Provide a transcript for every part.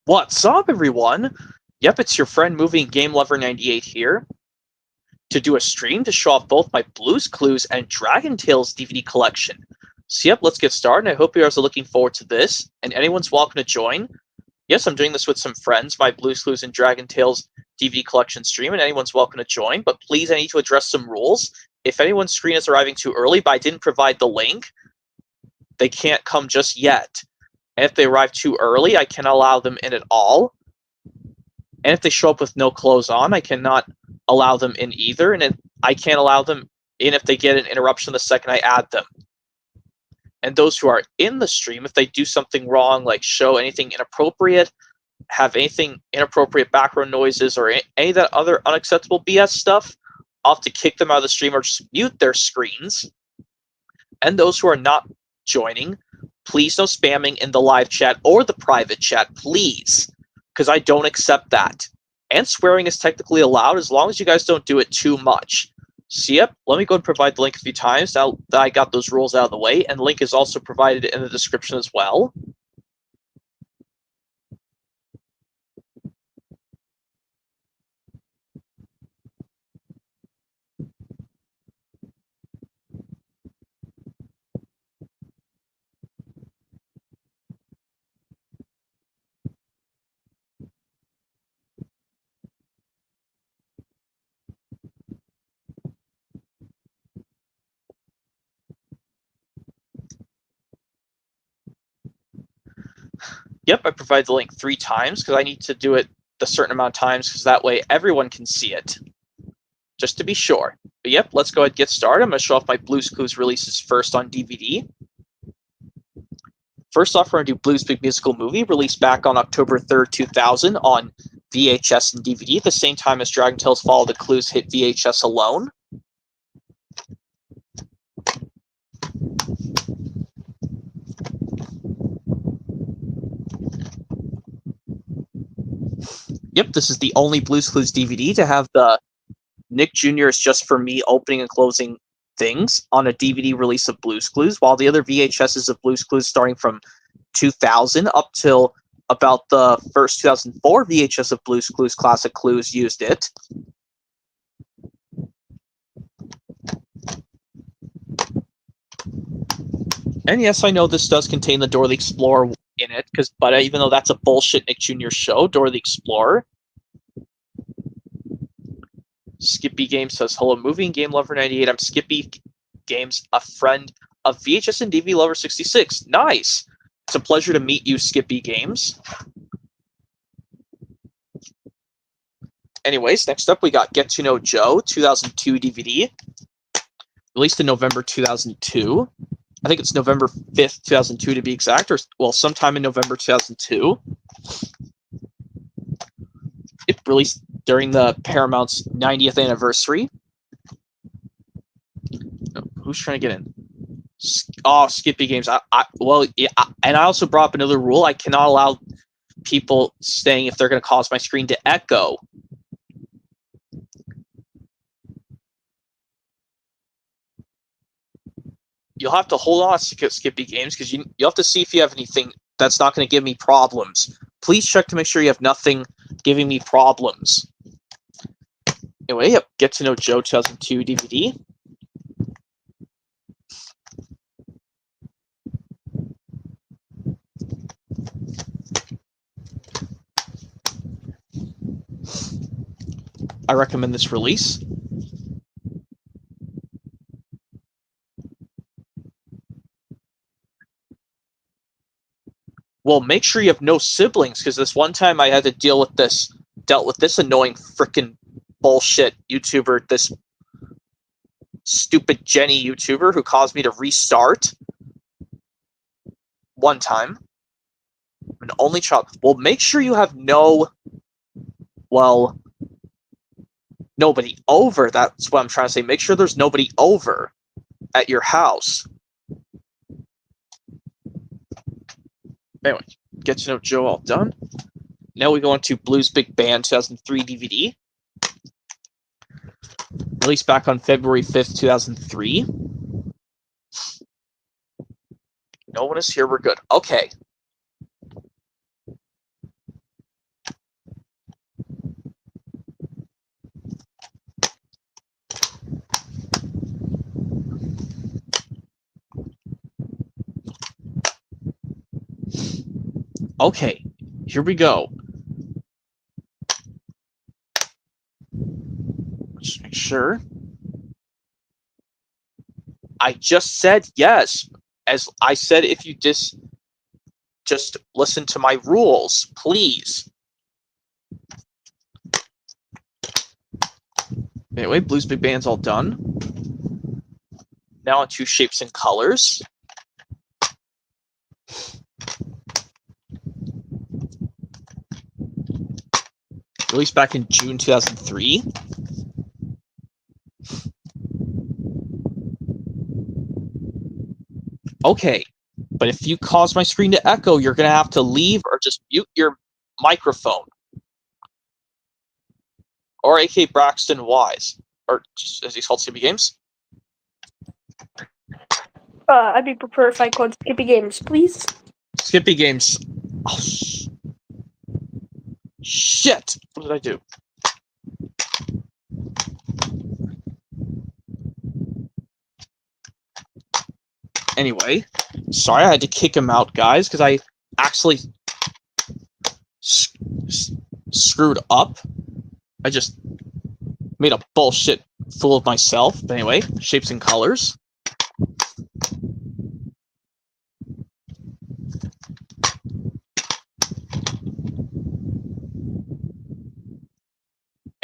What's up, everyone? Yep, it's your friend Movie and Game Lover 98 here to do a stream to show off both my Blue's Clues and DragonTales DVD collection. So yep, let's get started. I hope you guys are looking forward to this, and anyone's welcome to join. Yes, I'm doing this with some friends, my Blue's Clues and DragonTales DVD collection stream, and anyone's welcome to join. But please, I need to address some rules. If anyone's screen is arriving too early, but I didn't provide the link, they can't come just yet. And if they arrive too early, I cannot allow them in at all. And if they show up with no clothes on, I cannot allow them in either. And I can't allow them in if they get an interruption the second I add them. And those who are in the stream, if they do something wrong, like show anything inappropriate, have anything inappropriate background noises, or any of that other unacceptable BS stuff, I'll have to kick them out of the stream or just mute their screens. And those who are not joining, please no spamming in the live chat or the private chat, please, because I don't accept that. And swearing is technically allowed as long as you guys don't do it too much. So yep, let me go and provide the link a few times now that I got those rules out of the way, and the link is also provided in the description as well. Yep, I provide the link 3 times because I need to do it a certain amount of times because that way everyone can see it. Just to be sure. But yep, let's go ahead and get started. I'm going to show off my Blue's Clues releases first on DVD. First off, we're going to do Blue's Big Musical Movie, released back on October 3rd, 2000 on VHS and DVD, at the same time as DragonTales Follow the Clues hit VHS alone. Yep, this is the only Blue's Clues DVD to have the Nick Jr. is just for me opening and closing things on a DVD release of Blue's Clues, while the other VHSs of Blue's Clues starting from 2000 up till about the first 2004 VHS of Blue's Clues Classic Clues used it. And yes, I know this does contain the Dora the Explorer in it, but even though that's a bullshit Nick Jr. show, Dora the Explorer. Skippy Games says, hello, Movie and Game Lover 98. I'm Skippy Games, a friend of VHS and DVD Lover 66. Nice! It's a pleasure to meet you, Skippy Games. Anyways, next up we got Get to Know Joe, 2002 DVD. Released in November 2002. I think it's November 5th, 2002 to be exact, or, well, sometime in November 2002. It released during the Paramount's 90th anniversary. Oh, who's trying to get in? Oh, Skippy Games. Well, yeah, and I also brought up another rule. I cannot allow people staying if they're going to cause my screen to echo. You'll have to hold on, Skippy Games, because you'll have to see if you have anything that's not going to give me problems. Please check to make sure you have nothing giving me problems. Anyway, yep, Get to Know Joe 2002 DVD. I recommend this release. Well, make sure you have no siblings, because this one time I had to dealt with this annoying frickin' bullshit YouTuber, this stupid Jenny YouTuber who caused me to restart one time. An only child. Well, make sure you have nobody over. That's what I'm trying to say. Make sure there's nobody over at your house. Anyway, Get to Know Joe all done. Now we go on to Blue's Big Band 2003 DVD. Released back on February 5th, 2003. No one is here. We're good. Okay. Okay, here we go. Let's make sure. I just said yes. As I said, if you just listen to my rules, please. Anyway, Blue's Big Band's all done. Now on to shapes and colors. Released back in June 2003. Okay, but if you cause my screen to echo, you're going to have to leave or just mute your microphone. Or AK Braxton Wise, or just, as he's called, Skippy Games. I'd be prefer if I called Skippy Games, please. Skippy Games. Oh, shit! What did I do? Anyway, sorry I had to kick him out, guys, because I actually screwed up. I just made a bullshit fool of myself. But anyway, shapes and colors.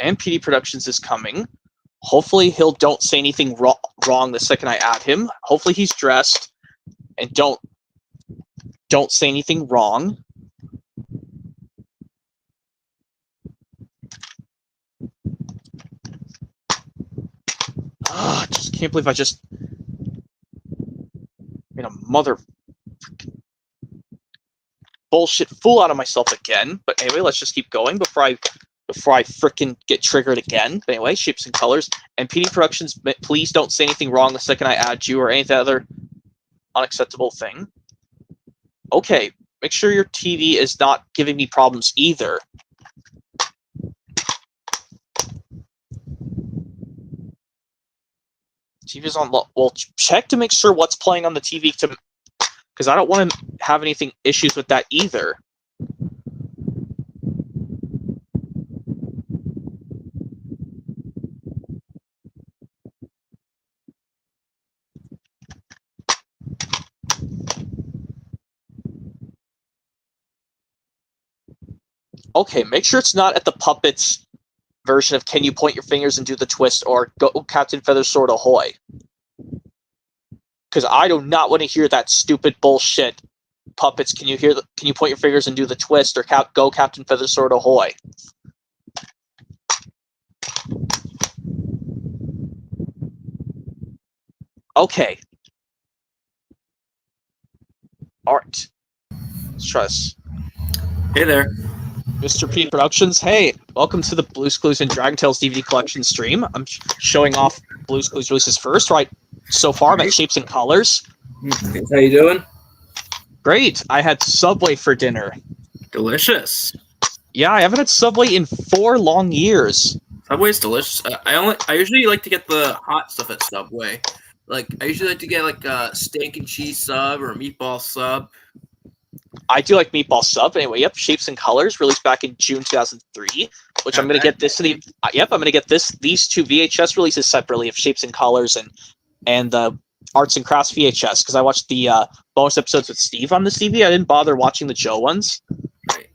And PD Productions is coming. Hopefully he'll don't say anything wrong the second I add him. Hopefully he's dressed and don't say anything wrong. I just can't believe I just made a mother bullshit fool out of myself again. But anyway, let's just keep going before I frickin' get triggered again. But anyway, shapes and colors. And PD Productions, please don't say anything wrong the second I add you or any other unacceptable thing. Okay, make sure your TV is not giving me problems either. TV's on low. Well, check to make sure what's playing on the TV, because I don't want to have anything issues with that either. Okay, make sure it's not at the Puppets version of Can You Point Your Fingers and Do the Twist or Go Captain Feathersword Ahoy. Because I do not want to hear that stupid bullshit. Puppets, can you point your fingers and do the twist or Go Captain Feathersword Ahoy? Okay. Alright. Let's try this. Hey there. Mr. P Productions, hey, welcome to the Blue's Clues and DragonTales DVD collection stream. I'm showing off Blue's Clues releases first, right? So far, I'm at Shapes and Colors. How you doing? Great. I had Subway for dinner. Delicious. Yeah, I haven't had Subway in 4 long years. Subway's delicious. I usually like to get the hot stuff at Subway. Like I usually like to get like a steak and cheese sub or a meatball sub. I do like meatball sub. Anyway, yep, Shapes and Colors released back in June 2003, which I'm going to get this to the I'm going to get these 2 VHS releases separately of Shapes and Colors and the Arts and Crafts VHS because I watched the bonus episodes with Steve on the TV. I didn't bother watching the Joe ones. Right.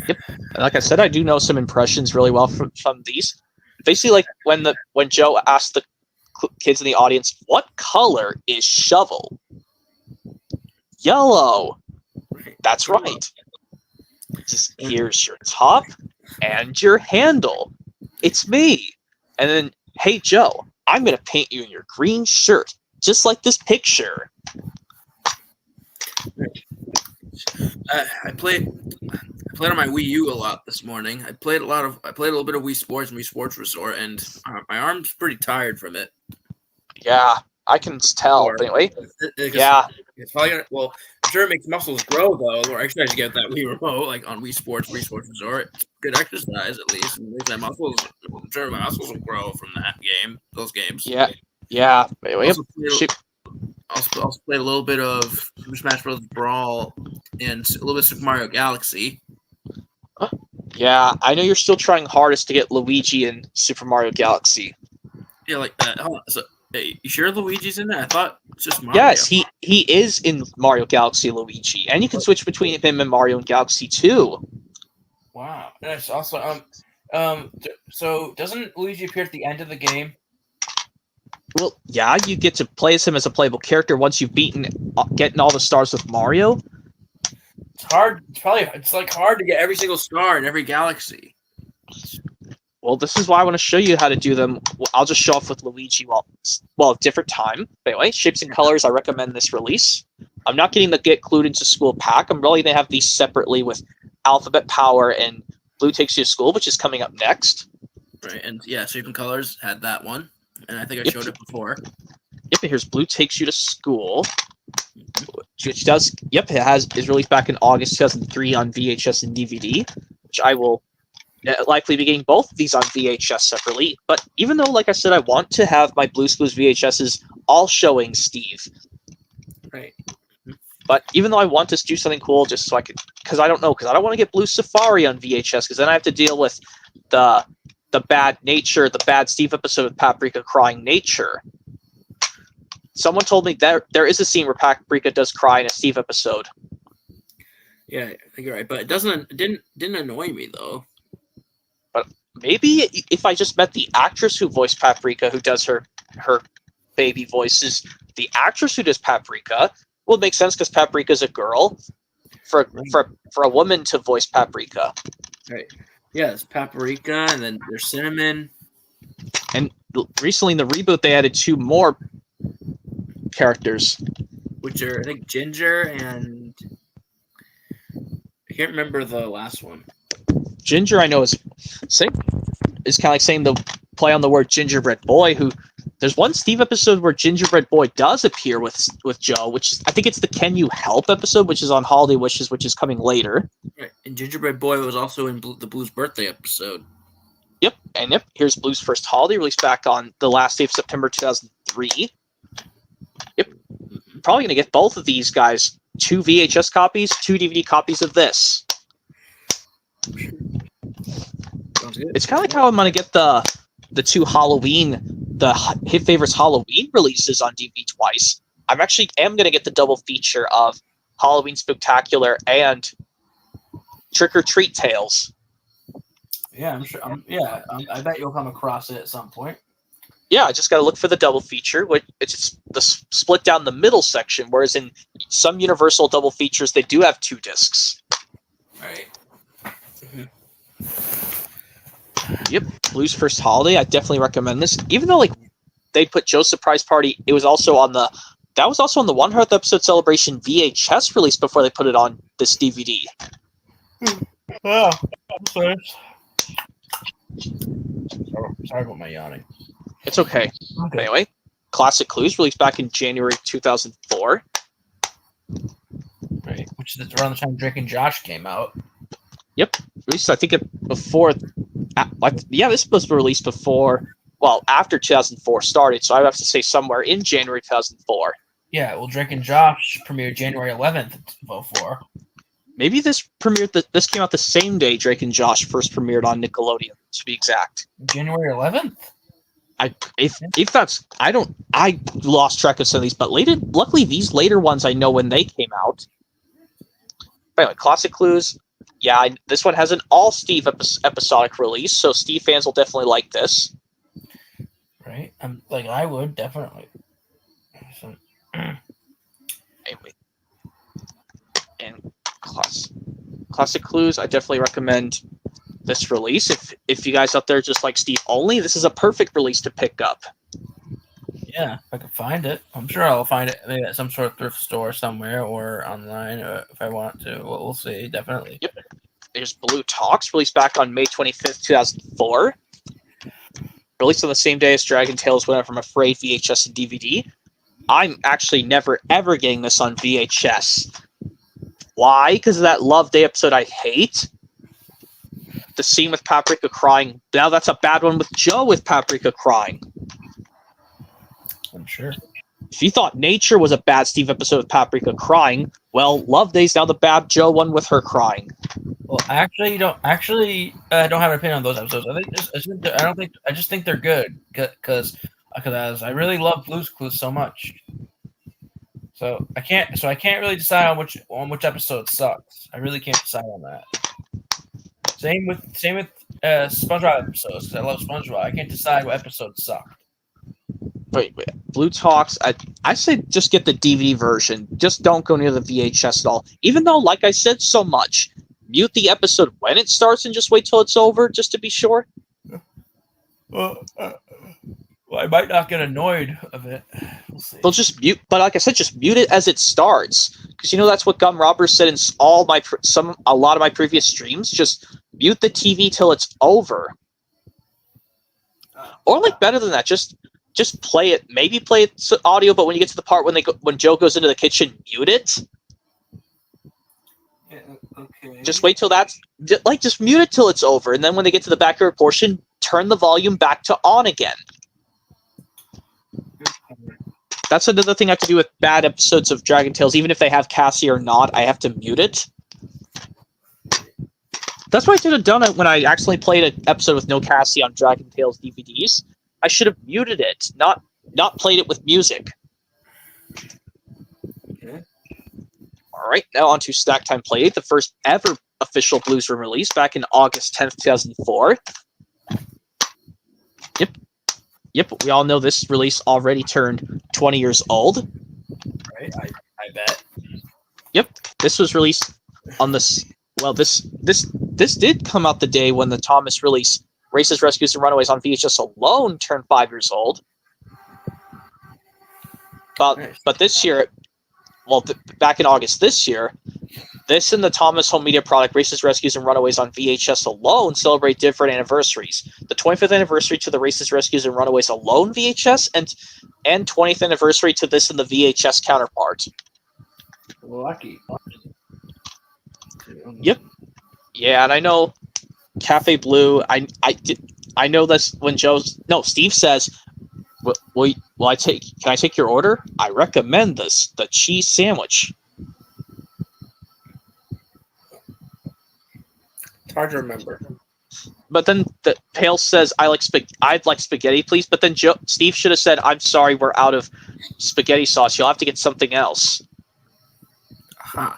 Yep. And like I said, I do know some impressions really well from these. Basically, like when Joe asked the kids in the audience, "What color is shovel?" Yellow. That's right. Just here's your top and your handle. It's me. And then, hey Joe, I'm gonna paint you in your green shirt, just like this picture. I played on my Wii U a lot this morning. I played a little bit of Wii Sports and Wii Sports Resort, and my arm's pretty tired from it. Yeah, I can tell. But anyway, yeah. It's probably gonna, well, I'm sure it makes muscles grow though. Or actually, I should get that Wii remote, like on Wii Sports Resort. Good exercise at least. And my muscles, I'm sure my muscles will grow from those games. Yeah. Anyway, also played a little bit of Super Smash Bros. Brawl and a little bit of Super Mario Galaxy. Yeah, I know you're still trying hardest to get Luigi in Super Mario Galaxy. Yeah, like that. Hold on. So, hey, you sure Luigi's in there? I thought it's just Mario. Yes, he is in Mario Galaxy, Luigi, and you can switch between him and Mario and Galaxy too. Wow. That's also so doesn't Luigi appear at the end of the game? Well, yeah, you get to play as him as a playable character once you've getting all the stars with Mario. It's hard. It's like hard to get every single star in every galaxy. Well, this is why I want to show you how to do them. I'll just show off with Luigi different time. But anyway, shapes and colors, I recommend this release. I'm not getting the Get Glued into School pack. I'm really going to have these separately with Alphabet Power and Blue Takes You to School, which is coming up next. Right, and yeah, Shape and Colors had that one, and I think I showed it before. Yep, and here's Blue Takes You to School, which does, is released back in August 2003 on VHS and DVD, which I will likely be getting both of these on VHS separately. But even though, like I said, I want to have my Blue's Clues VHSs all showing Steve. Right. But even though I want to do something cool, just so I could, because I don't want to get Blue Safari on VHS, because then I have to deal with the bad Steve episode with Paprika crying nature. Someone told me there is a scene where Paprika does cry in a Steve episode. Yeah, I think you're right, but it didn't annoy me though. But maybe if I just met the actress who voiced Paprika, who does her baby voices, the actress who does Paprika, well, it makes sense because Paprika's a girl. For a woman to voice Paprika. Right. Yeah, it's Paprika, and then there's Cinnamon. And recently in the reboot, they added 2 more characters, which are, I think, Ginger and I can't remember the last one. Ginger, I know, is kind of like saying the play on the word gingerbread boy. Who there's one Steve episode where gingerbread boy does appear with Joe, which is, I think it's the Can You Help episode, which is on Holiday Wishes, which is coming later. Right, and gingerbread boy was also in the Blue's birthday episode. Yep, and here's Blue's First Holiday, released back on the last day of September 2003. Yep, probably gonna get both of these guys 2 VHS copies, 2 DVD copies of this. It's kind of like how I'm gonna get the 2 Hit Favorites Halloween releases on DVD twice. I'm gonna get the double feature of Halloween Spectacular and Trick or Treat Tales. Yeah, I'm sure. I bet you'll come across it at some point. Yeah, I just got to look for the double feature. It's the split down the middle section, whereas in some Universal double features, they do have 2 discs. Right. Mm-hmm. Yep, Blue's First Holiday. I definitely recommend this. Even though they put Joe's Surprise Party, it was also on the 100th episode celebration VHS release before they put it on this DVD. Oh, sorry. Sorry about my yawning. It's okay. Anyway, Classic Clues released back in January 2004. Right, which is around the time Drake and Josh came out. Yep, released I think before. This was released before. Well, after 2004 started, so I would have to say somewhere in January 2004. Yeah, well, Drake and Josh premiered January 11th of 2004. Maybe this came out the same day Drake and Josh first premiered on Nickelodeon, to be exact. January 11th? I lost track of some of these, but luckily these later ones I know when they came out. But anyway, Classic Clues. Yeah, this one has an all Steve episodic release, so Steve fans will definitely like this. Right? I would definitely. So, anyway, and Classic Clues, I definitely recommend this release. If you guys out there just like Steve only, this is a perfect release to pick up. Yeah, if I can find it. I'm sure I'll find it maybe at some sort of thrift store somewhere or online if I want to. We'll see, definitely. Yep. There's Blue Talks, released back on May 25th, 2004. Released on the same day as DragonTales went out from Afraid VHS and DVD. I'm actually never, ever getting this on VHS. Why? Because of that Love Day episode I hate. The scene with Paprika crying. Now that's a bad one with Joe with Paprika crying. I'm sure. If you thought Nature was a bad Steve episode with Paprika crying, well, Love Day's now the bad Joe one with her crying. Well, I don't have an opinion on those episodes. I just think they're good because I really love Blue's Clues so much. So I can't really decide on which episode sucks. I really can't decide on that. Same with SpongeBob episodes, because I love SpongeBob. I can't decide what episodes suck. Wait. Blue Talks, I say just get the DVD version. Just don't go near the VHS at all. Even though, like I said so much, mute the episode when it starts and just wait till it's over, just to be sure. Well, I might not get annoyed of it. We'll see. They'll just mute, but like I said, just mute it as it starts, because that's what Gum Robbers said in a lot of my previous streams. Just mute the TV till it's over, or better than that, just play it. Maybe play it audio, but when you get to the part when Joe goes into the kitchen, mute it. Yeah, okay. Just wait till just mute it till it's over, and then when they get to the backyard portion, turn the volume back to on again. That's another thing I have to do with bad episodes of DragonTales. Even if they have Cassie or not, I have to mute it. That's why I should have done it when I accidentally played an episode with no Cassie on DragonTales DVDs. I should have muted it, not played it with music. Okay. All right, now on to Snack Time Playdate, the first ever official Blues Room release back in August 10th, 2004. Yep, we all know this release already turned 20 years old. Right, I bet. Yep, this was released on this. Well, this did come out the day when the Thomas release, Races, Rescues, and Runaways on VHS alone turned 5 years old. But this year, back in August this year, this and the Thomas home media product, Races, Rescues, and Runaways on VHS alone celebrate different anniversaries. The 25th anniversary to the Races, Rescues, and Runaways alone VHS, and 20th anniversary to this and the VHS counterpart. Lucky. Yep. Yeah, and I know Cafe Blue. I know this when Steve says, "Can I take your order? I recommend the cheese sandwich." It's hard to remember. But then the Pale says, I'd like spaghetti, please. But then Steve should have said, "I'm sorry, we're out of spaghetti sauce. You'll have to get something else." Uh-huh.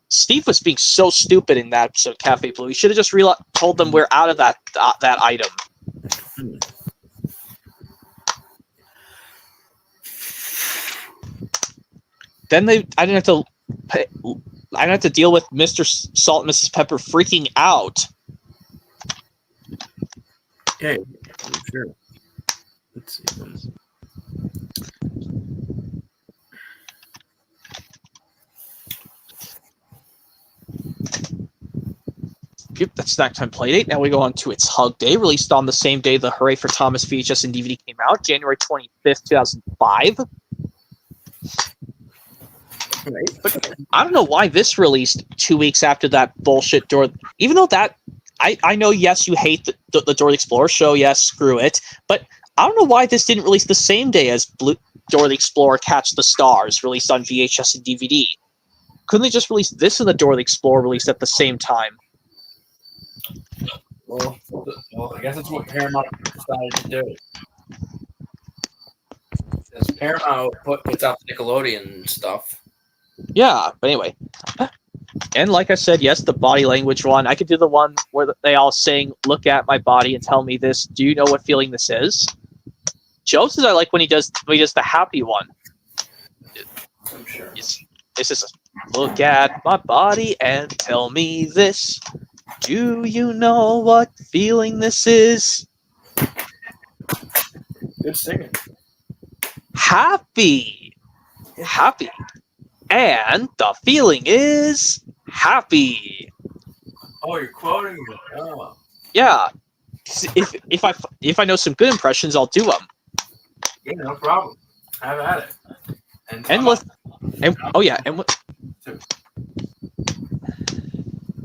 Steve was being so stupid in that episode, Cafe Blue. He should have just told them we're out of that item. Then I didn't have to deal with Mr. Salt and Mrs. Pepper freaking out. Okay, sure. Let's see. Yep, that's Snack Time Playdate. Now we go on to It's Hug Day, released on the same day the Hooray for Thomas VHS and DVD came out, January 25th, 2005. Right. But I don't know why this released 2 weeks after that bullshit Dora. Even though I know, yes, you hate the Dora the Explorer show, yes, screw it. But I don't know why this didn't release the same day as Dora the Explorer Catch the Stars, released on VHS and DVD. Couldn't they just release this and the Dora the Explorer released at the same time? Well, I guess that's what Paramount decided to do. Because Paramount puts out Nickelodeon stuff. Yeah, but anyway. And like I said, yes, the body language one. I could do the one where they all saying, "Look at my body and tell me this. Do you know what feeling this is?" Joe says I like when he does the happy one. I'm sure. It's just "Look at my body and tell me this. Do you know what feeling this is?" Good singing. Happy. And the feeling is happy. Oh, you're quoting it. Oh. Yeah. If I know some good impressions, I'll do them. Yeah, no problem. Have at it. And what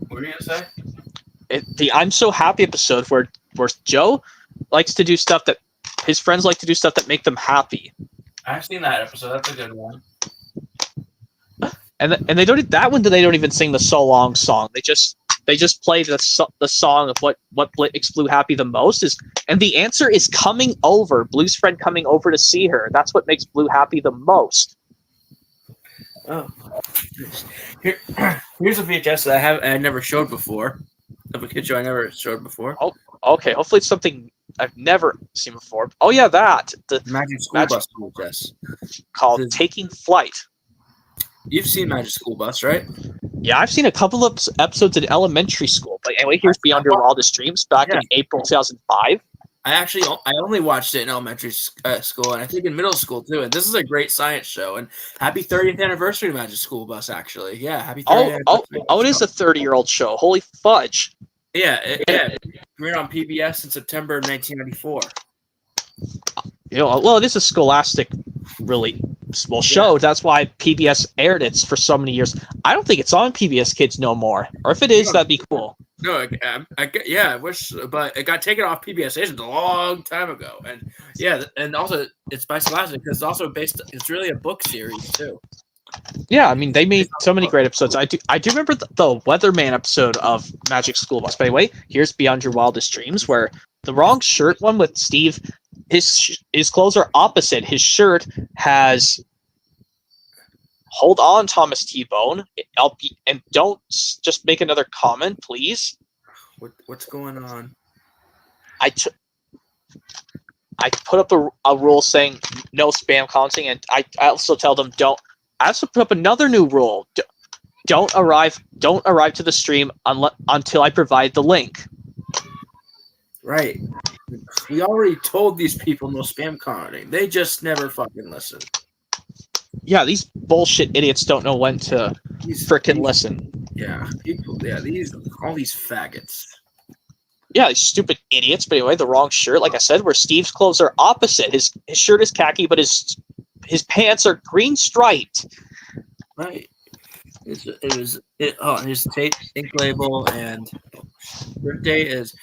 What were you gonna say? The I'm So Happy episode where Joe likes to do stuff that his friends like to do stuff that make them happy. I've seen that episode. That's a good one. And they don't that one. They don't even sing the "So Long" song. They just play the song of what makes Blue happy the most is, and the answer is coming over. Blue's friend coming over to see her. That's what makes Blue happy the most. Oh, here's a VHS that I never showed before. Of a kid show I never showed before. Oh, okay. Hopefully it's something I've never seen before. Oh yeah, the Magic School Bus VHS called "Taking Flight." You've seen Magic School Bus, right? Yeah, I've seen a couple of episodes in elementary school. But anyway, here's Beyond Your Wildest Dreams back in April 2005. I only watched it in elementary school, and I think in middle school too. And this is a great science show. And happy 30th anniversary to Magic School Bus, actually. Yeah, happy 30th anniversary. It is a 30-year-old show. Holy fudge! Yeah, it premiered on PBS in September of 1994. Well, it is a scholastic, really small show. That's why PBS aired it for so many years. I don't think it's on PBS Kids no more. Or if it is, that'd be cool. No, I wish, but it got taken off PBS stations a long time ago. And yeah, and also it's by Scholastic because it's also it's really a book series too. Yeah, I mean they made so many great episodes. I do remember the Weatherman episode of Magic School Bus. By the way, here's Beyond Your Wildest Dreams, where the wrong shirt one with Steve, his clothes are opposite. His shirt has "Hold on, Thomas T-Bone." And don't just make another comment, please. What's going on? I put up a rule saying no spam commenting, and I also tell them don't. I also put up another new rule: don't arrive to the stream until I provide the link. Right. We already told these people no spam commenting. They just never fucking listen. Yeah, these bullshit idiots don't know when to frickin' listen. Yeah, all these faggots. Yeah, these stupid idiots. But anyway, the wrong shirt, like I said, where Steve's clothes are opposite. His shirt is khaki, but his pants are green striped. Right. His tape ink label and birthday is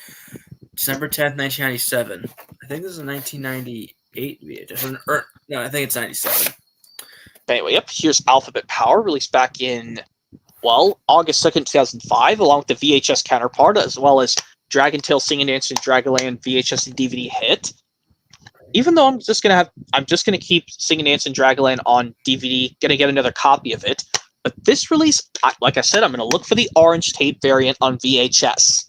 December 10th, 1997. I think this is a 1998 VHS. No, I think it's 97. Anyway, yep, here's Alphabet Power, released back in, August 2nd, 2005, along with the VHS counterpart, as well as DragonTales Sing and Dance in Dragonland VHS and DVD hit. Even though I'm just gonna keep Sing and Dance in Dragonland on DVD, gonna get another copy of it. But this release, like I said, I'm gonna look for the orange tape variant on VHS.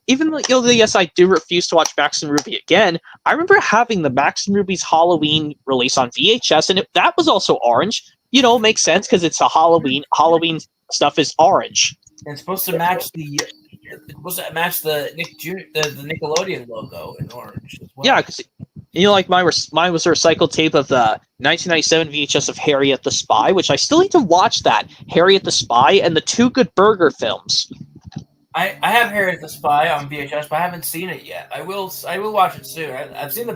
Even though, yes, I do refuse to watch Max and Ruby again, I remember having the Max and Ruby's Halloween release on VHS, and that was also orange. Makes sense because it's a Halloween. Halloween stuff is orange. And it's supposed to match the the Nickelodeon logo in orange as well. Yeah, because like mine was a recycled tape of the 1997 VHS of Harriet the Spy, which I still need to watch that. Harriet the Spy and the Two Good Burger films. I have Harriet the Spy on VHS, but I haven't seen it yet. I will watch it soon. I've seen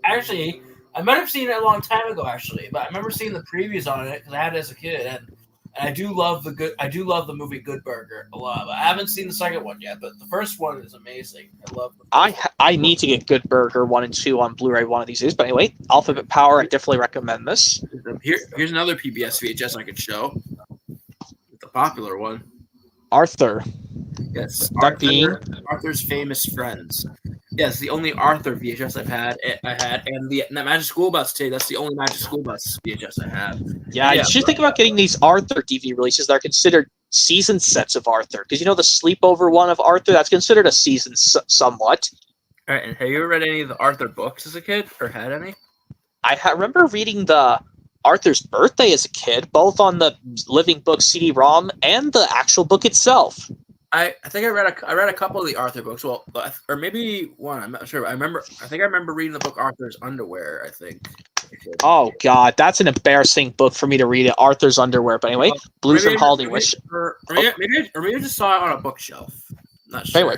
actually, I might have seen it a long time ago actually, but I remember seeing the previews on it because I had it as a kid, and I do love the movie Good Burger a lot. But I haven't seen the second one yet, but the first one is amazing. I love it. I need to get Good Burger 1 and 2 on Blu-ray one of these days. But anyway, Alphabet Power, I definitely recommend this. Here's another PBS VHS I could show. The popular one. Arthur. Yes, Arthur's Famous Friends. Yes, the only Arthur VHS I had, and that Magic School Bus tape. That's the only Magic School Bus VHS I have. Yeah, you should think about getting these Arthur DVD releases that are considered season sets of Arthur, because the sleepover one of Arthur, that's considered a season somewhat. All right, and have you ever read any of the Arthur books as a kid, or had any? I remember reading the Arthur's Birthday as a kid, both on the Living Book CD-ROM and the actual book itself. I think I read a couple of the Arthur books, or maybe one. I'm not sure. I think I remember reading the book Arthur's Underwear. I think. Oh God, that's an embarrassing book for me to read. Arthur's Underwear, but anyway, Blues from Holiday Wish. Maybe I just saw it on a bookshelf. Not sure. Anyway,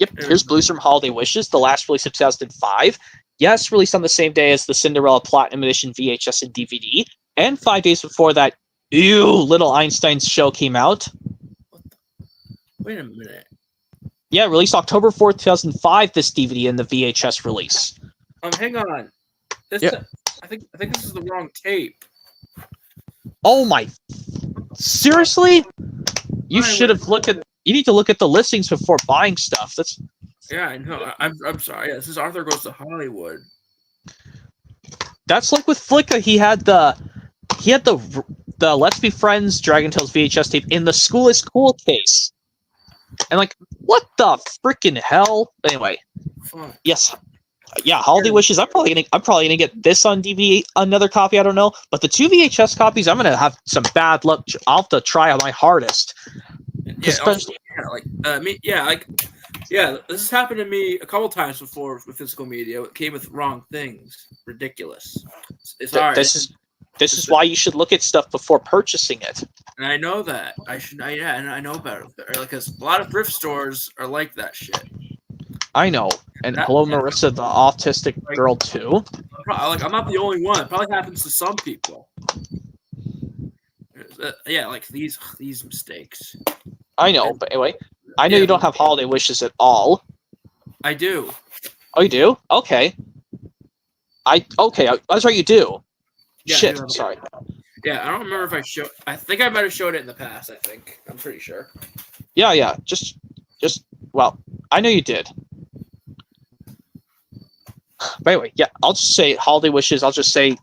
yep. Here's Blues from Holiday Wishes, the last release of 2005. Yes, released on the same day as the Cinderella Platinum Edition VHS and DVD, and 5 days before that, Little Einstein's show came out. Wait a minute. Yeah, released October 4th, 2005, this DVD and the VHS release. Hang on. I think this is the wrong tape. Oh my! Seriously? You Why should would- have looked at. You need to look at the listings before buying stuff. That's Yeah, I know. I'm sorry. Yeah, this is Arthur Goes to Hollywood. like with Flicka. He had the Let's Be Friends DragonTales VHS tape in the School is Cool case. And like, what the freaking hell? Anyway, Fuck. yes, yeah. Holiday Wishes. I'm probably gonna get this on DVD, another copy. I don't know, but the 2 VHS copies, I'm gonna have some bad luck. I'll have to try my hardest. Yeah, also, this has happened to me a couple times before with physical media. It came with wrong things. Ridiculous. It's hard. This is why you should look at stuff before purchasing it. And I know that. And I know about it. Because a lot of thrift stores are like that shit. I know. And hello, Marissa, the autistic girl too. I'm not the only one. It probably happens to some people. Like these mistakes. I know, but anyway, I know you don't have Holiday Wishes at all. I do. Oh, you do? Okay. That's right, you do. Yeah, Shit, I do. sorry. Yeah, I don't remember if I showed. I think I might have showed it in the past. I'm pretty sure. Yeah. Well, I know you did. But anyway, yeah, I'll just say Holiday Wishes. I'll just say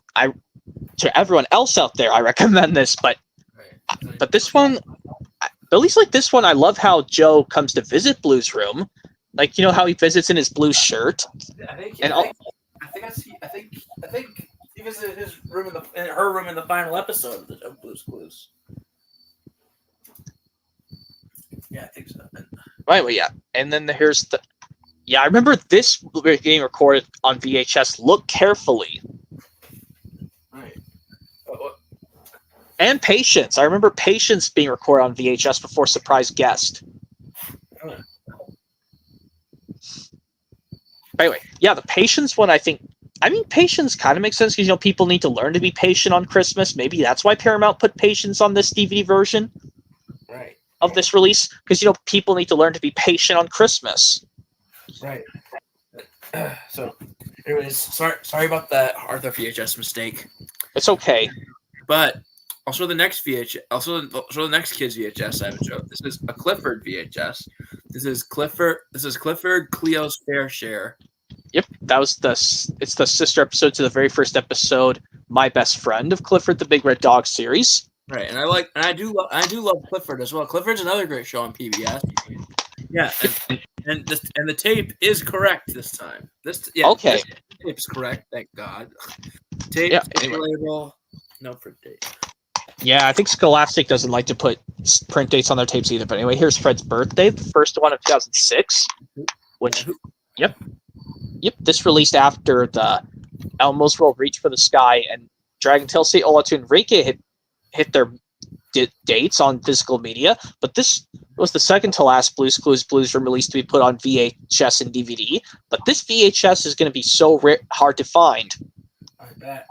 to everyone else out there, I recommend this. But this one, at least like this one, I love how Joe comes to visit Blue's room. Like, you know how he visits in his blue shirt. I think he visited his room her room in the final episode of Blue's Clues. Yeah, I think so. Right, well, yeah. And then here's the... Yeah, I remember this being recorded on VHS. Look carefully. Right. And Patience. I remember Patience being recorded on VHS before Surprise Guest. Oh. Anyway, yeah, the Patience one, Patience kind of makes sense because, people need to learn to be patient on Christmas. Maybe that's why Paramount put Patience on this DVD version of this release. Because, people need to learn to be patient on Christmas. Right. So, anyways, sorry about that Arthur VHS mistake. It's okay. But also the next kids VHS I haven't showed. This is a Clifford VHS. This is Clifford Cleo's Fair Share. Yep, it's the sister episode to the very first episode, My Best Friend of Clifford the Big Red Dog series. Right, and I do love Clifford as well. Clifford's another great show on PBS. Yeah, and the tape is correct this time. Okay. This tape is correct. Thank God. Tape anyway. label, no print date. Yeah, I think Scholastic doesn't like to put print dates on their tapes either. But anyway, here's Fred's birthday, the first one of 2006. Which, yep. This released after the Elmo's World Reach for the Sky and DragonTales Say Hola to Enrique hit their dates on physical media. But this was the second to last Blue's Clues Blues release to be put on VHS and DVD. But this VHS is going to be so hard to find. I bet.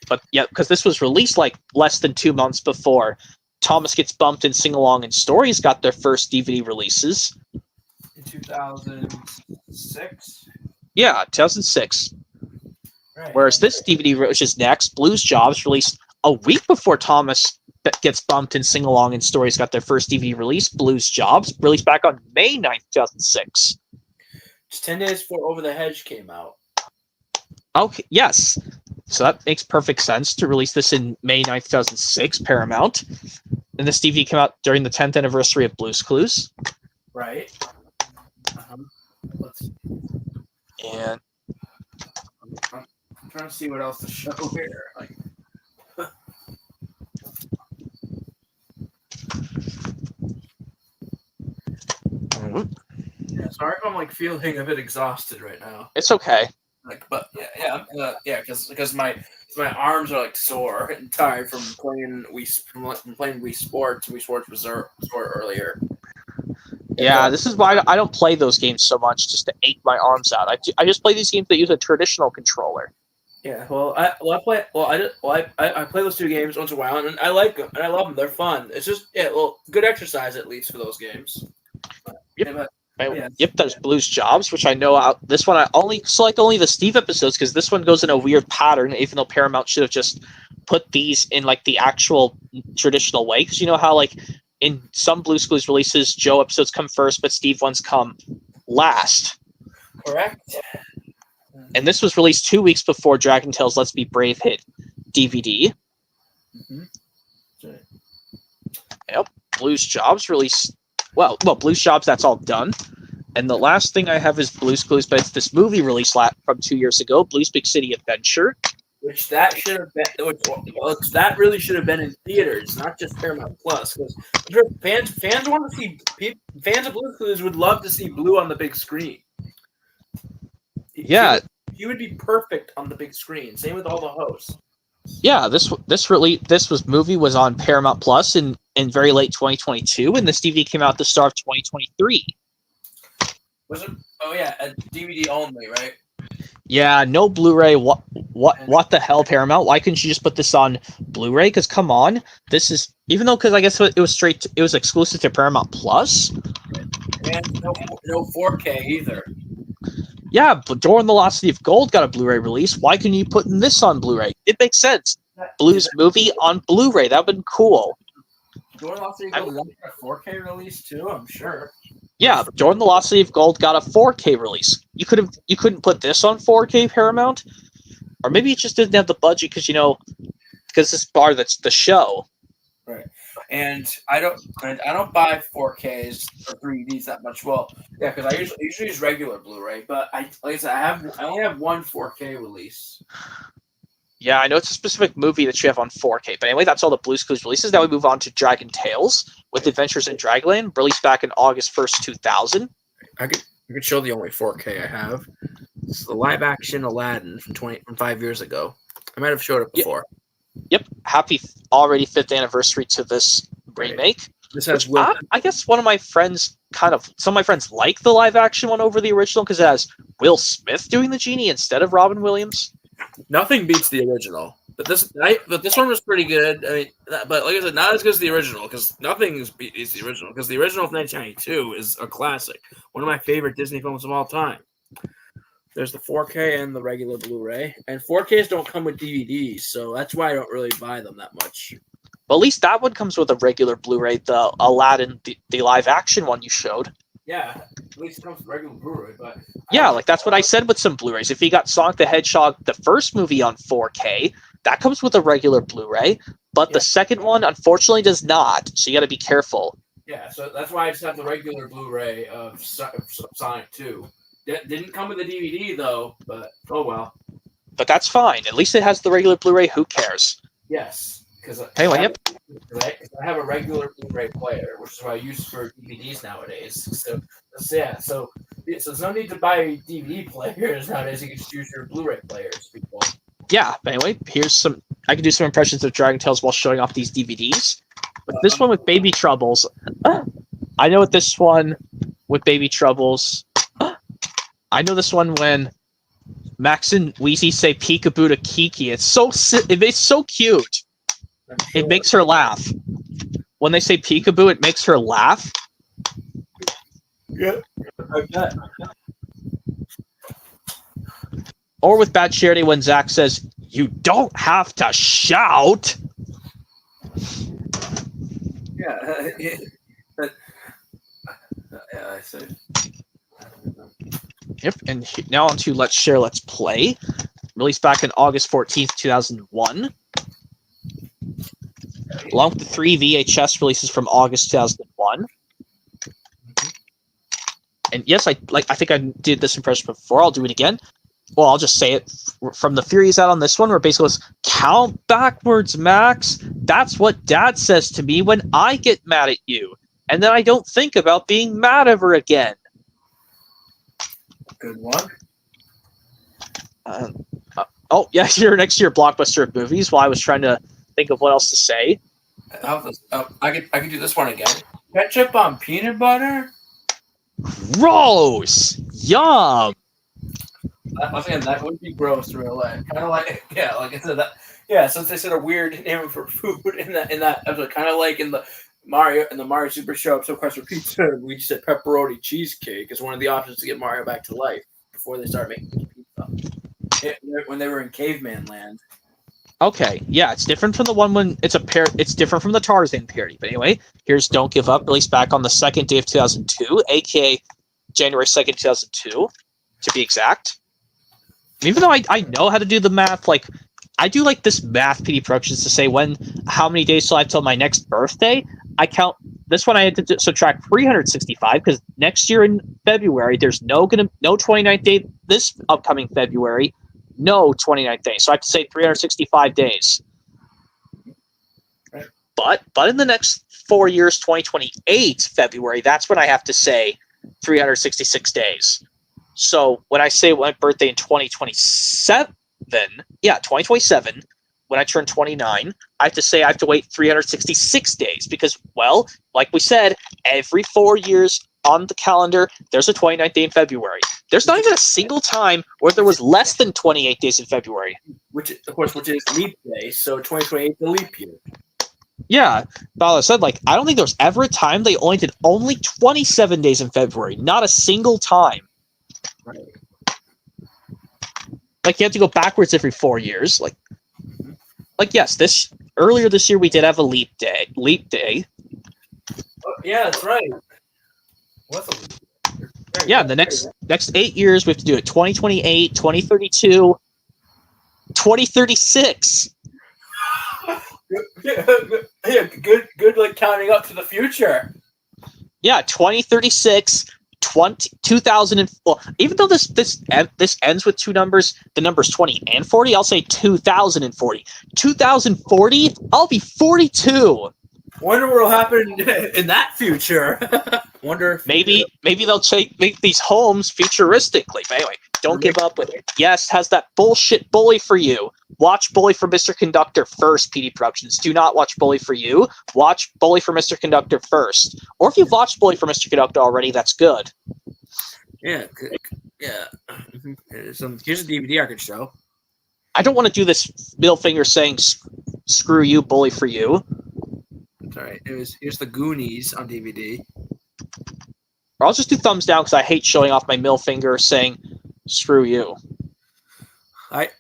But yeah, because this was released like less than 2 months before Thomas Gets Bumped and Sing Along and Stories got their first DVD releases. In 2006? Yeah, 2006. Right. Whereas this DVD, which is next, Blues Jobs, released a week before Thomas Gets Bumped and Sing Along and Stories got their first DVD release. Blues Jobs, released back on May 9th, 2006. Just 10 days before Over the Hedge came out. Okay, yes. So that makes perfect sense to release this in May 9th, 2006, Paramount. And this DVD came out during the 10th anniversary of Blue's Clues. Right. Let's see. And I'm trying to see what else to show here. Yeah, sorry if I'm feeling a bit exhausted right now. it's okay. Because my arms are sore and tired from playing Wii Sports and Wii Sports Resort earlier. Yeah, this is why I don't play those games so much, just to ache my arms out. I just play these games that use a traditional controller. Yeah, I play those two games once in a while, and I like them and I love them. They're fun. It's just good exercise at least for those games. Yep. Yes. Yep, there's Blues Jobs, which I know this one I only select only the Steve episodes because this one goes in a weird pattern, even though Paramount should have just put these in like the actual traditional way. Because you know how like in some Blues Clues releases, Joe episodes come first, but Steve ones come last. Correct. And this was released 2 weeks before DragonTales Let's Be Brave hit DVD. Mm-hmm. Yep, Blues Jobs released. Well, Blues Jobs, that's all done. And the last thing I have is Blues Clues, but it's this movie released from 2 years ago, Blues Big City Adventure. Which that should have been. That really should have been in theaters, not just Paramount Plus. Because fans want to see fans of Blues Clues would love to see Blue on the big screen. Yeah, he would be perfect on the big screen. Same with all the hosts. Yeah, this movie was on Paramount Plus in very late 2022, and this DVD came out at the start of 2023. Was it? Oh yeah, a DVD only, right? Yeah, no Blu-ray. What the hell, Paramount? Why couldn't you just put this on Blu-ray? Because come on, this is even though because I guess it was exclusive to Paramount Plus. And no 4K either. Yeah, but Door in the Lost City of Gold got a Blu-ray release. Why couldn't you put this on Blu-ray? It makes sense. Blues movie on Blu-ray. That would have been cool. Door in the Lost City of Gold got a 4K release too, I'm sure. Yeah, Door in the Lost City of Gold got a 4K release. You couldn't put this on 4K, Paramount, or maybe it just didn't have the budget because this is part of the show. Right, and I don't buy 4Ks or 3Ds that much. Well, yeah, because I usually use regular Blu-ray, but like I said, I only have one 4K release. Yeah, I know it's a specific movie that you have on 4K, but anyway, that's all the Blues Clues releases. Now we move on to DragonTales with Adventures in Dragonland, released back in August 1st, 2000. I could show the only 4K I have. This is the live-action Aladdin from 5 years ago. I might have showed it before. Yep, happy already 5th anniversary to this remake. This has I guess some of my friends like the live-action one over the original because it has Will Smith doing the genie instead of Robin Williams. Nothing beats the original, but this one was pretty good. I mean, but like I said, not as good as the original because nothing beats the original. Because the original of 1992 is a classic, one of my favorite Disney films of all time. There's the 4K and the regular Blu-ray, and 4Ks don't come with DVDs, so that's why I don't really buy them that much. Well, at least that one comes with a regular Blu-ray. The Aladdin, the live-action one you showed. Yeah, at least it comes with regular Blu-ray, but yeah, like that's what I said with some Blu-rays. If you got Sonic the Hedgehog, the first movie on 4K, that comes with a regular Blu-ray, but the second one unfortunately does not. So you got to be careful. Yeah, so that's why I just have the regular Blu-ray of Sonic 2. Didn't come with a DVD though, but oh well. But that's fine. At least it has the regular Blu-ray. Who cares? Yes, because I have a regular Blu-ray player, which is what I use for DVDs nowadays. So there's no need to buy DVD players nowadays. You can just use your Blu-ray players, people. Yeah, but anyway, I can do some impressions of DragonTales while showing off these DVDs. But this one with Baby Troubles, I know this one with Baby Troubles. I know this one when Max and Wheezy say peekaboo to Kiki. It's so cute. Sure. It makes her laugh. When they say peekaboo, it makes her laugh. Yeah. Okay. Or with Bad Charity when Zach says, "You don't have to shout." Yeah. Yeah, I see. Yep, and now on to Let's Share, Let's Play. Released back on August 14th, 2001. Along with the 3 VHS releases from August 2001. And yes, I think I did this impression before. I'll do it again. Well, I'll just say it from the Furies out on this one, where it basically goes, "Count backwards, Max. That's what Dad says to me when I get mad at you. And then I don't think about being mad ever again." Good one. Oh, yeah, your next year blockbuster of movies while I was trying to think of what else to say. I could do this one again. Ketchup on peanut butter? Gross! Yum! Again, that would be gross in real life. Kind of like, yeah, like I said, that, yeah, since they said a weird name for food in that episode, kind of like in the Mario and the Mario Super Show episode Quest for Pizza, we said pepperoni cheesecake is one of the options to get Mario back to life before they start making pizza. When they were in caveman land. Okay, yeah, it's different from the one when it's a pair. It's different from the Tarzan parody. But anyway, here's "Don't Give Up," released back on the second day of 2002, aka January 2nd, 2002, to be exact. Even though I know how to do the math, like I do like this math PD Productions to say how many days till I have till my next birthday. I count this one. I had to subtract 365 because next year in February there's no 29th day. This upcoming February, no 29th day. So I have to say 365 days. Right. But in the next 4 years, 2028 February, that's when I have to say 366 days. So when I say my birthday in 2027, 2027, when I turn 29, I have to say I have to wait 366 days because, well, like we said, every 4 years on the calendar, there's a 29th day in February. There's not even a single time where there was less than 28 days in February. Which is leap day, so 2028 is the leap year. Yeah, but I said, like, I don't think there's ever a time they only did 27 days in February. Not a single time. Right. Like, you have to go backwards every 4 years. Like yes, earlier this year we did have a leap day. Oh, yeah, that's right. What's a leap year? Yeah, the next 8 years we have to do it 2028, 2032, 2036. Yeah, good like counting up to the future. Yeah, 2036, 2000 well, even though this ends with two numbers, the numbers 20 and 40, I'll say 2040. 2040, I'll be 42. Wonder what'll happen in that future. Wonder if Maybe they'll make these homes futuristically. But anyway, don't give up with it. Yes, has that bullshit Bully for You. Watch Bully for Mr. Conductor first, PD Productions. Do not watch Bully for You. Watch Bully for Mr. Conductor first. Or if you've watched Bully for Mr. Conductor already, that's good. Yeah. Here's a DVD I could show. I don't want to do this middle finger saying screw you, Bully for You. It's all right. Here's the Goonies on DVD. Or I'll just do thumbs down because I hate showing off my middle finger saying screw you. Sometimes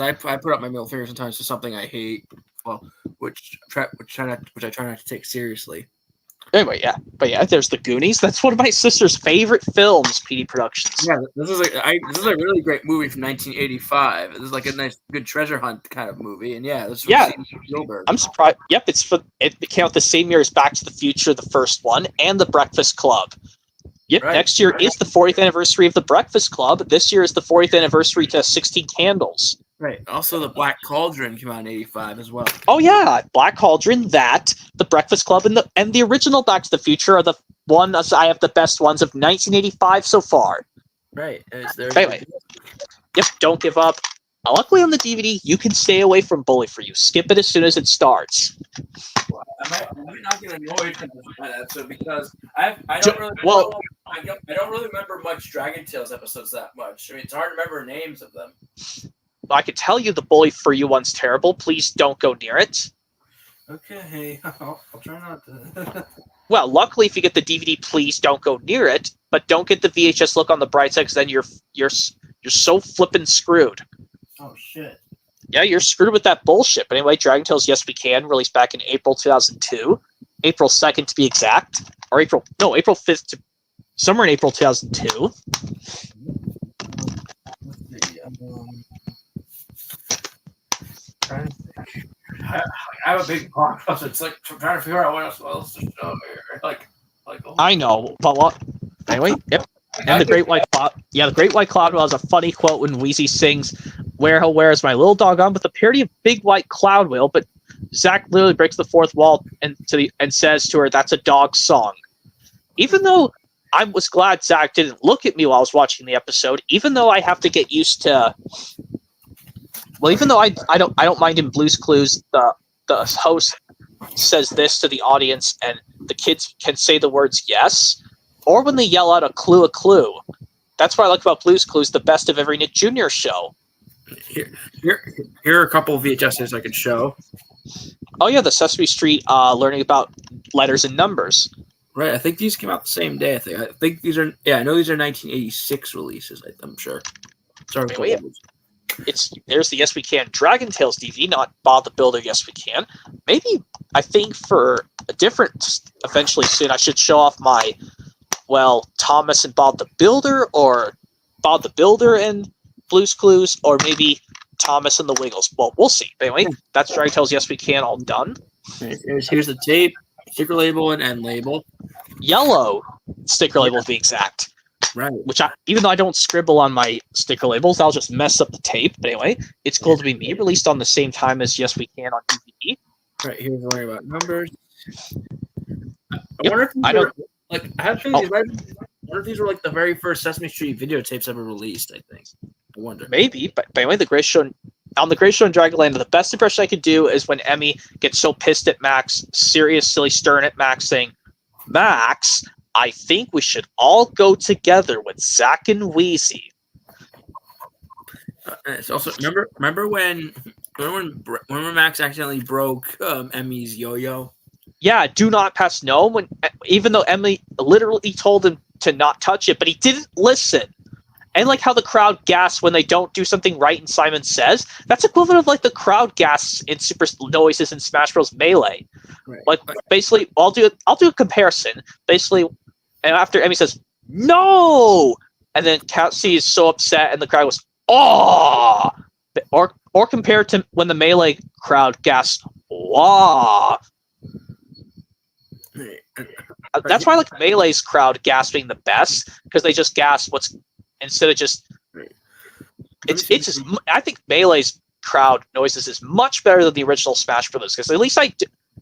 I put up my middle finger sometimes for something I hate. Well, which I try not to take seriously. Anyway, yeah, but yeah, there's the Goonies. That's one of my sister's favorite films. PD Productions. Yeah, this is a really great movie from 1985. This is like a nice, good treasure hunt kind of movie, and yeah, this is Steven Spielberg. I'm surprised. Yep, it came out the same year as Back to the Future, the first one, and The Breakfast Club. Yep, right, next year is the 40th anniversary of The Breakfast Club. This year is the 40th anniversary to 16 Candles. Right. Also, The Black Cauldron came out in '85 as well. Oh yeah, Black Cauldron, The Breakfast Club, and the original Back to the Future are the ones I have the best ones of 1985 so far. Right. Anyway, yep, don't give up. Luckily on the DVD, you can stay away from Bully for You. Skip it as soon as it starts. Well, I might not get annoyed by that episode because I don't really remember much DragonTales episodes that much. I mean, it's hard to remember names of them. I could tell you the Bully for You one's terrible. Please don't go near it. Okay, I'll try not to. Well, luckily, if you get the DVD, please don't go near it. But don't get the VHS look on the bright side, because then you're so flippin' screwed. Oh shit. Yeah, you're screwed with that bullshit. But anyway, DragonTales, Yes We Can, released back in April 2002, April 2nd to be exact, or April 5th, somewhere in April 2002. I have a big box. It's like I'm trying to figure out what else to show here. Like. I know, but what? Anyway, yep. And the Great White Cloud. Yeah, the Great White Cloud has a funny quote when Wheezy sings "Where is my little dog on?" with the parody of Big White Cloud Whale, but Zach literally breaks the fourth wall and says to her, "That's a dog song." Even though I was glad Zach didn't look at me while I was watching the episode, even though I have to get used to. Well, even though I don't mind in Blue's Clues, the host says this to the audience, and the kids can say the words yes, or when they yell out a clue. That's what I like about Blue's Clues, the best of every Nick Jr. show. Here, here are a couple of VHSs I could show. Oh yeah, the Sesame Street learning about letters and numbers. Right, I think these came out the same day. I think these are. Yeah, I know these are 1986 releases. I'm sure. Sorry. Wait, there's the Yes We Can DragonTales DVD, not Bob the Builder. Yes We Can. Maybe I think for a different eventually soon I should show off my Thomas and Bob the Builder, or Bob the Builder and Blue's Clues, or maybe Thomas and the Wiggles. Well, we'll see. But anyway, that's DragonTales Yes We Can all done. Here's the tape, sticker label, and end label. Yellow sticker label to be exact. Right. Which even though I don't scribble on my sticker labels, I'll just mess up the tape. But anyway, it's cool to be me. Released on the same time as Yes We Can on DVD. Right, here's the worry about numbers. I Yep, wonder if these I don't. like I have I wonder if these were like the very first Sesame Street videotapes ever released. I think. I wonder. Maybe, but anyway, the Great Show on the Great Show in Dragonland, the best impression I could do is when Emmy gets so pissed at Max, serious, silly, stern at Max, saying, "Max, I think we should all go together with Zack and Wheezy." It's also remember when Max accidentally broke Emmy's yo-yo. Yeah, do not pass no. Even though Emily literally told him to not touch it, but he didn't listen. And like how the crowd gasps when they don't do something right, and Simon Says, that's equivalent of like the crowd gasps in Super Noises in Smash Bros. Melee. Right. Like basically, I'll do a comparison. Basically, and after Emmy says no, and then Cassie is so upset, and the crowd goes oh, or compared to when the Melee crowd gasps wah. That's why I like Melee's crowd gasping the best, because they just gasp instead of just it's just I think Melee's crowd noises is much better than the original Smash Brothers, because at least they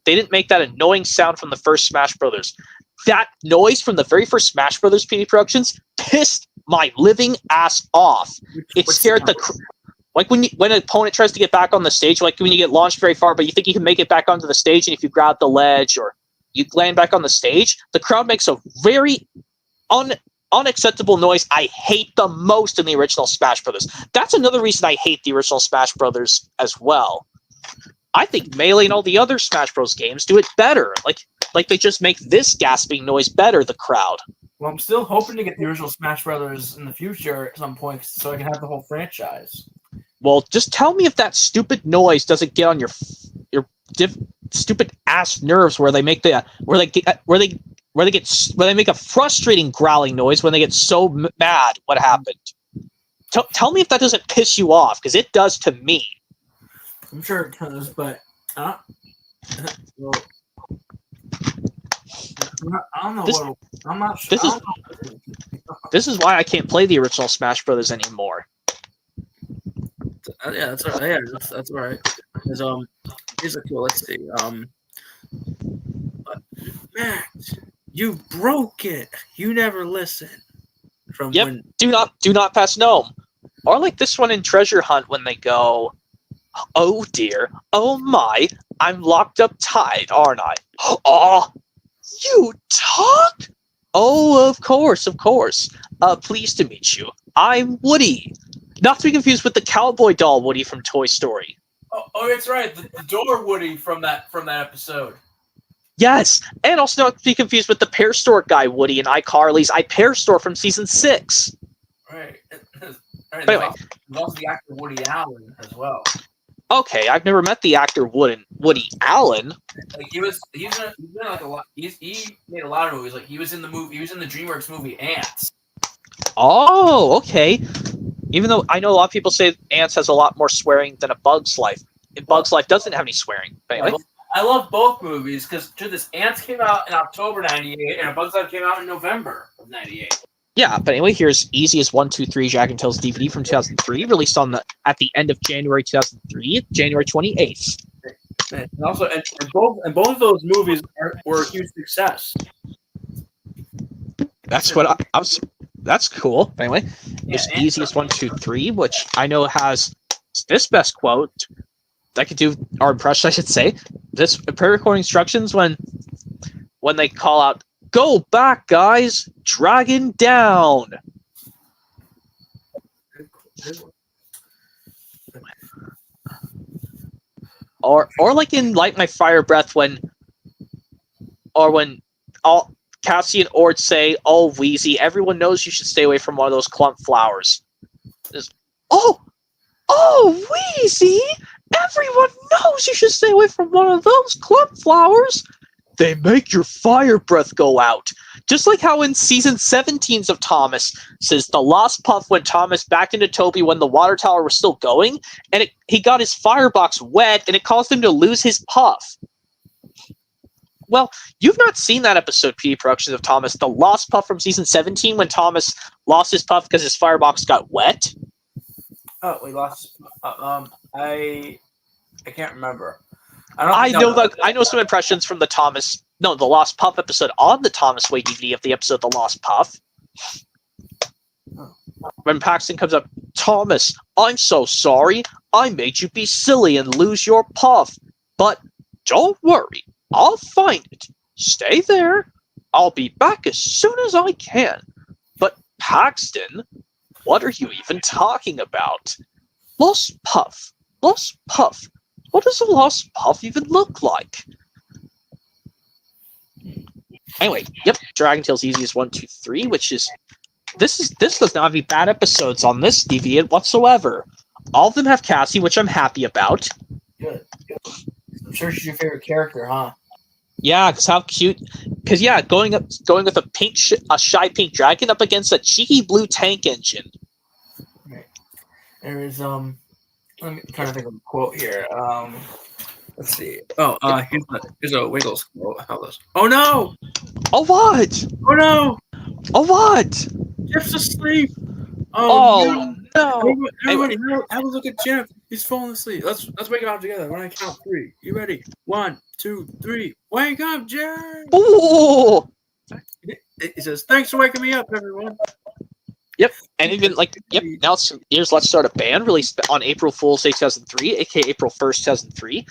didn't make that annoying sound from the first Smash Brothers. That noise from the very first Smash Brothers PD Productions pissed my living ass off. It scared like when an opponent tries to get back on the stage, like when you get launched very far, but you think you can make it back onto the stage, and if you grab the ledge or you land back on the stage, the crowd makes a very unacceptable noise I hate the most in the original Smash Brothers. That's another reason I hate the original Smash Brothers as well. I think Melee and all the other Smash Bros. Games do it better. Like they just make this gasping noise better, the crowd. Well, I'm still hoping to get the original Smash Brothers in the future at some point, so I can have the whole franchise. Well, just tell me if that stupid noise doesn't get on your stupid ass nerves, where they make make a frustrating growling noise when they get so mad. What happened? Tell me if that doesn't piss you off, because it does to me. I'm sure it does, but well, I don't know. I'm not sure. This is why I can't play the original Smash Brothers anymore. Yeah, that's all right. Yeah, that's all right. Here's a cool. Let's see. Max, you broke it. You never listen. Do not pass no. Or like this one in Treasure Hunt when they go, "Oh dear, oh my, I'm locked up tight, aren't I? Oh, you talk? Oh, of course. Pleased to meet you. I'm Woody." Not to be confused with the cowboy doll Woody from Toy Story. Oh, that's right. The door Woody from that episode. Yes, and also not to be confused with the Pear Store guy Woody in iCarly's Pear Store from season 6. Right. But anyway, there's also the actor Woody Allen as well. Okay, I've never met the actor Woody Allen. Like he made a lot of movies. Like he was in the DreamWorks movie Ants. Oh, okay. Even though I know a lot of people say Ants has a lot more swearing than A Bug's Life. Bug's Life doesn't have any swearing. But anyway. I love both movies because Ants came out in October '98 and A Bug's Life came out in November of '98. Yeah, but anyway, here's Easy as 1, 2, 3 DragonTales DVD from 2003, released at the end of January 2003, January 28th. And also, and both of those movies were a huge success. That's what I was. That's cool. Anyway, it's Easiest 1, 2, 3, which I know has this best quote. I could do our impression, I should say. This pre-recording instructions when they call out, "Go back, guys! Dragon down!" Or like in Light My Fire Breath when all Cassie and Ord say, "Oh, Wheezy, everyone knows you should stay away from one of those clump flowers." There's, oh, Wheezy, everyone knows you should stay away from one of those clump flowers. They make your fire breath go out. Just like how in season 17 of Thomas says the lost puff when Thomas backed into Toby when the water tower was still going, and he got his firebox wet, and it caused him to lose his puff. Well, you've not seen that episode, PD Productions of Thomas, the lost puff from season 17 when Thomas lost his puff because his firebox got wet? Oh, we lost. I can't remember. I know some impressions from the Lost Puff episode on the Thomas Way DVD of the episode The Lost Puff. When Paxton comes up, "Thomas, I'm so sorry. I made you be silly and lose your puff. But don't worry. I'll find it. Stay there. I'll be back as soon as I can." But Paxton, what are you even talking about? Lost Puff. Lost Puff. What does a lost puff even look like? Anyway, yep, DragonTales Easiest 1, 2, 3, which is this does not have any bad episodes on this DVD whatsoever. All of them have Cassie, which I'm happy about. Good. I'm sure she's your favorite character, huh? Yeah, because how cute. Because yeah, going with a shy pink dragon up against a cheeky blue tank engine. Right. There is I'm trying to think of a quote here. Let's see. Oh, here's a Wiggles quote. How this? Oh no! Oh what? Oh no! Oh what? Jeff's asleep. Oh no! Everybody, have a look at Jeff. He's falling asleep. Let's wake him up together. When I count 3, you ready? 1, 2, 3. Wake up, Jeff! Oh! He says, "Thanks for waking me up, everyone." Yep, and even now Let's Start a Band, released on April Fool's Day 2003, aka April 1st, 2003.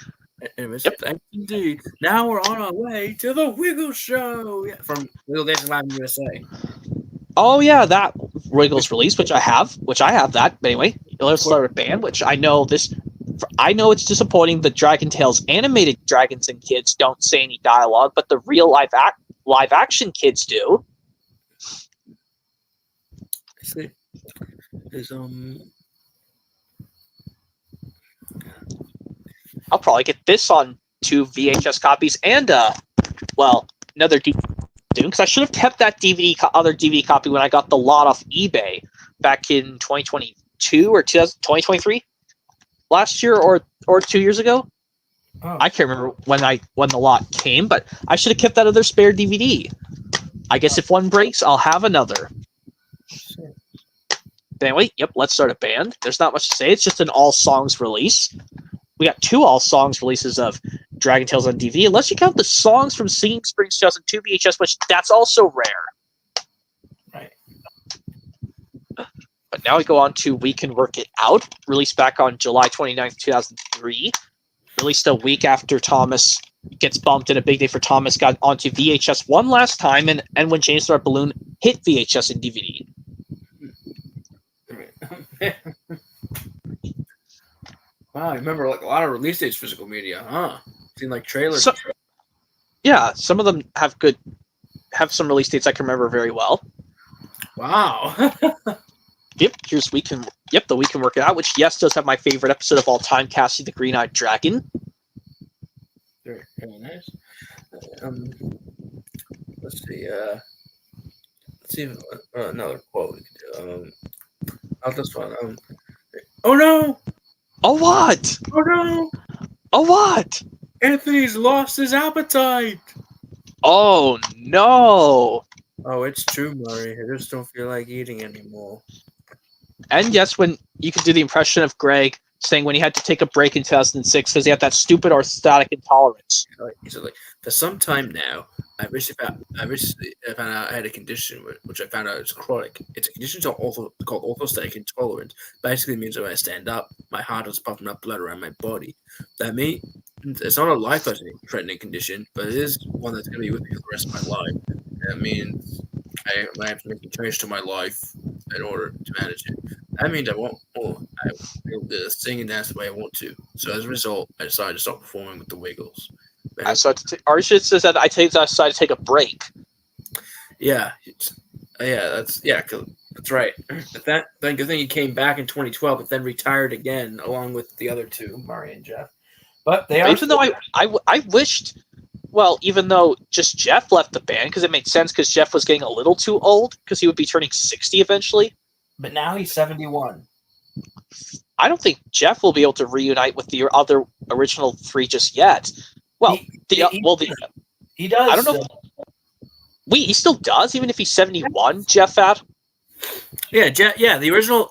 Anyways, thanks indeed. Now we're on our way to the Wiggle Show from Wiggle Dance Live USA. Oh yeah, that Wiggles release, which I have that. But anyway, Let's Start a Band, which I know it's disappointing. The DragonTales animated dragons and kids don't say any dialogue, but the real live action kids do. See, there's I'll probably get this on 2 VHS copies and another DVD because I should have kept that other DVD copy when I got the lot off eBay back in 2022 or 2023 last year or 2 years ago. Oh. I can't remember when the lot came, but I should have kept that other spare DVD. I guess if one breaks, I'll have another. But anyway, yep, Let's Start a Band. There's not much to say. It's just an all songs release. We got 2 all songs releases of DragonTales on DVD, unless you count the songs from Singing Springs 2002 VHS, which that's also rare. Right. But now we go on to We Can Work It Out, released back on July 29th, 2003. Released a week after Thomas gets bumped, and a big day for Thomas got onto VHS one last time, and when James Star Balloon hit VHS and DVD. Wow, I remember like a lot of release dates physical media, huh? Seen like trailers. Yeah, some of them have some release dates I can remember very well. Wow. Yep, the We Can Work It Out, which does have my favorite episode of all time, Cassie the Green-Eyed Dragon. Very, very nice. Let's see. Let's see another quote we could do. Not this one. Oh no! Oh what? Oh no! Oh what? Anthony's lost his appetite. Oh no! Oh, it's true, Murray. I just don't feel like eating anymore. And yes, when you could do the impression of Greg saying when he had to take a break in 2006 because he had that stupid orthostatic intolerance. He's like, for some time now, I recently found out I had a condition which I found out is chronic. It's a condition called orthostatic intolerance. Basically means that when I stand up, my heart is pumping up blood around my body. That means it's not a life-threatening condition, but it is one that's going to be with me for the rest of my life. That means I have to make a change to my life in order to manage it. That means I won't. Well, I won't be able to sing and dance the way I want to. So as a result, I decided to stop performing with the Wiggles. I decided to Archie says that I decided to take a break. Yeah, that's right. But that then good thing he came back in 2012, but then retired again along with the other two, Murray and Jeff. But they are Even though I wished, well, even though just Jeff left the band because it made sense because Jeff was getting a little too old because he would be turning 60 eventually. But now he's 71. I don't think Jeff will be able to reunite with the other original three just yet. Well, he does. I don't know. He still does, even if he's 71. Jeff at. Yeah, the original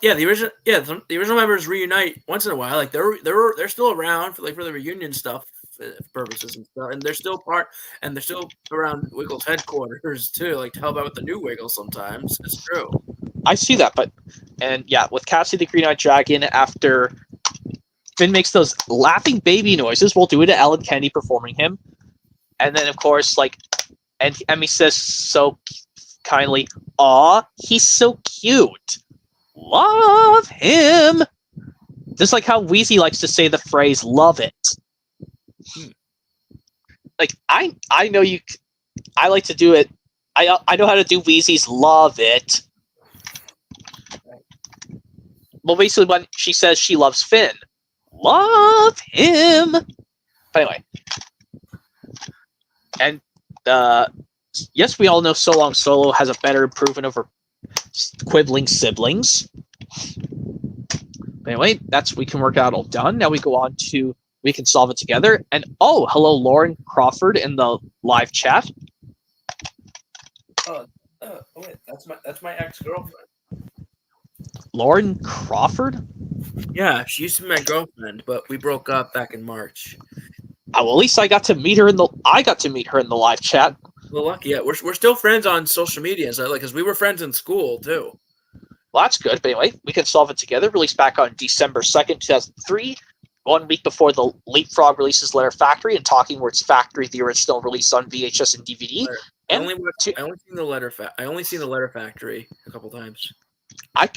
members reunite once in a while. Like they're still around for the reunion stuff purposes and stuff, and they're still around Wiggles headquarters too, like to help out with the new Wiggles sometimes. It's true. I see that, with Cassie the Green-Eyed Dragon, after Finn makes those laughing baby noises, we'll do it to Ellen Kennedy performing him, and then of course and Emmy says so kindly, "Aw, he's so cute. Love him." Just like how Wheezy likes to say the phrase "love it." Like I know you. I like to do it. I know how to do Wheezy's "love it." Well, basically, when she says she loves Finn, love him. But anyway, and yes, we all know So Long Solo has a better improvement over quibbling siblings. But anyway, we can work out all done. Now we go on to We Can Solve It Together. And hello, Lauren Crawford in the live chat. Wait, that's my ex-girlfriend. Lauren Crawford? Yeah, she used to be my girlfriend, but we broke up back in March. Well, at least I got to meet her in the live chat. Well, lucky, yeah. We're still friends on social media, so because we were friends in school too. Well, that's good. But anyway, We Can Solve It Together, released back on December 2nd, 2003, 1 week before the Leapfrog releases Letter Factory and Talking Words Factory, the original release on VHS and DVD. I only seen the Letter Factory a couple times. I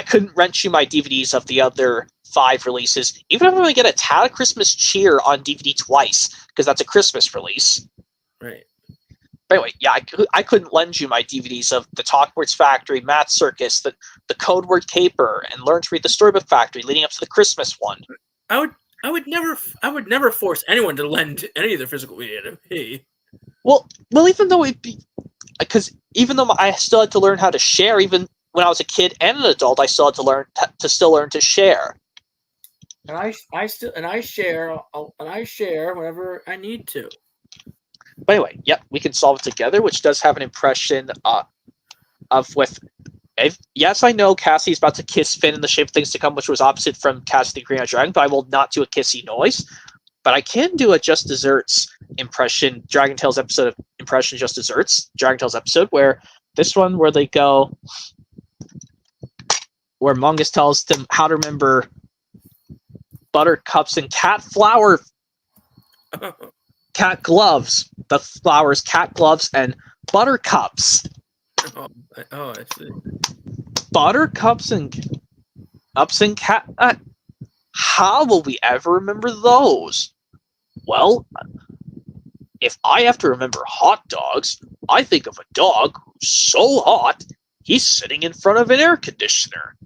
couldn't rent you my DVDs of the other 5 releases, even if I'm going to get a Tad of Christmas Cheer on DVD twice, because that's a Christmas release. Right. But anyway, I couldn't lend you my DVDs of the Talk Words Factory, Math Circus, the Code Word Caper, and Learn to Read the Storybook Factory, leading up to the Christmas one. I would never force anyone to lend any of their physical media to me. Well, even though I still had to learn how to share, even when I was a kid and an adult, I still had to learn to share. And I share whenever I need to. But anyway, We Can Solve It Together, which does have an impression yes, I know Cassie's about to kiss Finn in the Shape of Things to Come, which was opposite from Cassie the Green-Eyed Dragon, but I will not do a kissy noise. But I can do a Just Desserts impression, DragonTales episode of Impression Just Desserts, DragonTales episode, where this one where they go, where Mongus tells them how to remember buttercups and cat flower, cat gloves. The flowers, cat gloves, and buttercups. I see. Buttercups and cat. How will we ever remember those? Well, if I have to remember hot dogs, I think of a dog who's so hot he's sitting in front of an air conditioner.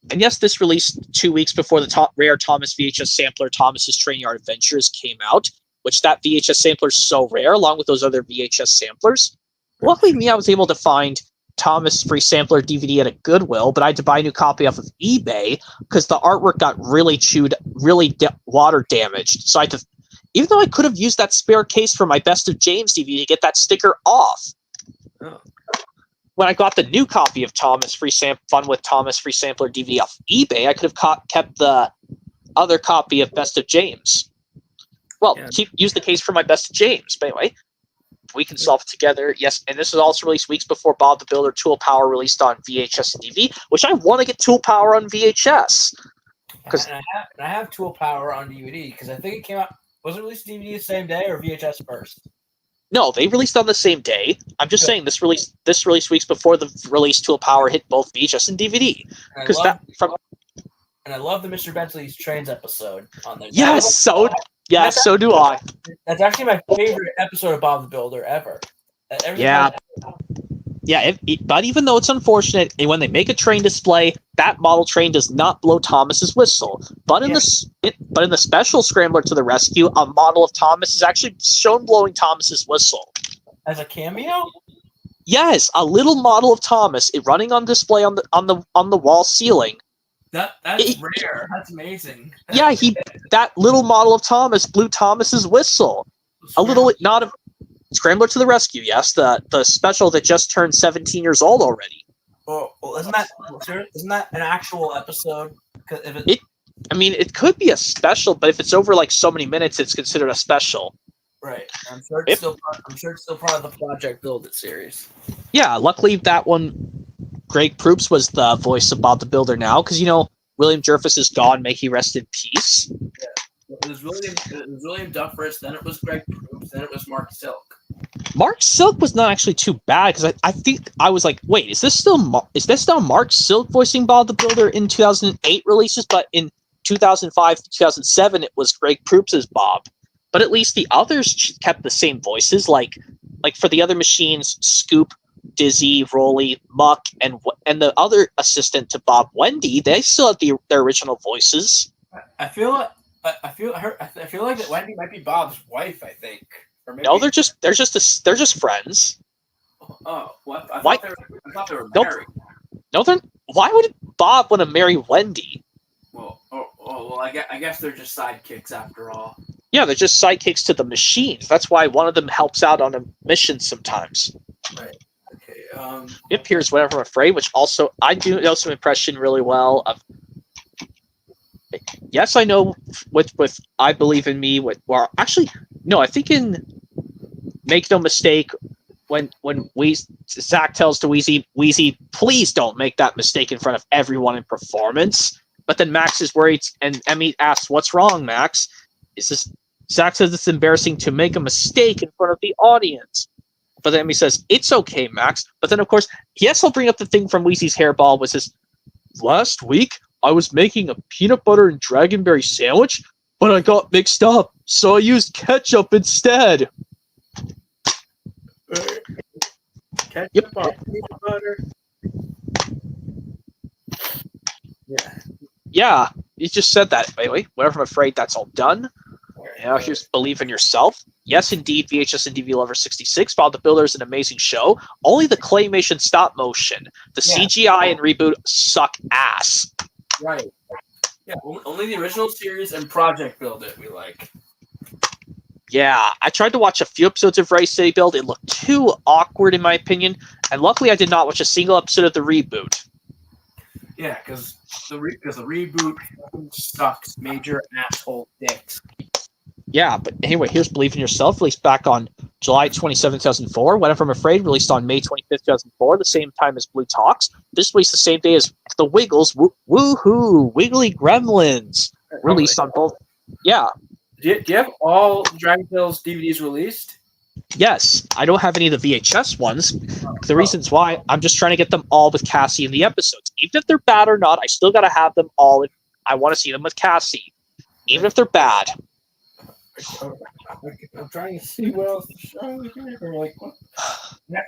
And yes, this released 2 weeks before the rare Thomas VHS sampler Thomas's Train Yard Adventures came out, which that VHS sampler is so rare, along with those other VHS samplers. Luckily, I was able to find Thomas free sampler DVD at a Goodwill, but I had to buy a new copy off of eBay because the artwork got really water damaged. So I had to, even though I could have used that spare case for my Best of James DVD to get that sticker off. Oh. When I got the new copy of Fun with Thomas free sampler DVD off eBay, I could have kept the other copy of Best of James. Well, use the case for my Best of James. But anyway, We Can Solve It Together. Yes, and this was also released weeks before Bob the Builder Tool Power released on VHS and DVD, which I want to get Tool Power on VHS. And I have Tool Power on DVD because I think it came out. Was it released DVD the same day or VHS first? No, they released on the same day. I'm just saying this release weeks before the release Tool Power hit both VHS and DVD. Because I love the Mr. Bentley's Trains episode on there. Yes, so do I. That's actually my favorite episode of Bob the Builder ever. But even though it's unfortunate, when they make a train display, that model train does not blow Thomas's whistle. But in the special Scrambler to the Rescue, a model of Thomas is actually shown blowing Thomas's whistle as a cameo. Yes, a little model of Thomas running on display on the wall ceiling. That's rare. That's amazing. That little model of Thomas blew Thomas's whistle. A little not of Scrambler to the Rescue. Yes, the special that just turned 17 years old already. Well, isn't that an actual episode? It could be a special, but if it's over like so many minutes, it's considered a special. Right. I'm sure it's still part of the Project Build It series. Yeah. Luckily, that one. Greg Proops was the voice of Bob the Builder now, because William Jervis is gone. May he rest in peace. Yeah, it was William Duffers. Then it was Greg Proops. Then it was Mark Silk. Mark Silk was not actually too bad, because I think I was like, wait, is this still Mark Silk voicing Bob the Builder in 2008 releases? But in 2005 to 2007, it was Greg Proops as Bob. But at least the others kept the same voices, like for the other machines, Scoop, Dizzy, Rolly, Muck, and the other assistant to Bob, Wendy, they still have their original voices. I feel like that Wendy might be Bob's wife. I think. Or maybe... No, they're just friends. Oh, what? I thought they were married. No, why would Bob want to marry Wendy? Well, I guess they're just sidekicks after all. Yeah, they're just sidekicks to the machines. That's why one of them helps out on a mission sometimes. Right. Okay. It appears Whenever I'm Afraid, which also I do know some impression really well of. Yes, I know with I Believe in Me. I think in Make No Mistake, when Zach tells to Wheezy, please don't make that mistake in front of everyone in performance. But then Max is worried, and Emmy asks, "What's wrong, Max?" Zach says it's embarrassing to make a mistake in front of the audience. But then Emmy says, "It's okay, Max." But then, of course, he'll bring up the thing from Wheezy's hairball, was his last week I was making a peanut butter and dragonberry sandwich, but I got mixed up, so I used ketchup instead. Ketchup on peanut butter. Yeah, you just said that. Anyway, Whenever I'm Afraid, that's all done. Now here's Believe in Yourself. Yes, indeed, VHS and DVD Lover 66. Bob the Builder is an amazing show. Only the claymation stop motion. The CGI and reboot suck ass. Right. Yeah, only the original series and Project Build It we like. Yeah, I tried to watch a few episodes of Race City Build. It looked too awkward in my opinion. And luckily I did not watch a single episode of the reboot. Yeah, because the reboot sucks. Major asshole dicks. Yeah, but anyway, here's Believe in Yourself, released back on July 27, 2004. Whenever I'm Afraid, released on May 25th, 2004, the same time as Blue Talks. This released the same day as The Wiggles, Woohoo! Wiggly Gremlins, released on both. Yeah. Do you have all DragonTales DVDs released? Yes, I don't have any of the VHS ones. The reasons why, I'm just trying to get them all with Cassie in the episodes. Even if they're bad or not, I still got to have them all. I want to see them with Cassie, even if they're bad. I'm trying to see what else to show here. Like, what?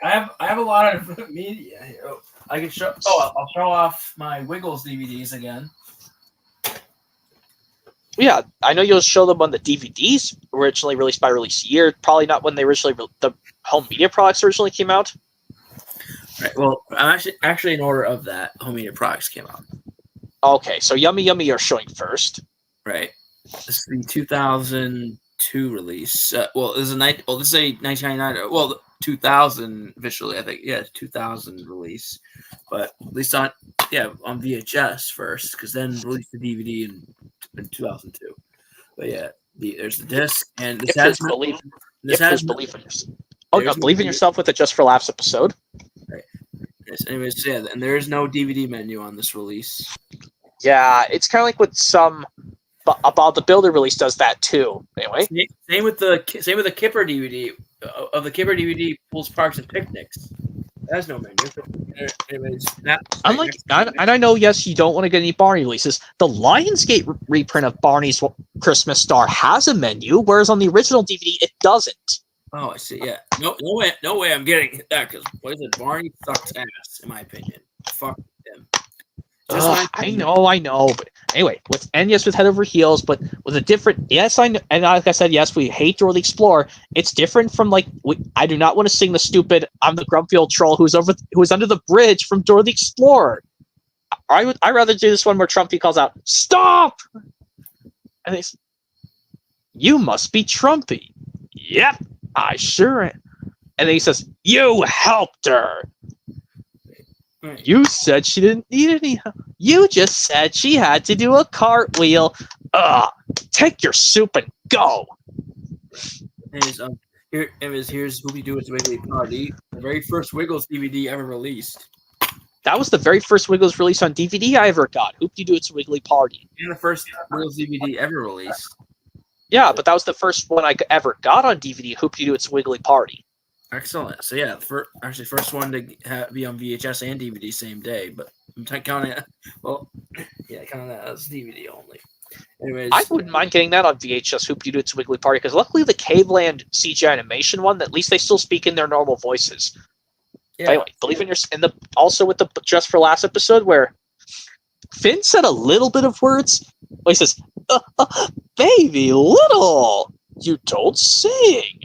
I have a lot of media here. I can show. I'll show off my Wiggles DVDs again. Yeah, I know you'll show them on the DVDs originally released by release year. Probably not when they the home media products originally came out. Right. Well, I'm actually in order of that. Home media products came out. Okay, so Yummy Yummy you're showing first. Right. This is the 2002 release. This is a 1999. Well, 2000 officially, I think. Yeah, 2000 release, but at least on VHS first, because then released the DVD in 2002. But yeah, there's the disc, and this has Believe in Yourself. Oh no, Believe in Yourself with a Just for Laughs episode. Right. Yes, anyways, yeah, and there is no DVD menu on this release. Yeah, it's kind of like with some. Bob the Builder release does that too. Anyway, same with the Kipper DVD of the Caper DVD pools, parks, and picnics. There's no menu. Anyways, and I know, yes, you don't want to get any Barney releases. The Lionsgate reprint of Barney's Christmas Star has a menu, whereas on the original DVD it doesn't. Oh, I see. Yeah, no way. I'm getting that because what is it? Barney sucks ass, in my opinion. Fuck him. I know, but anyway, with head over heels, but with a different. Yes, I know, and like I said, yes, we hate Dora the Explorer. It's different from I do not want to sing the stupid "I'm the grumpy old troll who's under the bridge" from Dora the Explorer. I'd rather do this one where Trumpy calls out "Stop!" and they, "You must be Trumpy." Yep, I sure am. And then he says, "You helped her. You said she didn't need any help. You just said she had to do a cartwheel. Take your soup and go." Here's Scooby-Doo at the Wiggly Party, the very first Wiggles DVD ever released. That was the very first Wiggles release on DVD I ever got. Hoop-de-Doo, It's a Wiggly Party. And the first Wiggles DVD ever released. Yeah, but that was the first one I ever got on DVD. Hoop-de-Doo, It's a Wiggly Party. Excellent. So yeah, first one to be on VHS and DVD same day, but I'm counting it. Well, yeah, counting that as DVD only. Anyways, I wouldn't mind getting that on VHS. Hoop-de-Doo, It's a Wiggly Party, because luckily the Caveland CGI animation one, at least they still speak in their normal voices. yeah. Anyway, believe in your also with the Just for Last episode where Finn said a little bit of words. Well, he says, "Baby, little, you don't sing."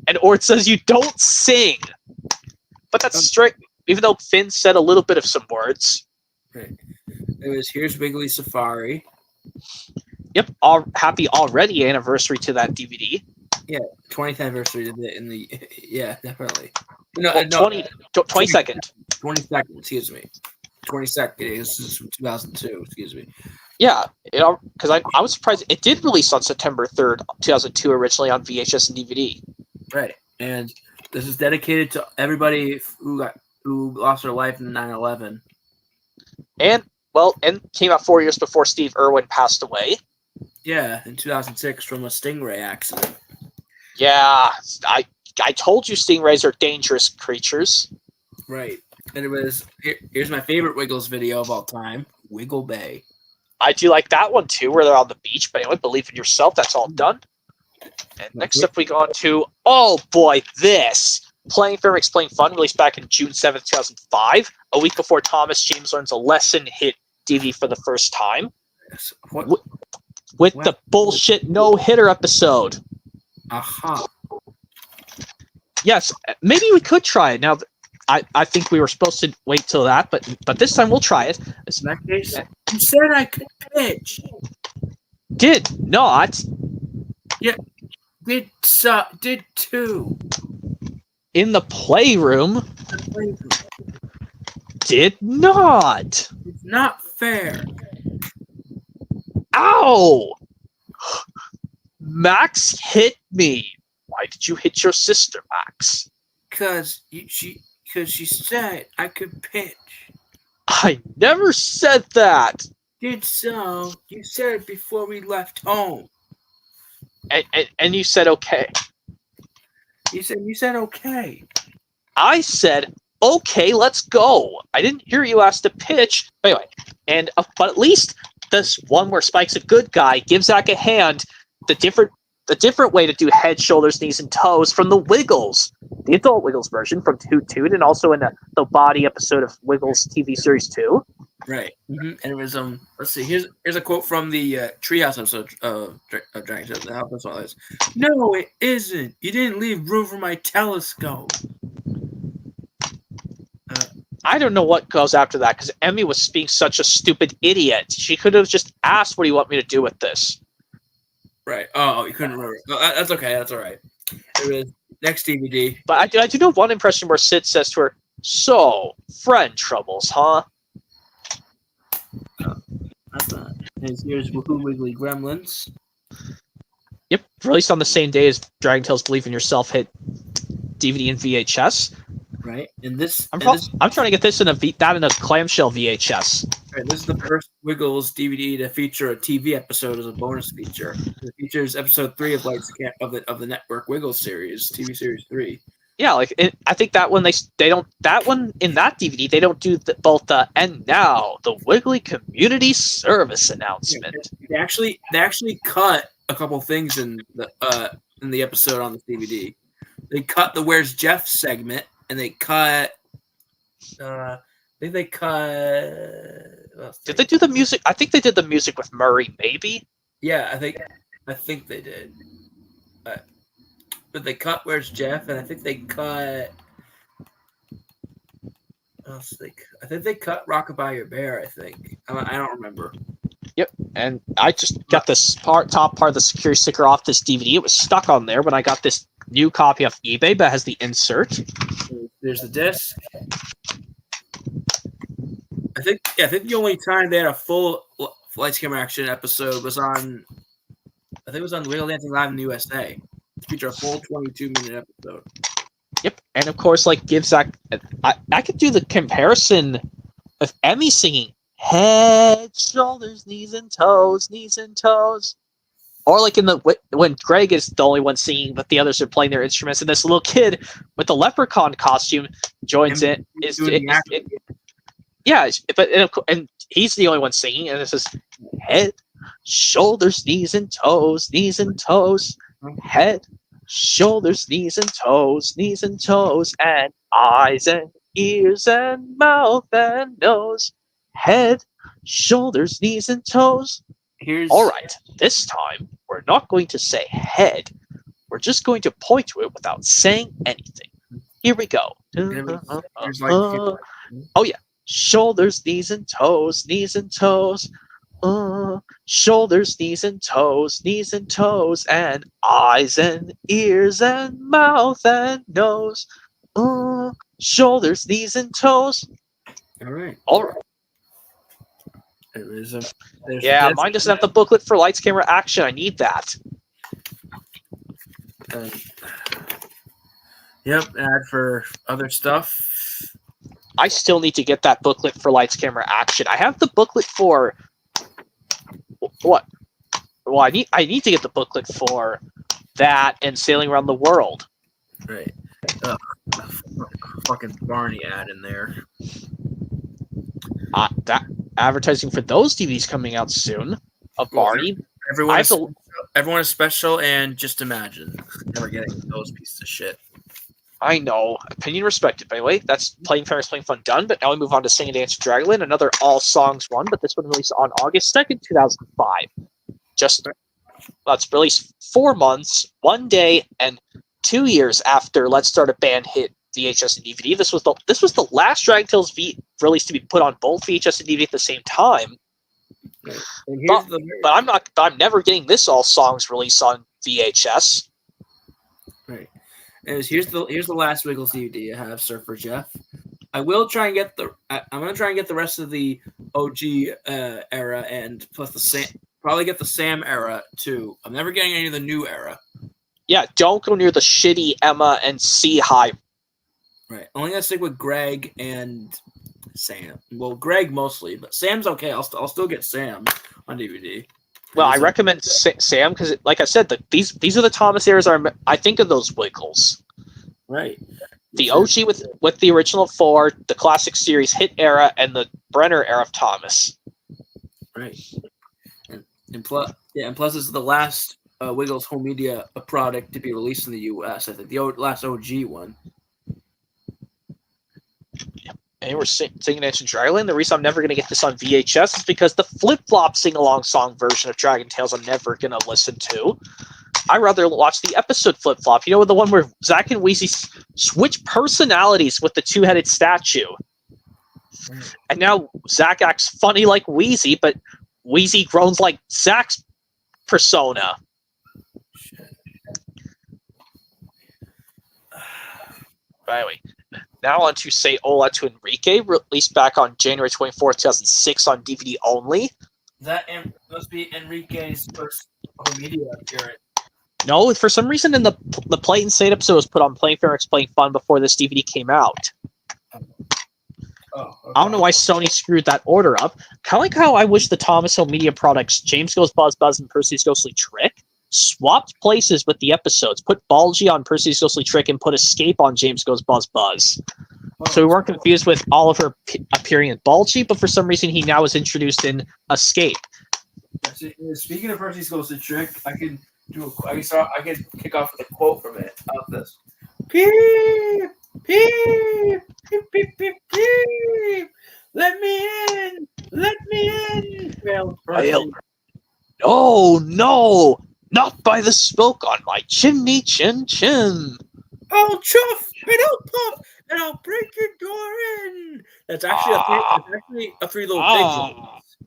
And Ort says, "You don't sing." But that's straight, even though Finn said a little bit of some words. Right. Here's Wiggly Safari. Yep, happy already anniversary to that DVD. Yeah, 20th anniversary yeah, definitely. No, 22nd. 22nd, excuse me. 22nd is 2002, excuse me. Yeah, because I was surprised. It did release on September 3rd, 2002, originally on VHS and DVD. Right, and this is dedicated to everybody who lost their life in 9/11. And came out 4 years before Steve Irwin passed away. Yeah, in 2006 from a stingray accident. Yeah, I told you stingrays are dangerous creatures. Right, and here's my favorite Wiggles video of all time, Wiggle Bay. I do like that one too, where they're on the beach. But anyway, believe in yourself. That's all done. And next up, we go on to, oh boy, this Playing Fair Makes Playing Fun, released back in June 7th, 2005, a week before Thomas James Learns a Lesson hit DVD for the first time. Yes. With the bullshit no-hitter episode. Aha. Yes, maybe we could try it. Now, I think we were supposed to wait till that, but this time we'll try it. In that case, you said I could pitch. Did not. Yeah, did too. In the playroom. Did not. It's not fair. Ow! Max hit me. Why did you hit your sister, Max? Because she said I could pitch. I never said that. Did so. You said it before we left home. And you said okay. You said okay. I said, okay, let's go. I didn't hear you ask to pitch. But anyway, but at least this one where Spike's a good guy gives Zach a hand. The different way to do head, shoulders, knees, and toes from the Wiggles, the adult Wiggles version from Toot Toot, and also in the body episode of Wiggles TV series 2. Right. Mm-hmm. And it was let's see. Here's a quote from the Treehouse episode of DragonTales. No, it isn't. You didn't leave room for my telescope. I don't know what goes after that because Emmy was being such a stupid idiot. She could have just asked, "What do you want me to do with this?" Right. Oh, you couldn't remember. No, that's okay. That's all right. It was next DVD. But I do know one impression where Sid says to her, "So, friend troubles, huh?" That's not. Here's Wiggly Gremlins. Yep, released on the same day as DragonTales Believe in Yourself hit DVD and VHS. Right, and this. I'm trying to get this in a clamshell VHS. Right, this is the first Wiggles DVD to feature a TV episode as a bonus feature. It features episode 3 of the network Wiggles series, TV series 3. Yeah, I think that one they don't that one in that DVD they don't do both the and now the Wiggly Community Service announcement. They actually cut a couple things in the episode on the DVD. They cut the "Where's Jeff" segment, and they cut. I think they cut. Did they do the music? I think they did the music with Murray, maybe. Yeah, I think they did. But they cut "Where's Jeff," and I think they cut. I think they cut "Rockabye Your Bear." I think I don't remember. Yep, and I just got this top part of the security sticker off this DVD. It was stuck on there when I got this new copy off eBay, but it has the insert. There's the disc. I think the only time they had a full Lights Camera Action episode was on. I think it was on Wiggle Dancing Live in the USA. Feature a full 22-minute episode. Yep, and of course, give Zach. I could do the comparison of Emmy singing head, shoulders, knees and toes, or when Greg is the only one singing, but the others are playing their instruments, and this little kid with the leprechaun costume joins in. And he's the only one singing, and this is head, shoulders, knees and toes, head, shoulders, knees and toes, and eyes and ears and mouth and nose, head, shoulders, knees and toes. All right, this time we're not going to say head. We're just going to point to it without saying anything. Here we go. Oh yeah, shoulders, knees and toes, shoulders, knees and toes, and eyes and ears and mouth and nose. Shoulders, knees and toes. All right. Mine doesn't have the booklet for Lights, Camera, Action. I need that. Ad for other stuff. I still need to get that booklet for Lights, Camera, Action. I have the booklet for what? Well, I need to get the booklet for that and Sailing Around the World. Right. Fucking Barney ad in there. That advertising for those DVDs coming out soon of Barney. Everyone is special, and just imagine never getting those pieces of shit. I know. Opinion respected, by the way. That's Playing Fair, Playing Fun done, but now we move on to Sing and Dance Dragonland, another all songs one, but this one released on August 2nd, 2005. That's released 4 months, 1 day, and 2 years after Let's Start a Band hit VHS and DVD. This was the last DragonTales release to be put on both VHS and DVD at the same time. But I'm never getting this all songs release on VHS. Right. And here's the last Wiggles DVD I have, Surfer Jeff. I will try and get I'm gonna try and get the rest of the OG era and plus probably get the Sam era too. I'm never getting any of the new era. Yeah, don't go near the shitty Emma and C High. Right. Only gonna stick with Greg and Sam. Well, Greg mostly, but Sam's okay. I'll still get Sam on DVD. Well, I recommend Sam because, like I said, these are the Thomas eras. I think of those Wiggles. Right. The OG with the original 4, the classic series hit era, and the Brenner era of Thomas. Right. And plus this is the last Wiggles home media product to be released in the U.S. I think the last OG one. And we're singing Ancient Dragonland. The reason I'm never going to get this on VHS is because the flip-flop sing-along song version of DragonTales I'm never going to listen to. I'd rather watch the episode flip-flop. You know, the one where Zack and Wheezy switch personalities with the two-headed statue. And now Zack acts funny like Wheezy, but Wheezy groans like Zack's persona. But anyway, now on to Say Hola to Enrique, released back on January 24th, 2006 on DVD only. That must be Enrique's first home media appearance. No, for some reason in the Play and Say episode was put on Playing Fair, Playing Fun before this DVD came out. Oh, okay. I don't know why Sony screwed that order up. Kind of like how I wish the Thomas Hill Media products James Goes Buzz Buzz and Percy's Ghostly Trick swapped places with the episodes. Put Balgi on Percy's Ghostly Trick and put Escape on James Goes Buzz Buzz. So we weren't confused with Oliver appearing in Balgi, but for some reason he now is introduced in Escape. Speaking of Percy's Ghostly Trick, I can kick off with a quote from it. Of this. Peep, peep, peep, peep, peep, peep. Let me in, let me in. Failed Percy. Oh no! Not by the smoke on my chimney, chin chin. I'll chuff and I'll puff and I'll break your door in. That's actually a Three Little Pigs.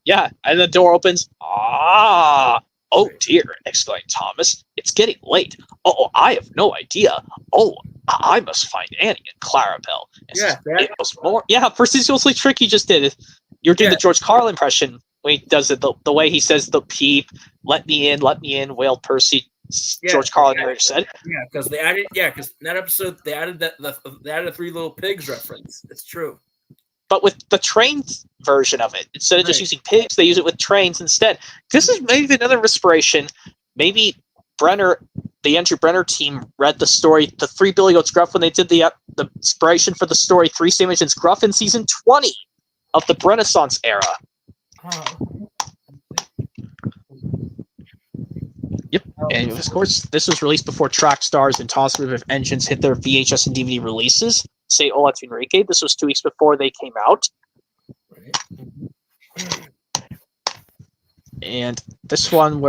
Yeah, and the door opens. Ah! Oh dear! Exclaimed Thomas. It's getting late. Oh, I have no idea. Oh, I must find Annie and Clarabelle. Yeah, it was more. Yeah, Percy's Ghostly Trick you just did. You're doing the George Carlin impression when he does it. The way he says the peep, let me in, wailed Percy. George Carlin said. Yeah, because they added. Yeah, because in that episode they added they added a Three Little Pigs reference. It's true. But with the trains version of it, instead of just using pigs, they use it with trains instead. This is maybe another inspiration. Maybe Brenner, the Andrew Brenner team, read the story, the Three Billy Goats Gruff, when they did the inspiration for the story Three Stamagons Gruff in season 20 of the Renaissance era. Oh. Yep, and of course, this was released before Track Stars and Toss River Engines hit their VHS and DVD releases. Say hola to Enrique. This was 2 weeks before they came out. And this one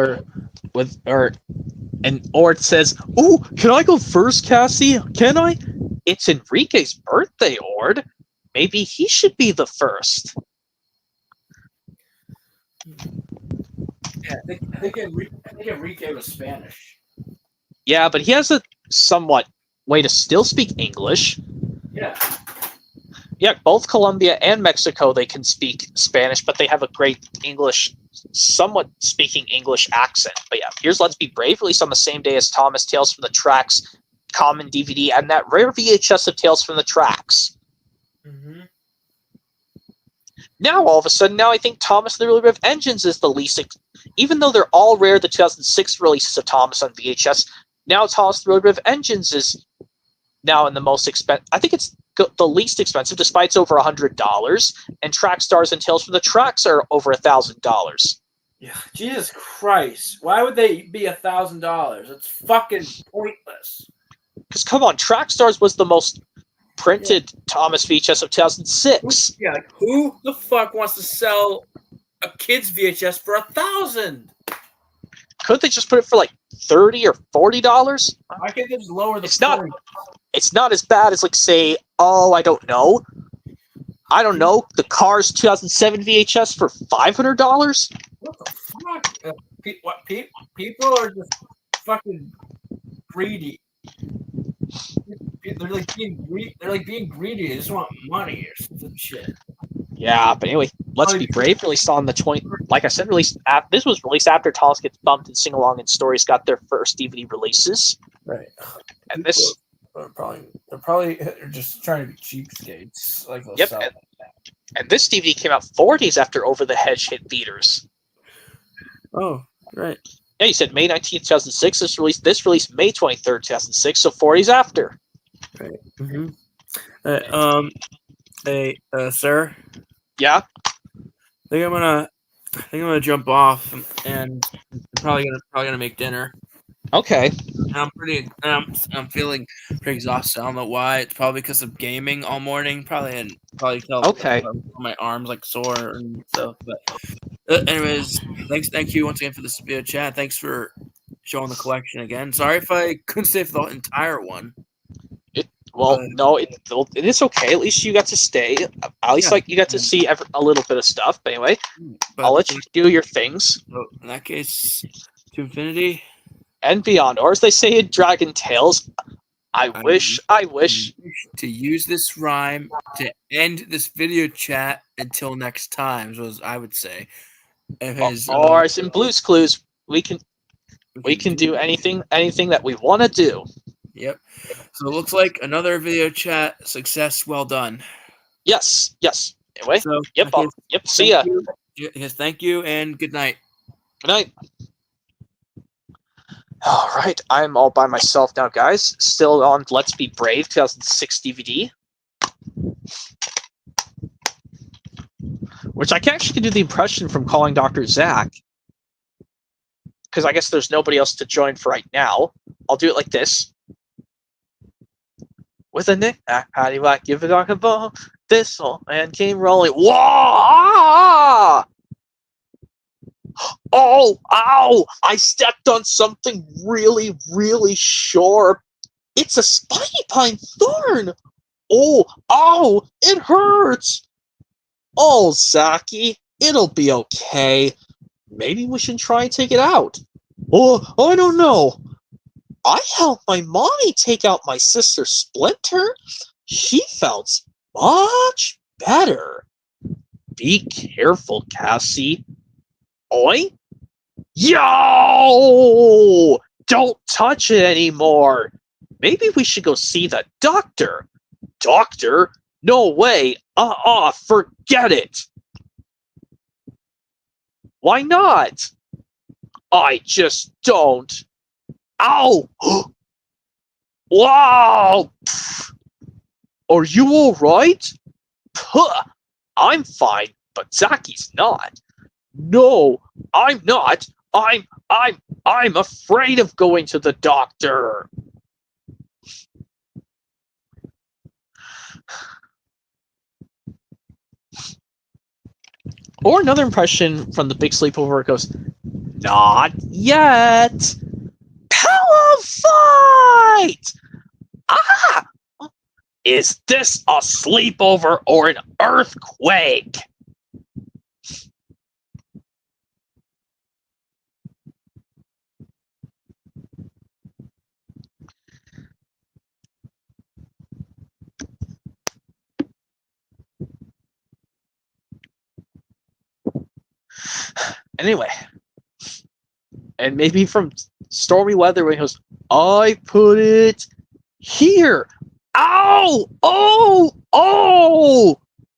Ord says, "Oh, can I go first, Cassie? Can I? It's Enrique's birthday, Ord. Maybe he should be the first." Yeah, I think Enrique was Spanish. Yeah, but he has a somewhat way to still speak English. Yeah. Yeah, both Colombia and Mexico, they can speak Spanish, but they have a great English, somewhat speaking English accent. But yeah, here's Let's Be Brave, released on the same day as Thomas Tales from the Tracks common DVD and that rare VHS of Tales from the Tracks. Mm-hmm. Now, all of a sudden, I think Thomas and the Really Brave Engines is the least, even though they're all rare, the 2006 releases of Thomas on VHS, now Thomas and the Really Brave Engines is now in the most expensive. I think it's the least expensive, despite it's over $100, and Track Stars and Tales from the Tracks are over $1,000. Yeah, Jesus Christ! Why would they be $1,000? It's fucking pointless. Because come on, Track Stars was the most printed Thomas VHS of 2006. Yeah, like who the fuck wants to sell a kid's VHS for $1,000? Couldn't they just put it for like $30 or $40? Why can't they just lower the price? It's not as bad as, like, say, I don't know, the Cars 2007 VHS for $500? What the fuck? People are just fucking greedy. They're like being greedy. They just want money or some shit. Yeah, but anyway, Let's Be Brave released on the 20. Like I said, this was released after Thomas Gets Bumped and Sing Along and Stories got their first DVD releases. Right. And this. They're probably just trying to be cheapskates. Like yep. And this DVD came out 4 days after Over the Hedge hit theaters. Oh, right. Yeah, you said May 19th, 2006. This released May 23rd, 2006, so 4 days after. Right. Mm-hmm. Hey, sir. Yeah. I think I'm gonna jump off and probably gonna make dinner. Okay. And I'm feeling pretty exhausted. I don't know why. It's probably because of gaming all morning. Probably tell. Okay. My arms like sore and stuff. But anyways, thank you once again for this video chat. Thanks for showing the collection again. Sorry if I couldn't stay for the entire one. No, it is okay. At least you got to stay. At least you got to see a little bit of stuff. But anyway, I'll let you do your things. So in that case, to infinity and beyond, or as they say in DragonTales, I wish to use this rhyme to end this video chat until next time. So as I would say, or as in Blue's Clues, we can do anything that we want to do. Yep. So it looks like another video chat success. Well done. Yes. Anyway, So, yep, okay, see ya. Yes, thank you, and good night. Good night. All right, I'm all by myself now, guys. Still on Let's Be Brave 2006 DVD, which I can actually do the impression from calling Dr. Zach, because I guess there's nobody else to join for right now. I'll do it like this. With a knick-knack, paddywhack, give a dog a bone. This old man came rolling. Whoa! Ah! Oh! Ow! I stepped on something really, really sharp. It's a spiny pine thorn. Oh! Ow! It hurts. Oh, Zaki, it'll be okay. Maybe we should try and take it out. Oh, I don't know. I helped my mommy take out my sister Splinter. She felt much better. Be careful, Cassie. Oi? Yo! Don't touch it anymore. Maybe we should go see the doctor. Doctor? No way. Forget it. Why not? I just don't. Ow! Wow! Are you alright? I'm fine, but Zaki's not. No, I'm not. I'm afraid of going to the doctor. Or another impression from the big sleepover goes, not yet. Pillow fight! Ah! Is this a sleepover or an earthquake? Anyway, and maybe from stormy weather when he goes, I put it here. Ow! Oh!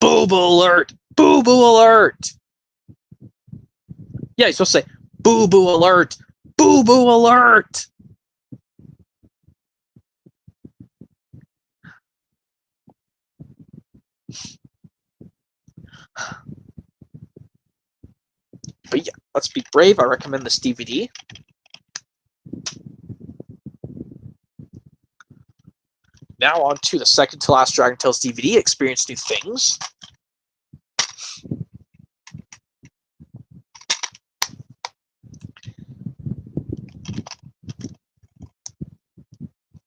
Boo-boo alert! Boo-boo alert! Yeah, he's supposed to say, boo-boo alert! Boo-boo alert! But yeah, Let's Be Brave. I recommend this DVD. Now on to the second to last DragonTales DVD, Experience New Things.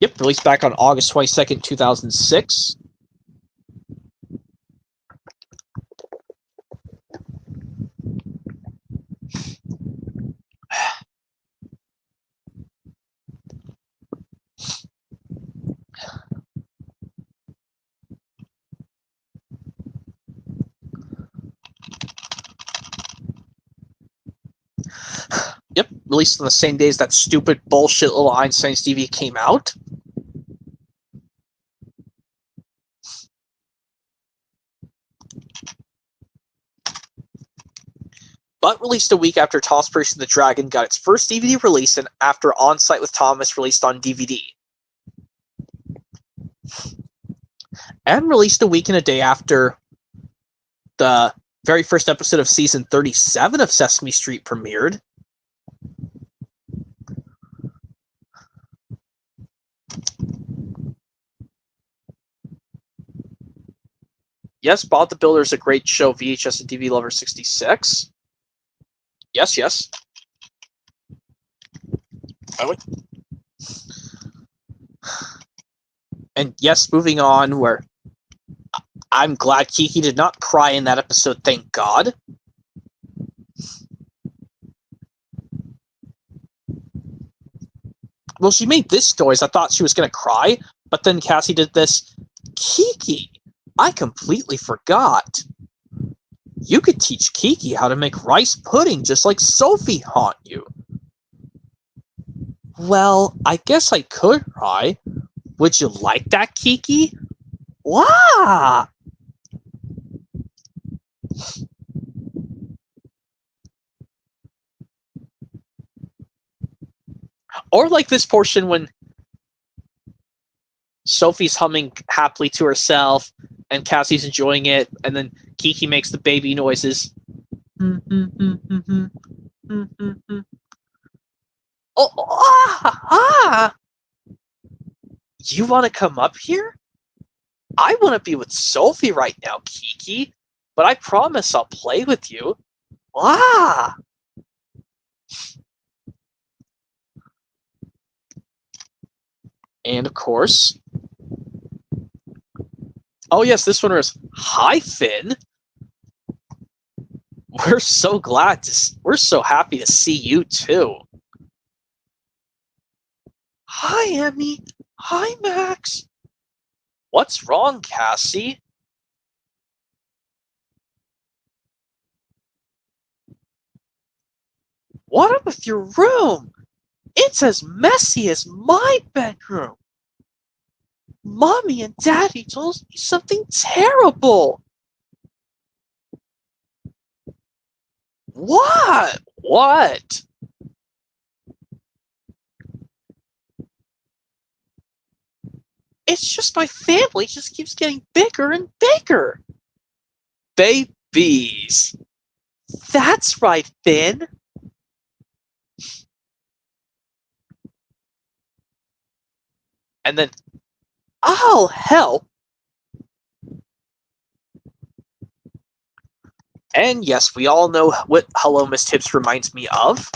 Yep, released back on August 22nd, 2006. Yep, released on the same day as that stupid bullshit little Einstein's DVD came out. But released a week after Thomas Priest and the Dragon got its first DVD release, and after On Site with Thomas released on DVD. And released a week and a day after the very first episode of season 37 of Sesame Street premiered. Yes, Bob the Builder is a great show, VHS and DVD Lover 66. Yes. And yes, moving on, where I'm glad Kiki did not cry in that episode, thank God. Well, she made this noise. I thought she was going to cry, but then Cassie did this. Kiki, I completely forgot. You could teach Kiki how to make rice pudding just like Sophie taught you. Well, I guess I could try. Would you like that, Kiki? Wow! Or like this portion when Sophie's humming happily to herself, and Cassie's enjoying it, and then Kiki makes the baby noises. Oh, you want to come up here? I want to be with Sophie right now, Kiki, but I promise I'll play with you. Ah! And of course, oh yes, this one is, hi Finn. We're so happy to see you too. Hi Emmy. Hi Max. What's wrong, Cassie? What up with your room? It's as messy as my bedroom. Mommy and Daddy told me something terrible. What? What? It's just my family just keeps getting bigger and bigger. Babies. That's right, Finn. And then, I'll help. And yes, we all know what Hello Miss Tips reminds me of.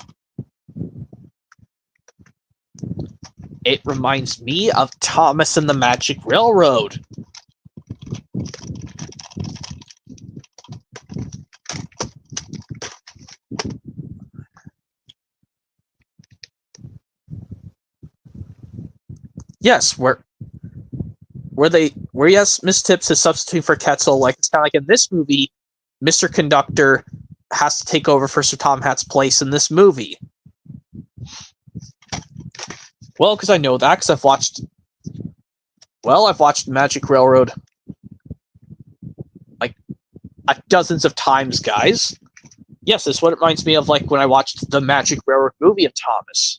It reminds me of Thomas and the Magic Railroad. Yes, where yes, Miss Tips is substituting for Quetzal. Like it's kind of like in this movie, Mr. Conductor has to take over for Sir Tom Hatt's place in this movie. Well, because I know that, because I've watched Magic Railroad like dozens of times, guys. Yes, this is what it reminds me of, like when I watched the Magic Railroad movie of Thomas.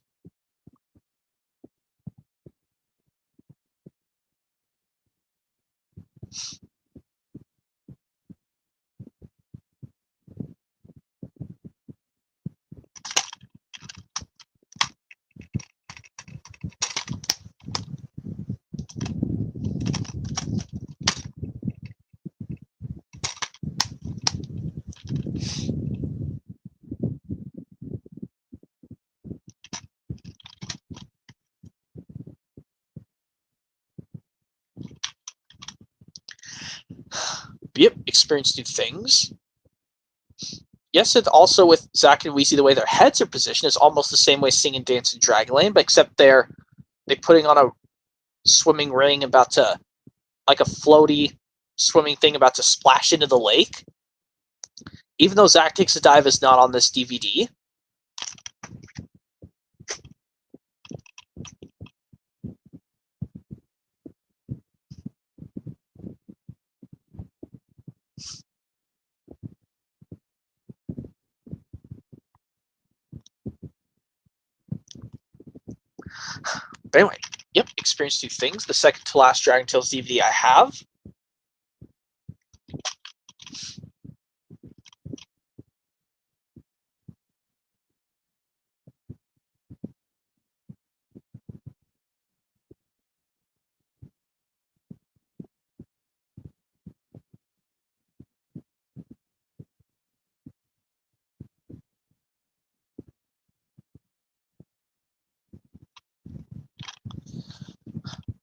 Yep, experience new things. Yes, it also with Zack and Wheezy, the way their heads are positioned is almost the same way Sing and Dance in Dragonland, but except they're putting on a swimming ring about to, like a floaty swimming thing about to splash into the lake. Even though Zack Takes a Dive is not on this DVD. But anyway, yep, experience new things. The second to last DragonTales DVD I have.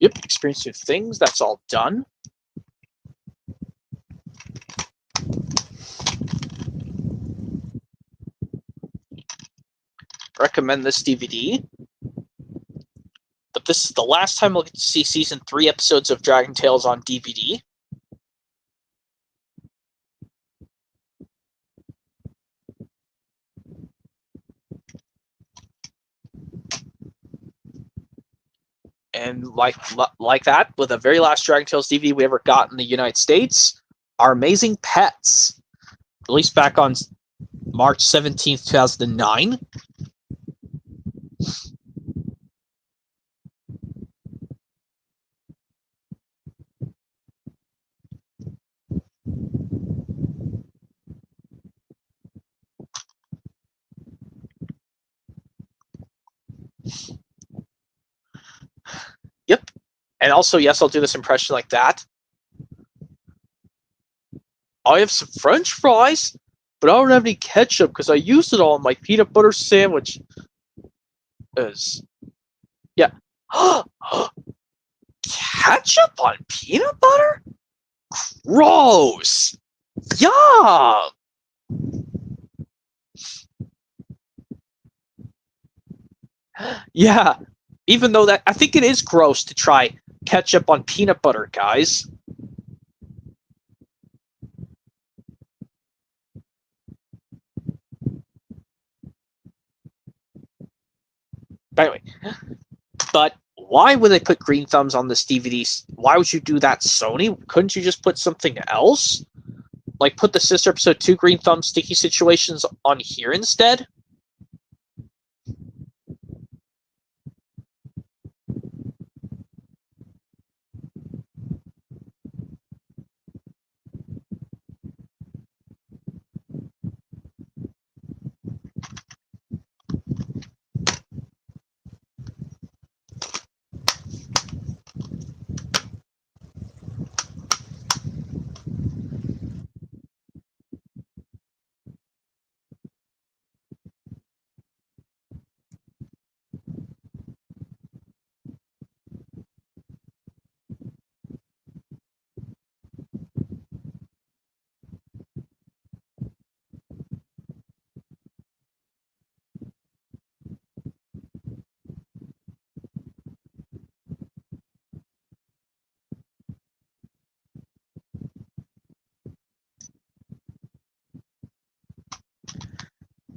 Yep, experience new things. That's all done. Recommend this DVD. But this is the last time we'll get to see Season 3 episodes of DragonTales on DVD. And like that, with the very last DragonTales DVD we ever got in the United States, Our Amazing Pets. released back on March 17th, 2009. Yep. And also, yes, I'll do this impression like that. I have some French fries, but I don't have any ketchup because I used it all on my peanut butter sandwich. Yeah. Ketchup on peanut butter? Gross. Yuck. Yeah. Even though I think it is gross to try ketchup on peanut butter, guys. But anyway, but why would they put green thumbs on this DVD? Why would you do that, Sony? Couldn't you just put something else? Like put the Sister Episode 2 green thumb sticky situations on here instead?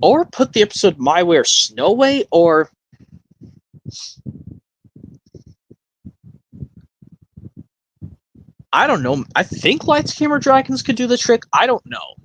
Or put the episode My Way or Snow Way, or I don't know. I think Lights Camera Dragons could do the trick. I don't know.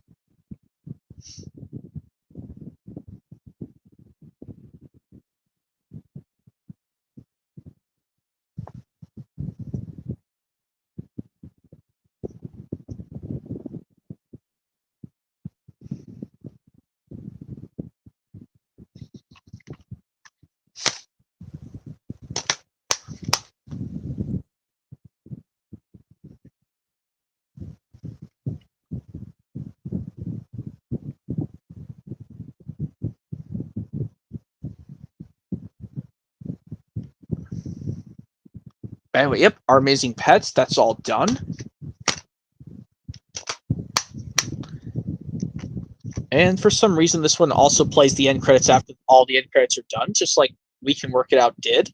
Anyway, yep, Our Amazing Pets, that's all done. And for some reason, this one also plays the end credits after all the end credits are done, just like We Can Work It Out did.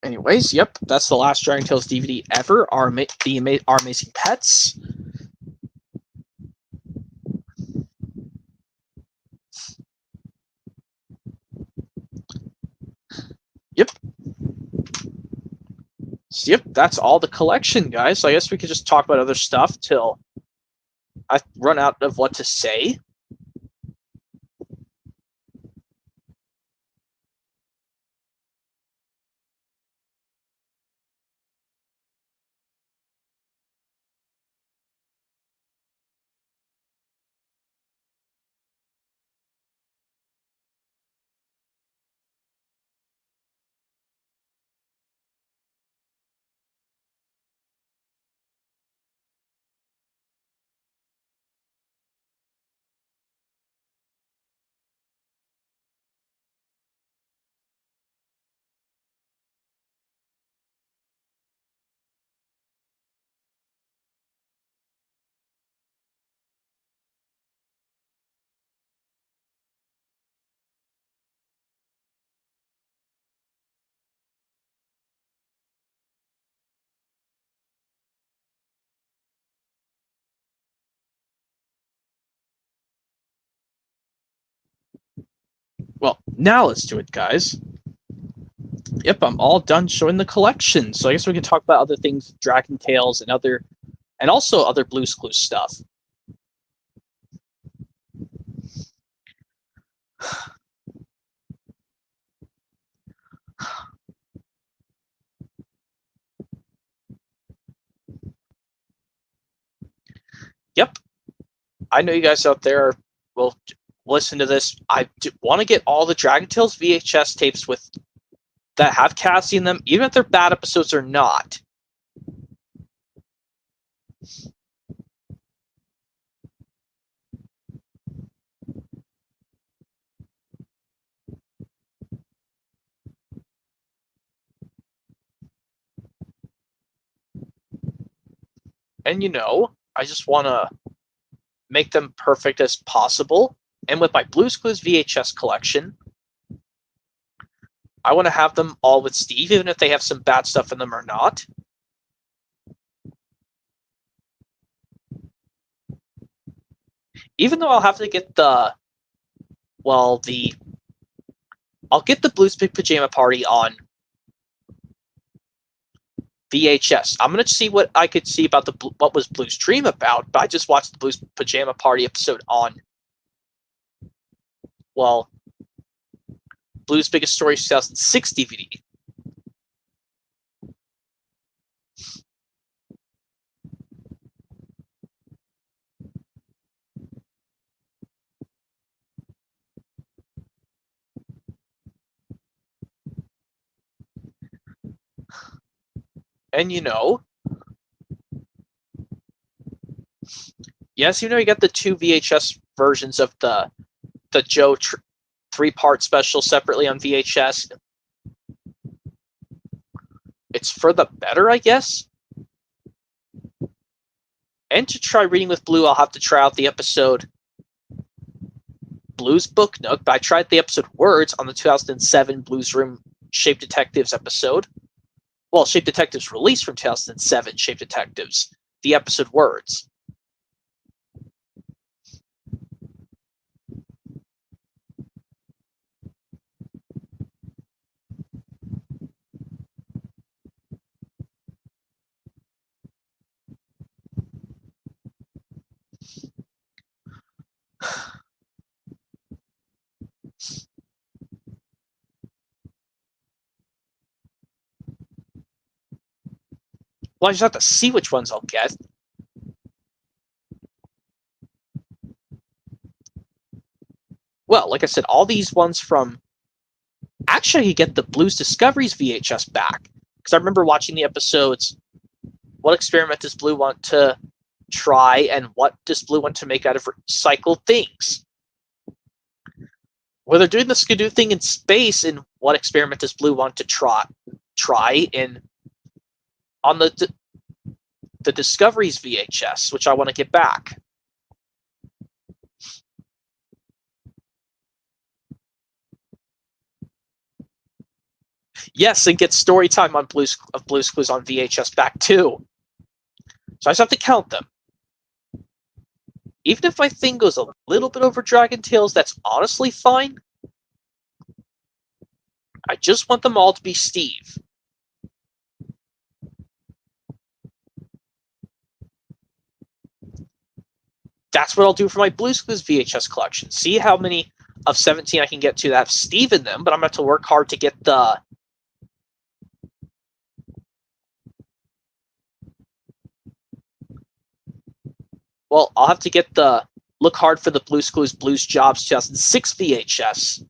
Anyways, yep, that's the last DragonTales DVD ever, Our Amazing Pets. Yep. So, yep, that's all the collection, guys. So I guess we could just talk about other stuff till I run out of what to say. Well, now let's do it, guys. Yep, I'm all done showing the collection. So I guess we can talk about other things, DragonTales and also other Blue's Clues stuff. Yep, I know you guys out there will listen to this. I want to get all the DragonTales VHS tapes with that have Cassie in them, even if they're bad episodes or not. And I just want to make them perfect as possible. And with my Blue's Clues VHS collection, I want to have them all with Steve, even if they have some bad stuff in them or not. Even though I'll have to get I'll get the Blue's Big Pajama Party on VHS. I'm gonna see what I could see about what was Blue's Dream about, but I just watched the Blue's Pajama Party episode on Blue's Biggest Stories 2006 DVD. And yes, you got the two VHS versions of the Joe 3-part special separately on VHS. It's for the better, I guess. And to try reading with Blue, I'll have to try out the episode Blue's Book Nook, but I tried the episode Words on the 2007 Blues Room Shape Detectives episode. Well, Shape Detectives released from 2007 Shape Detectives, the episode Words. Well, I just have to see which ones I'll get. Well, like I said, all these ones from... Actually, you get the Blues Discoveries VHS back. Because I remember watching the episodes, what experiment does Blue want to try, and what does Blue want to make out of recycled things? Well, they're doing the Skidoo thing in space, and what experiment does Blue want to try in on the Discoveries VHS, which I want to get back. Yes, and get story time on Blue's Clues on VHS back too. So I just have to count them. Even if my thing goes a little bit over DragonTales, that's honestly fine. I just want them all to be Steve. That's what I'll do for my Blue's Clues VHS collection. See how many of 17 I can get to that have Steve in them, but I'm going to have to work hard to get the... Well, I'll have to get the look hard for the Blue's Clues Blues Jobs 2006 VHS.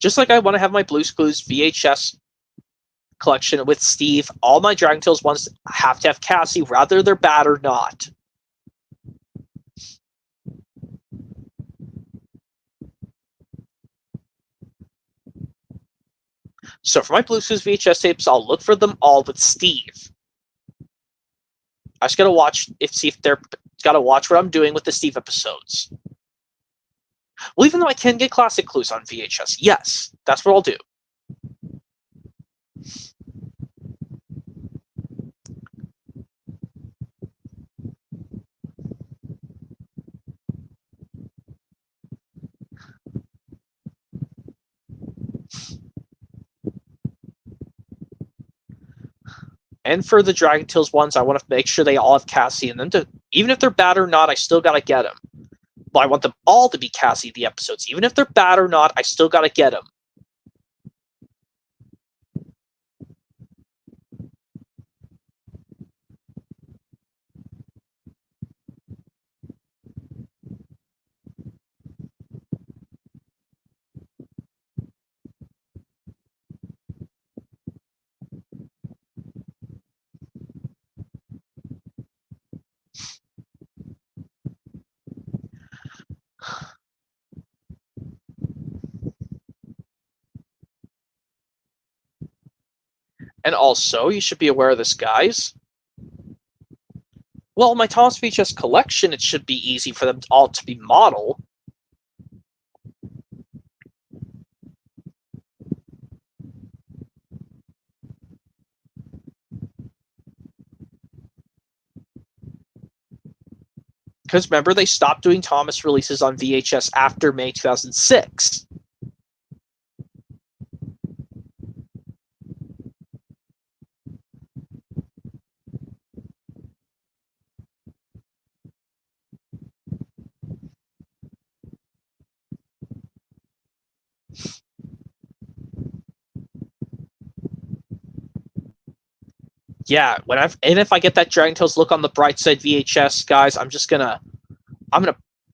Just like I want to have my Blue's Clues VHS collection with Steve, all my DragonTales ones have to have Cassie, whether they're bad or not. So for my Blue's Clues VHS tapes, I'll look for them all with Steve. I just gotta watch gotta watch what I'm doing with the Steve episodes. Well, even though I can get classic clues on VHS, yes, that's what I'll do. And for the DragonTales ones, I want to make sure they all have Cassie in them. Even if they're bad or not, I still gotta get them. But I want them all to be Cassie the episodes. Even if they're bad or not, I still gotta get them. And also, you should be aware of this, guys. Well, my Thomas VHS collection, it should be easy for them all to be model. Because remember, they stopped doing Thomas releases on VHS after May 2006. Yeah, and if I get that DragonTales Look on the Bright Side VHS, guys, I'm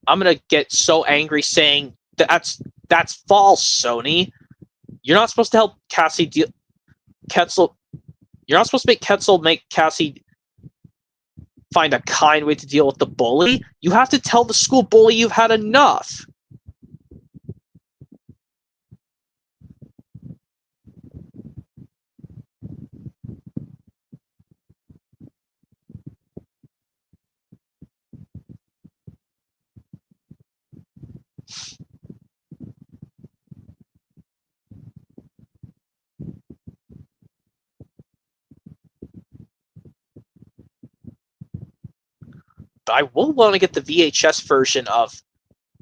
gonna get so angry saying that's false, Sony. You're not supposed to help Ketzel. You're not supposed to make Ketzel make Cassie find a kind way to deal with the bully. You have to tell the school bully you've had enough. But I will want to get the VHS version of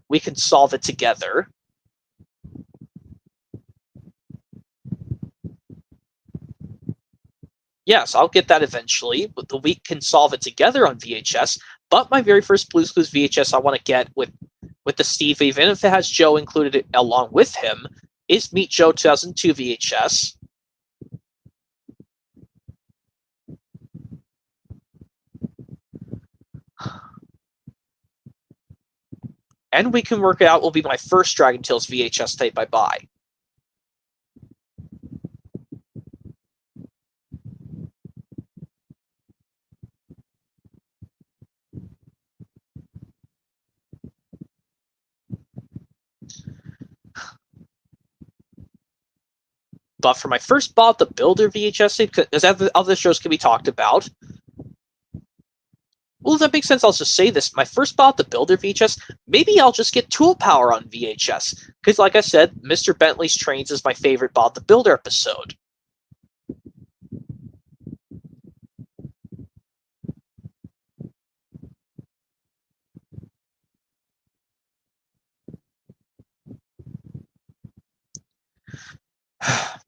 We Can Solve It Together. Yes, I'll get that eventually. But the We Can Solve It Together on VHS. But my very first Blue's Clues VHS I want to get with the Steve, even if it has Joe included along with him, is Meet Joe 2002 VHS. And We Can Work It Out will be my first DragonTales VHS tape I buy. But for my first Bob the Builder VHS tape, because other shows can be talked about, well, if that makes sense, I'll just say this. My first Bob the Builder VHS, maybe I'll just get Tool Power on VHS. Because, like I said, Mr. Bentley's Trains is my favorite Bob the Builder episode.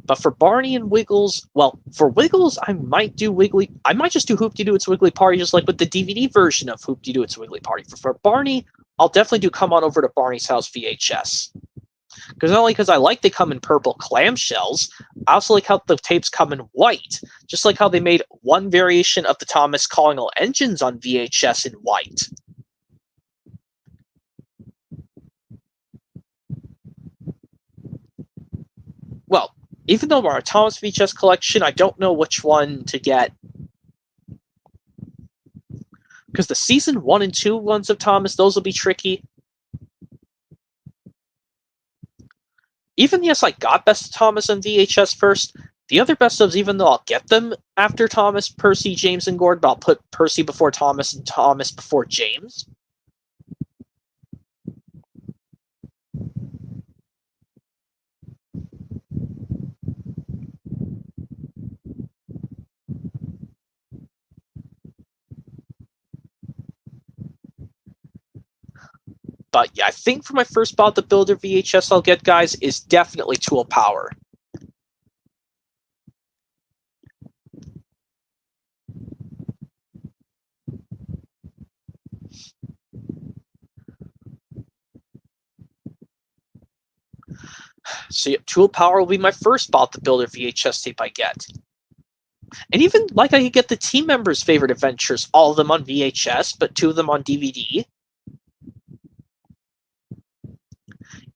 But for Barney and Wiggles, well, for Wiggles, I might just do Hoop-De-Doo It's Wiggly Party, just like with the DVD version of Hoop-De-Doo It's Wiggly Party. For Barney, I'll definitely do Come On Over to Barney's House VHS. Because not only because I like they come in purple clamshells, I also like how the tapes come in white. Just like how they made one variation of the Thomas Calling All Engines on VHS in white. Well, even though our Thomas VHS collection, I don't know which one to get. Because the season 1 and 2 ones of Thomas, those will be tricky. Even yes, I got Best of Thomas on VHS first. The other best ofs, even though I'll get them after Thomas, Percy, James, and Gord, but I'll put Percy before Thomas and Thomas before James. But yeah, I think for my first Bob the Builder VHS I'll get, guys, is definitely Tool Power. So Tool Power will be my first Bob the Builder VHS tape I get. And even like I could get the team members' favorite adventures, all of them on VHS, but 2 of them on DVD.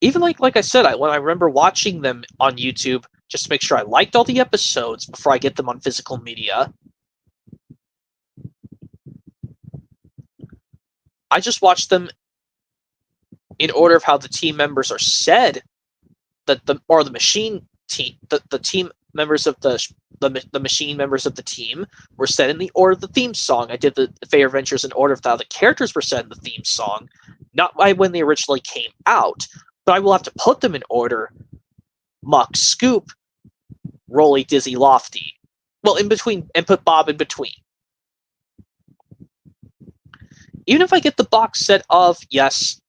Even like I said, when I remember watching them on YouTube, just to make sure I liked all the episodes before I get them on physical media. I just watched them in order of how the team members are said, that the machine team, the team members of the machine members of the team were said in the order of the theme song. I did the Fair Adventures in order of how the characters were said in the theme song, not by when they originally came out, but I will have to put them in order: Muck, Scoop, Rolly, Dizzy, Lofty. Well, in between, and put Bob in between. Even if I get the box set of, yes,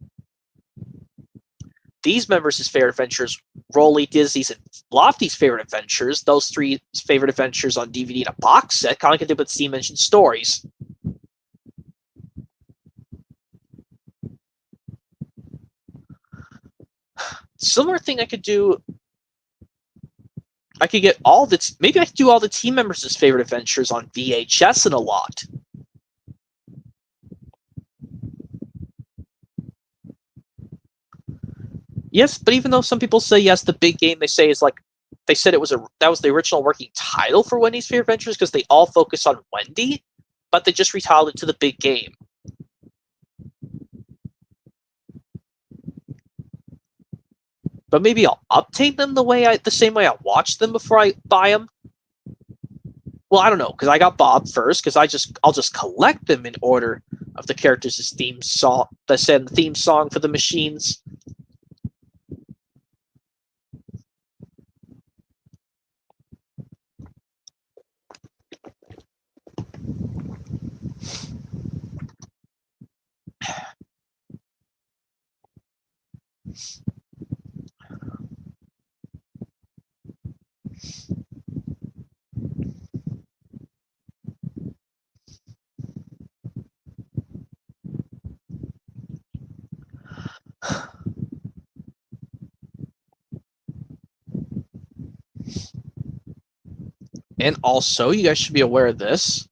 these members' favorite adventures, Rolly, Dizzy's, and Lofty's favorite adventures, those 3 favorite adventures on DVD in a box set, kind of can do with Steam Engine stories. Similar thing I could do, I could get maybe I could do all the team members' favorite adventures on VHS in a lot. Yes, but even though some people say yes, the big game they say is like, they said that was the original working title for Wendy's Favorite Adventures because they all focus on Wendy, but they just retitled it to the big game. But maybe I'll update them the same way I watched them before I buy them. Well, I don't know, because I got Bob first, because I'll just collect them in order of the characters' theme song, the theme song for the machines. And also, you guys should be aware of this.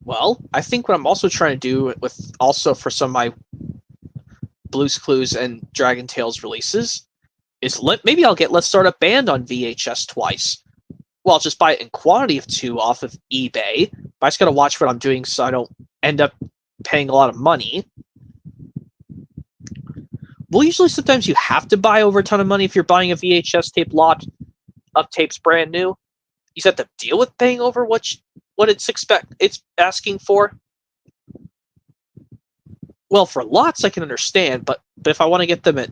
Well, I think what I'm also trying to do with also for some of my Blue's Clues and DragonTales releases is maybe I'll get Let's Start a Band on VHS twice. Well, I'll just buy it in quantity of 2 off of eBay. But I just gotta watch what I'm doing so I don't end up paying a lot of money. Well, usually sometimes you have to buy over a ton of money if you're buying a VHS tape lot of tapes brand new. You just have to deal with paying over what it's asking for. Well, for lots I can understand, but if I want to get them at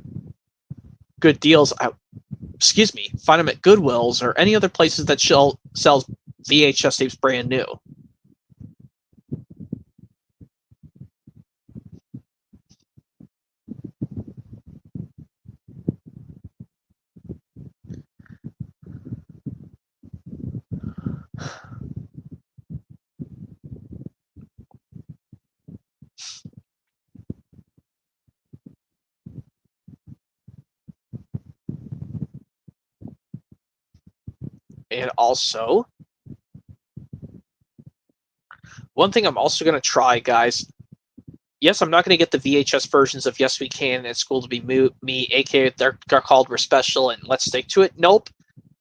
good deals, find them at Goodwills or any other places that sells VHS tapes brand new. And also, one thing I'm also going to try, guys. Yes, I'm not going to get the VHS versions of Yes We Can and It's Cool to Be Me, aka they're called We're Special and Let's Stick to It. Nope.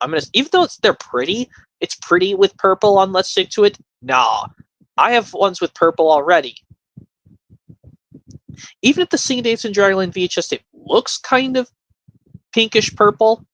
I'm gonna, even though it's pretty with purple on Let's Stick to It. Nah, I have ones with purple already. Even if the Sing Dance in Dragonland VHS tape looks kind of pinkish purple,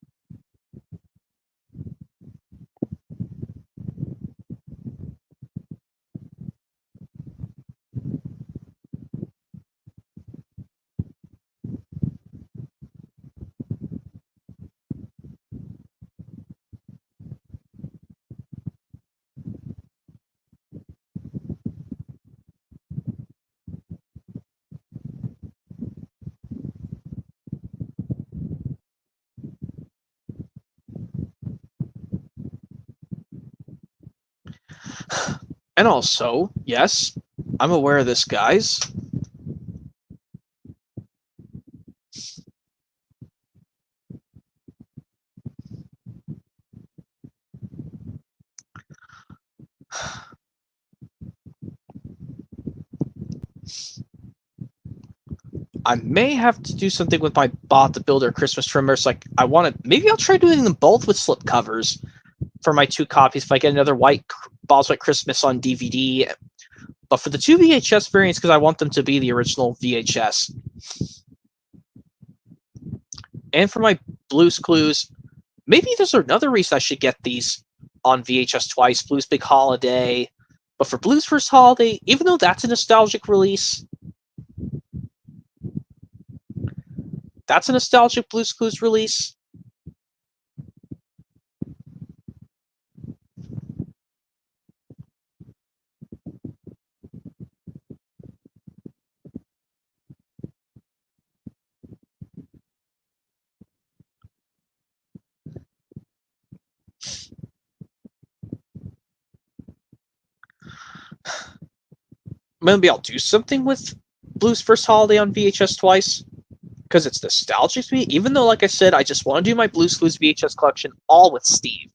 And also, yes, I'm aware of this, guys. I may have to do something with my Bot the Builder Christmas trimmers. Like, maybe I'll try doing them both with slip covers for my 2 copies if I get another Bob's White Christmas on DVD. But for the 2 VHS variants, because I want them to be the original VHS. And for my Blue's Clues, maybe there's another reason I should get these on VHS twice. Blue's Big Holiday. But for Blue's First Holiday, even though that's a nostalgic release, that's a nostalgic Blue's Clues release. Maybe I'll do something with Blue's First Holiday on VHS twice, because it's nostalgic to me, even though, like I said, I just want to do my Blue's Clues VHS collection all with Steve.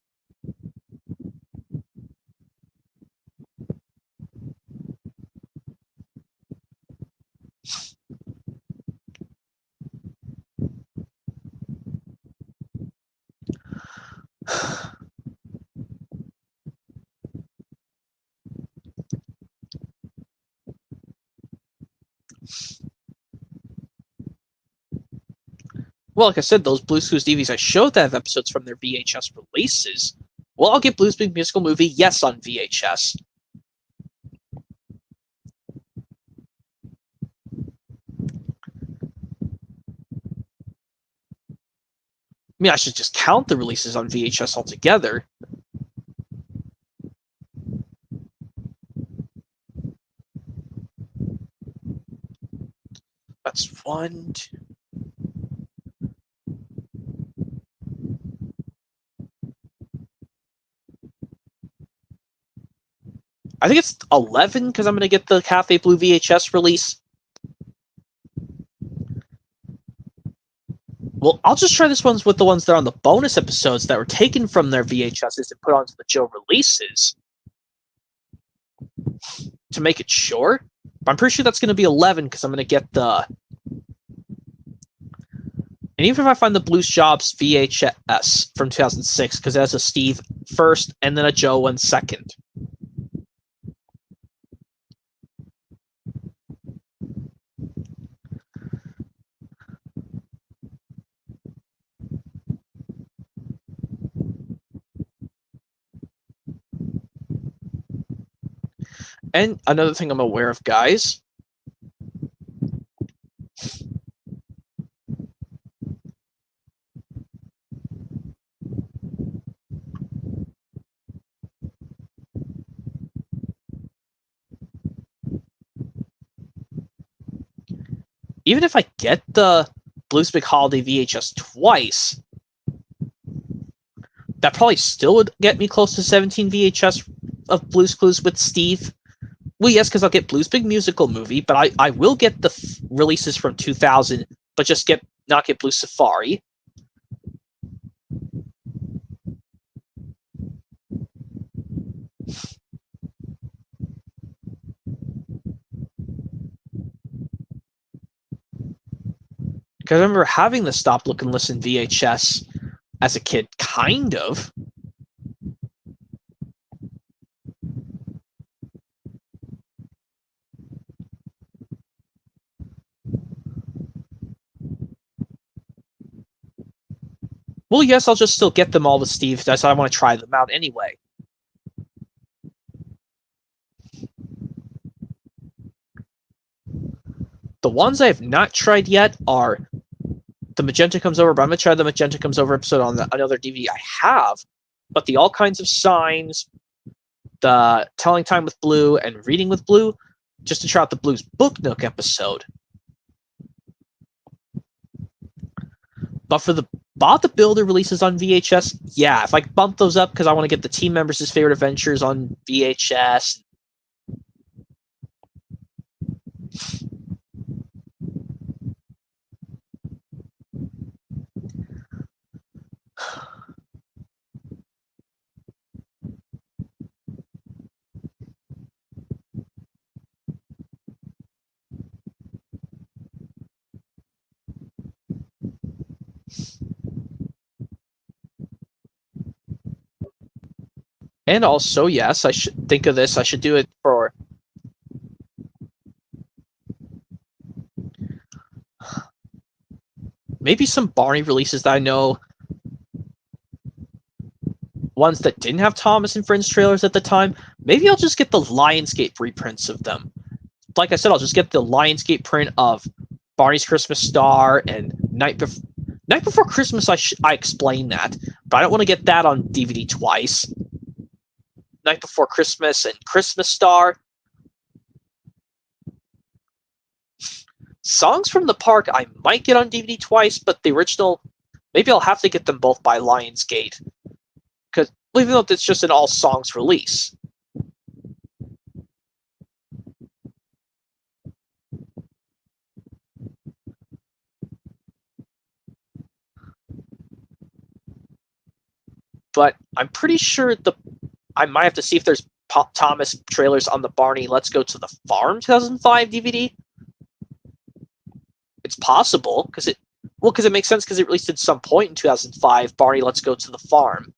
Well, like I said, those Blue's Clues DVDs I showed that have episodes from their VHS releases. Well, I'll get Blue's Big Musical Movie, yes, on VHS. I mean, I should just count the releases on VHS altogether. That's 1, 2. I think it's 11 because I'm going to get the Cafe Blue VHS release. Well, I'll just try this ones with the ones that are on the bonus episodes that were taken from their VHSs and put onto the Joe releases to make it short. But I'm pretty sure that's going to be 11 because I'm going to get the... And even if I find the Blues Jobs VHS from 2006, because it has a Steve first and then a Joe one second. And another thing I'm aware of, guys, even if I get the Blues Big Holiday VHS twice, that probably still would get me close to 17 VHS of Blues Clues with Steve. Well, yes, because I'll get Blues Big Musical Movie, but I will get the releases from 2000, but just not get Blue Safari. Because I remember having the Stop, Look, and Listen VHS as a kid, kind of. Well, yes, I'll just still get them all with Steve, so I want to try them out anyway. The ones I have not tried yet are the Magenta Comes Over, but I'm going to try the Magenta Comes Over episode on another DVD I have, but the All Kinds of Signs, the Telling Time with Blue, and Reading with Blue, just to try out the Blues Book Nook episode. But for the Bob the Builder releases on VHS, yeah, if I bump those up because I want to get the team members' favorite adventures on VHS, And also, yes, I should think of this. I should do it for maybe some Barney releases that I know, ones that didn't have Thomas and Friends trailers at the time. Maybe I'll just get the Lionsgate reprints of them. Like I said, I'll just get the Lionsgate print of Barney's Christmas Star and Night Before Christmas. I explained that, but I don't want to get that on DVD twice. Night Before Christmas and Christmas Star. Songs from the Park I might get on DVD twice, but the original, maybe I'll have to get them both by Lionsgate, because even though it's just an all songs release. But I'm pretty sure I might have to see if there's Thomas trailers on the Barney Let's Go to the Farm 2005 DVD. It's possible, because it makes sense, because it released at some point in 2005, Barney Let's Go to the Farm.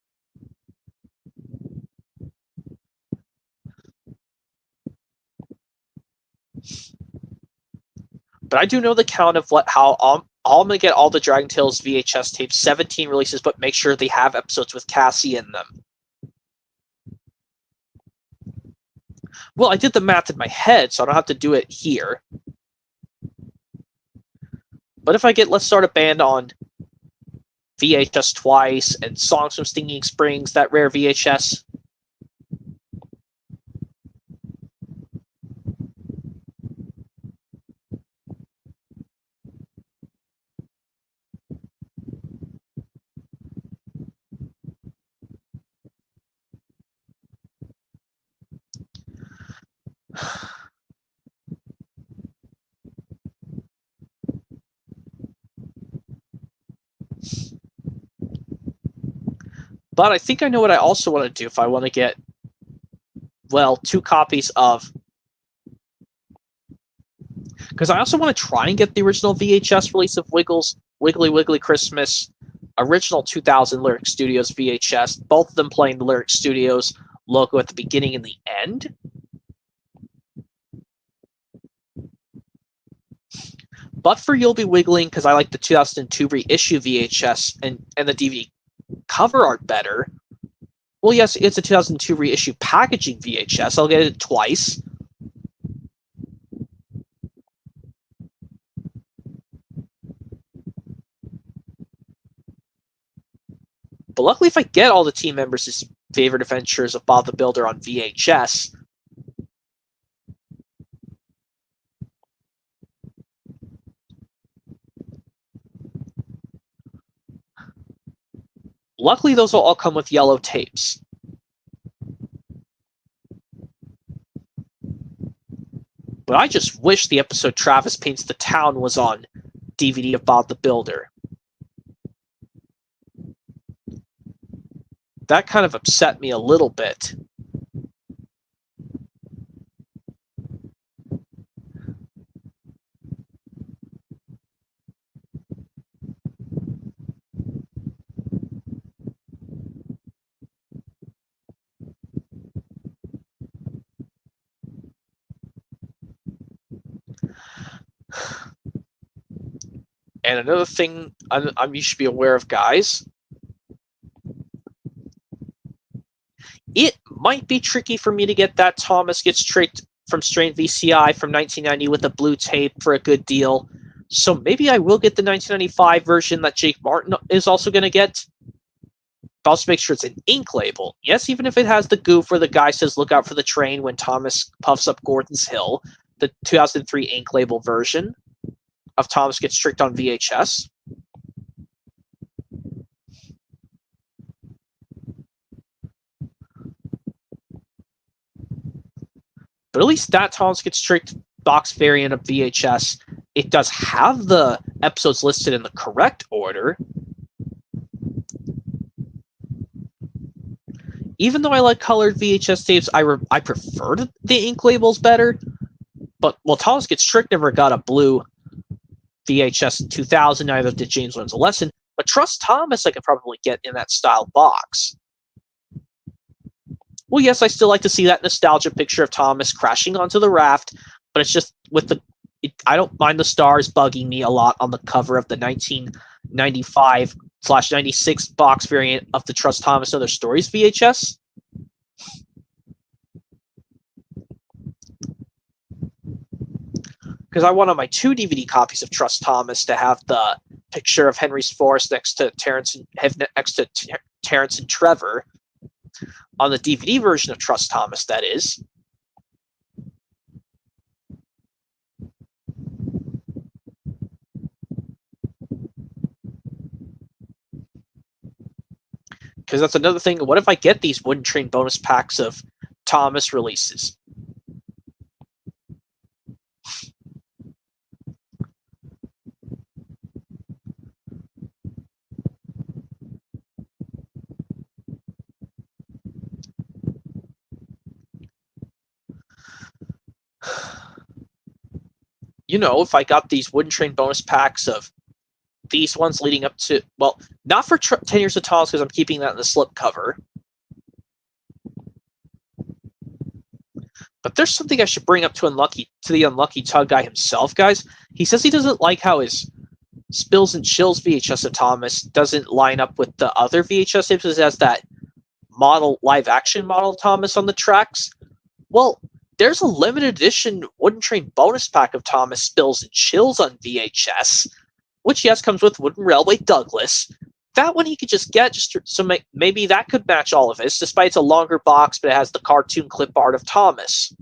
But I do know the count of how I'm going to get all the DragonTales VHS tapes, 17 releases, but make sure they have episodes with Cassie in them. Well, I did the math in my head, so I don't have to do it here. But if I get Let's Start a Band on VHS twice, and Songs from Stinging Springs, that rare VHS, but I think I know what I also want to do if I want to get, well, 2 copies of, because I also want to try and get the original VHS release of Wiggly Christmas, original 2000 Lyric Studios VHS, both of them playing the Lyric Studios logo at the beginning and the end. But for You'll Be Wiggling, because I like the 2002 reissue VHS and the DVD cover art better. Well, yes, it's a 2002 reissue packaging VHS. I'll get it twice. But luckily, if I get all the team members' favorite adventures of Bob the Builder on VHS, luckily those will all come with yellow tapes. But I just wish the episode Travis Paints the Town was on DVD of Bob the Builder. That kind of upset me a little bit. And another thing you should be aware of, guys, it might be tricky for me to get that Thomas Gets Tricked from Strain VCI from 1990 with a blue tape for a good deal. So maybe I will get the 1995 version that Jake Martin is also going to get. But also make sure it's an ink label. Yes, even if it has the goof where the guy says, "Look out for the train" when Thomas puffs up Gordon's Hill, the 2003 ink label version of Thomas Gets Tricked on VHS. But at least that Thomas Gets Tricked box variant of VHS, it does have the episodes listed in the correct order. Even though I like colored VHS tapes, I prefer the ink labels better. But, well, Thomas Gets Tricked never got a blue VHS in 2000, neither did James Learns a Lesson. But Trust Thomas I could probably get in that style box. Well, yes, I still like to see that nostalgia picture of Thomas crashing onto the raft, but it's just with I don't mind the stars bugging me a lot on the cover of the 1995/96 box variant of the Trust Thomas and Other Stories VHS. Because I wanted my 2 DVD copies of Trust Thomas to have the picture of Henry's Forest next to Terrence and Trevor on the DVD version of Trust Thomas, that is. Because that's another thing. What if I get these Wooden Train bonus packs of Thomas releases? You know, if I got these Wooden Train bonus packs of these ones leading up to, well, not for 10 Years of Thomas because I'm keeping that in the slipcover. But there's something I should bring up to the Unlucky Tug guy himself, guys. He says he doesn't like how his Spills and Chills VHS of Thomas doesn't line up with the other VHS tapes. It has that live action model Thomas on the tracks. Well, there's a limited edition Wooden Train bonus pack of Thomas Spills and Chills on VHS, which yes comes with Wooden Railway Douglas. That one he could just get, so maybe that could match all of this, despite it's a longer box, but it has the cartoon clip art of Thomas.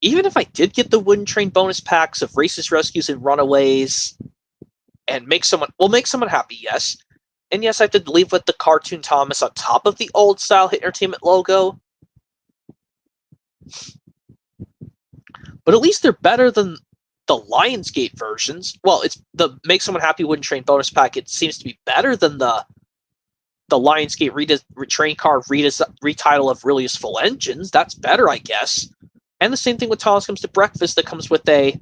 Even if I did get the Wooden Train bonus packs of Races, Rescues, and Runaways, and make someone happy, yes. And yes, I have to leave with the cartoon Thomas on top of the old style Hit Entertainment logo. But at least they're better than the Lionsgate versions. Well, it's the Make Someone Happy Wooden Train bonus pack. It seems to be better than the Lionsgate train car retitle of Really Useful Engines. That's better, I guess. And the same thing with Thomas Comes to Breakfast that comes with a...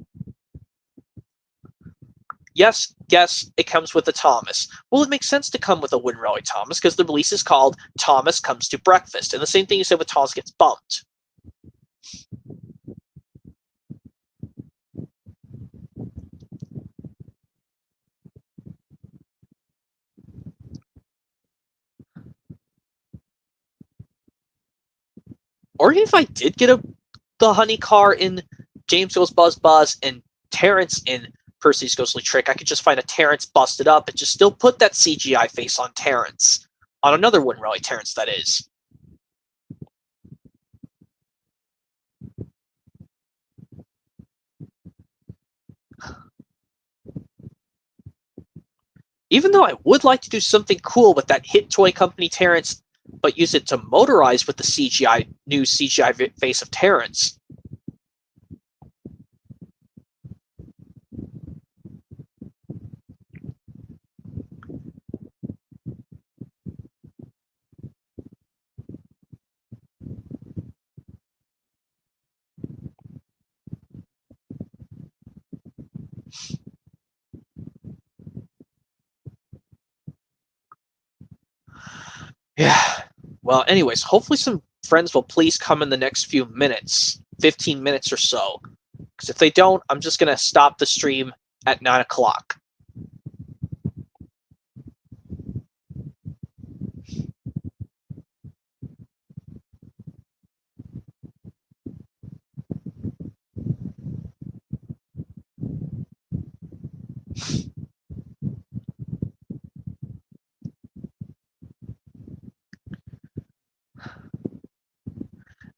Yes, it comes with a Thomas. Well, it makes sense to come with a Wooden Railway Thomas because the release is called Thomas Comes to Breakfast. And the same thing you said with Thomas Gets Bumped. Or even if I did get the Honey Car in James Goes Buzz Buzz and Terrence in Percy's Ghostly Trick, I could just find a Terrence busted up and just still put that CGI face on Terrence. On another Wooden Railway Terrence, that is. Even though I would like to do something cool with that Hit Toy Company Terrence, but use it to motorize with the new CGI face of Terrence. Yeah. Well, anyways, hopefully some friends will please come in the next few minutes, 15 minutes or so. Because if they don't, I'm just going to stop the stream at 9 o'clock.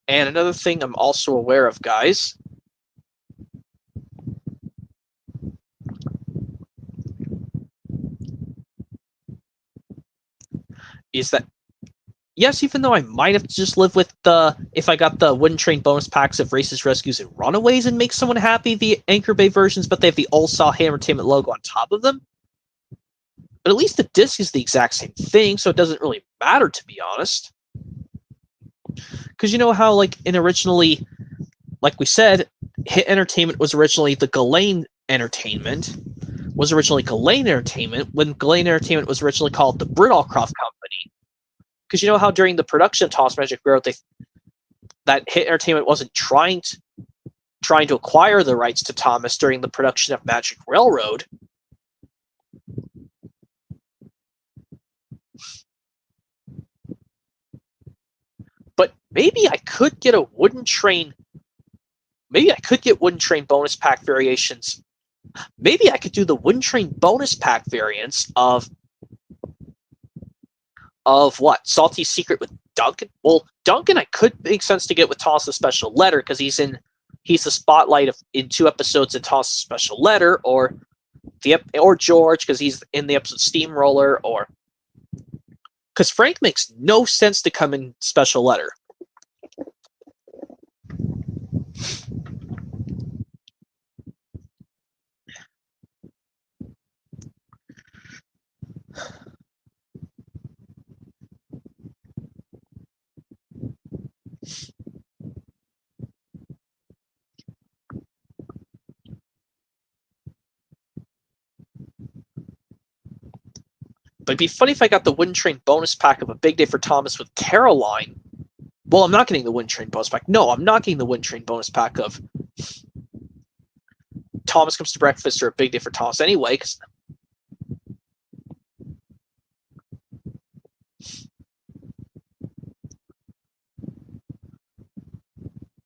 And another thing I'm also aware of, guys, is that yes, even though I might have to just live with if I got the Wooden Train bonus packs of Races, Rescues, and Runaways and make someone happy, the Anchor Bay versions, but they have the All Saw Entertainment logo on top of them. But at least the disc is the exact same thing, so it doesn't really matter, to be honest. Because you know how, like, originally, like we said, Hit Entertainment was originally the Ghislaine Entertainment, when Ghislaine Entertainment was originally called the Britallcroft Company. Because you know how during the production of Thomas Magic Railroad, that Hit Entertainment wasn't trying to acquire the rights to Thomas during the production of Magic Railroad. But maybe I could get a Wooden Train. Maybe I could get Wooden Train bonus pack variations. Maybe I could do the Wooden Train bonus pack variants of what? Salty Secret with Duncan? Well, Duncan I could make sense to get with Toss the Special Letter, because he's the spotlight in 2 episodes in Toss the Special Letter, or George, because he's in the episode Steamroller, or because Frank makes no sense to come in Special Letter. But it'd be funny if I got the Wooden Train bonus pack of A Big Day for Thomas with Caroline. Well, I'm not getting the Wooden Train bonus pack. No, I'm not getting the Wooden Train bonus pack of Thomas Comes to Breakfast or A Big Day for Thomas anyway, because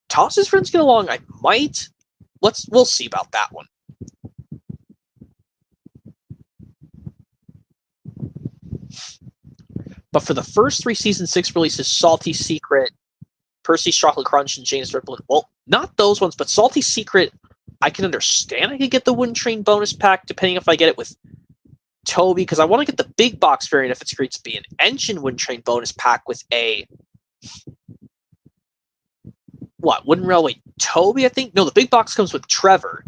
Thomas's friends get along. I might. We'll see about that one. But for the first 3 season 6 releases, Salty Secret, Percy's Chocolate Crunch, and Jane's Ripple, well, not those ones, but Salty Secret, I can understand I could get the Wooden Train bonus pack, depending if I get it with Toby, because I want to get the big box variant if it's great to be an Engine Wooden Train bonus pack with a Wooden Railway Toby, I think? No, the big box comes with Trevor.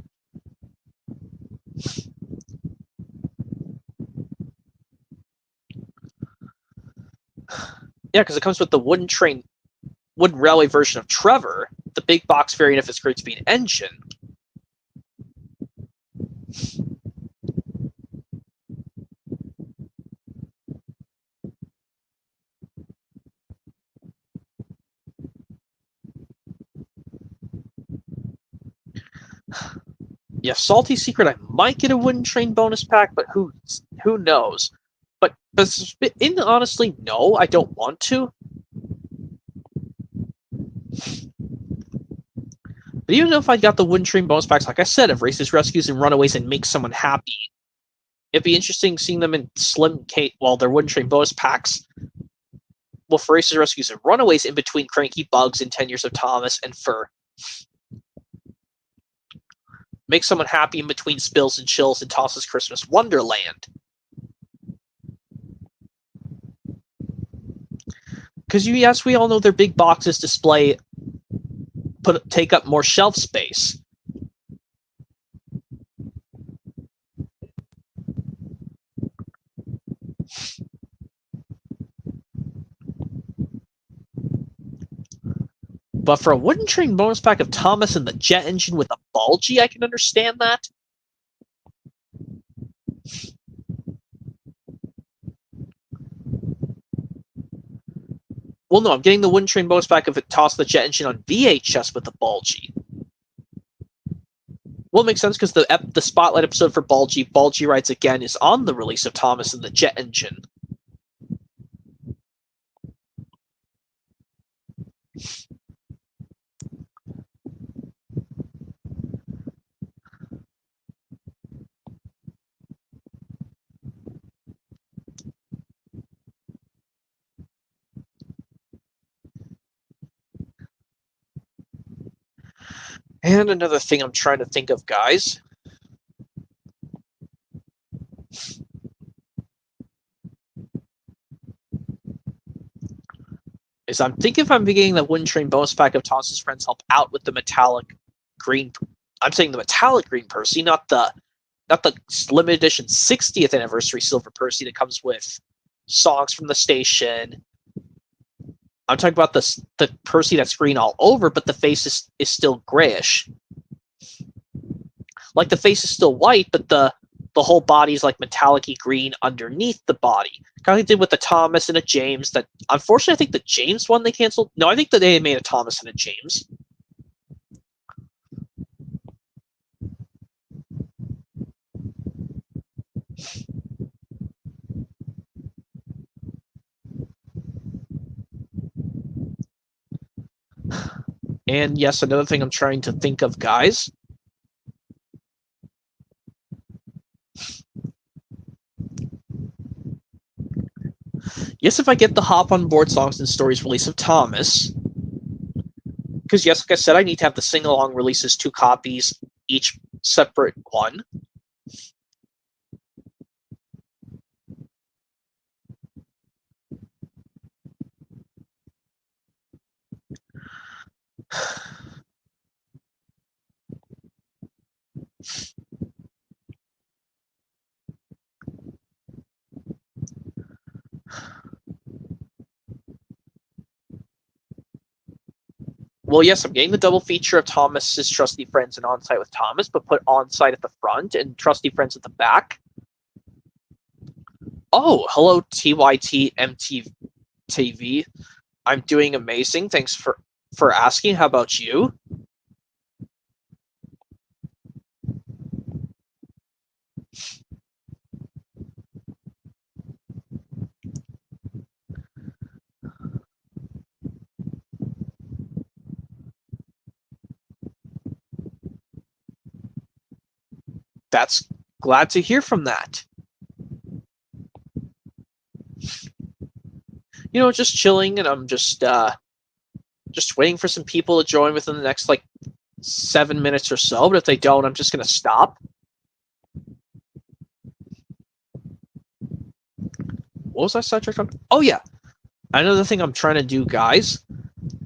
Yeah, because it comes with the Wooden Railway version of Trevor, the big box variant if it's great to be an Engine. Yeah, Salty Secret, I might get a Wooden Train bonus pack, but who knows? But honestly, no, I don't want to. But even if I got the Wooden Train bonus packs, like I said, of Races, Rescues, and Runaways and make someone happy, it'd be interesting seeing them in their Wooden Train bonus packs. Well, for Races, Rescues, and Runaways in between Cranky Bugs and 10 Years of Thomas, and for Make Someone Happy in between Spills and Chills and Toss's Christmas Wonderland. Because yes, we all know their big boxes take up more shelf space. But for a Wooden Train bonus pack of Thomas and the Jet Engine with a Bulgy, I can understand that. Well, no, I'm getting the Wooden Train bonus pack of Toss the Jet Engine on VHS with the Bulgy. Well, it makes sense because the Spotlight episode for Bulgy Rides Again, is on the release of Thomas and the Jet Engine. And another thing I'm trying to think of, guys. is I'm thinking if I'm getting the Wind Train bonus pack of Thomas's friends help out with the metallic green. I'm saying the metallic green Percy, not the limited edition 60th anniversary silver Percy that comes with songs from the station. I'm talking about the Percy that's green all over, but the face is still grayish. Like the face is still white, but the whole body is like metallic-y green underneath the body. Kind of like they did with the Thomas and a James. That unfortunately, I think the James one they canceled. No, I think that they made a Thomas and a James. And yes, another thing I'm trying to think of, guys. Yes, if I get the Hop on Board Songs and Stories release of Thomas, because yes, like I said, I need to have the sing-along releases 2 copies, each separate one. Well, yes, I'm getting the double feature of Thomas's Trusty Friends and On-Site with Thomas, but put On-Site at the front and Trusty Friends at the back. Oh, hello, TYT MTV. I'm doing amazing. Thanks for asking. How about you? That's glad to hear from that. You know, just chilling, and I'm just waiting for some people to join within the next like 7 minutes or so. But if they don't, I'm just gonna stop. What was I sidetracked on? Oh yeah, another thing I'm trying to do, guys.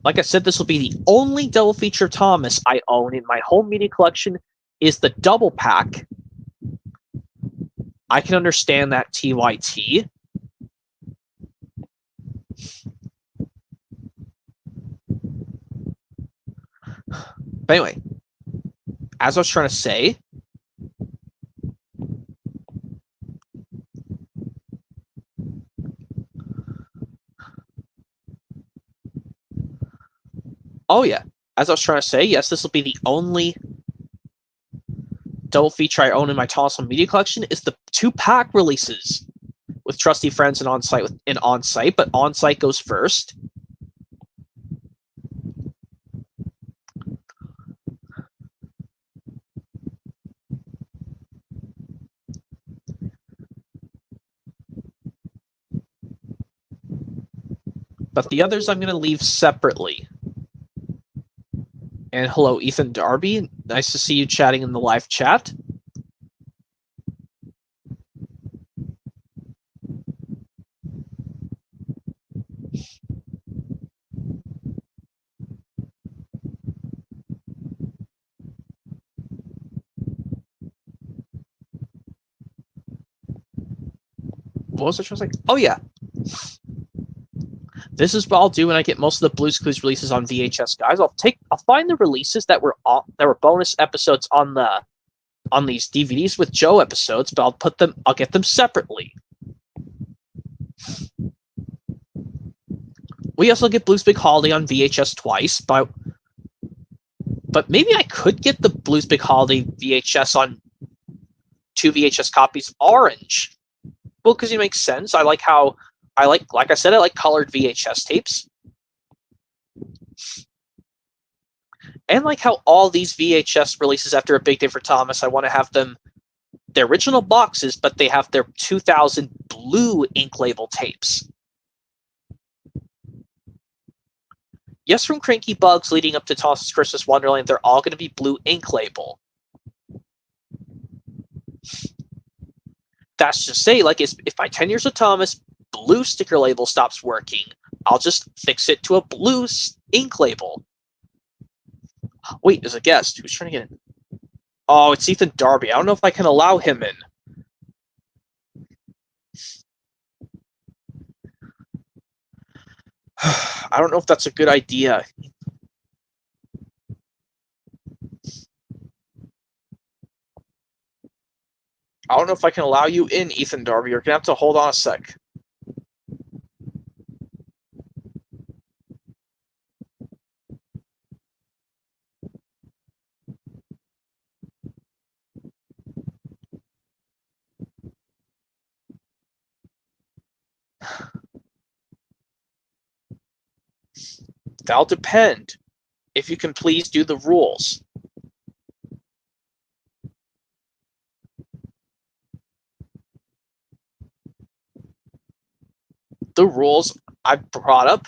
Like I said, this will be the only double feature Thomas I own in my home media collection. Is the double pack. I can understand that, TYT. But anyway, as I was trying to say, oh yeah, as I was trying to say, yes, this will be the only double feature I own in my Thomas Media Collection. Is the 2-pack releases with Trusty Friends and On-Site, but On-Site goes first. But the others I'm going to leave separately. And hello, Ethan Darby. Nice to see you chatting in the live chat. What was I trying to say? Oh yeah. This is what I'll do when I get most of the Blue's Clues releases on VHS, guys. I'll find the releases that were bonus episodes on these DVDs with Joe episodes, but I'll get them separately. We also get Blue's Big Holiday on VHS twice, but maybe I could get the Blue's Big Holiday VHS on 2 VHS copies orange. Well, because it makes sense. Like I said, I like colored VHS tapes. And like how all these VHS releases after A Big Day for Thomas, I want to have them their original boxes, but they have their 2000 blue ink label tapes. Yes, from Cranky Bugs leading up to Thomas's Christmas Wonderland, they're all going to be blue ink label. That's to say, like, if by 10 Years of Thomas, blue sticker label stops working, I'll just fix it to a blue ink label. Wait, there's a guest. Who's trying to get in? Oh, it's Ethan Darby. I don't know if I can allow him in. I don't know if that's a good idea. I don't know if I can allow you in, Ethan Darby. You're going to have to hold on a sec. That'll depend. If you can please do the rules. The rules I brought up,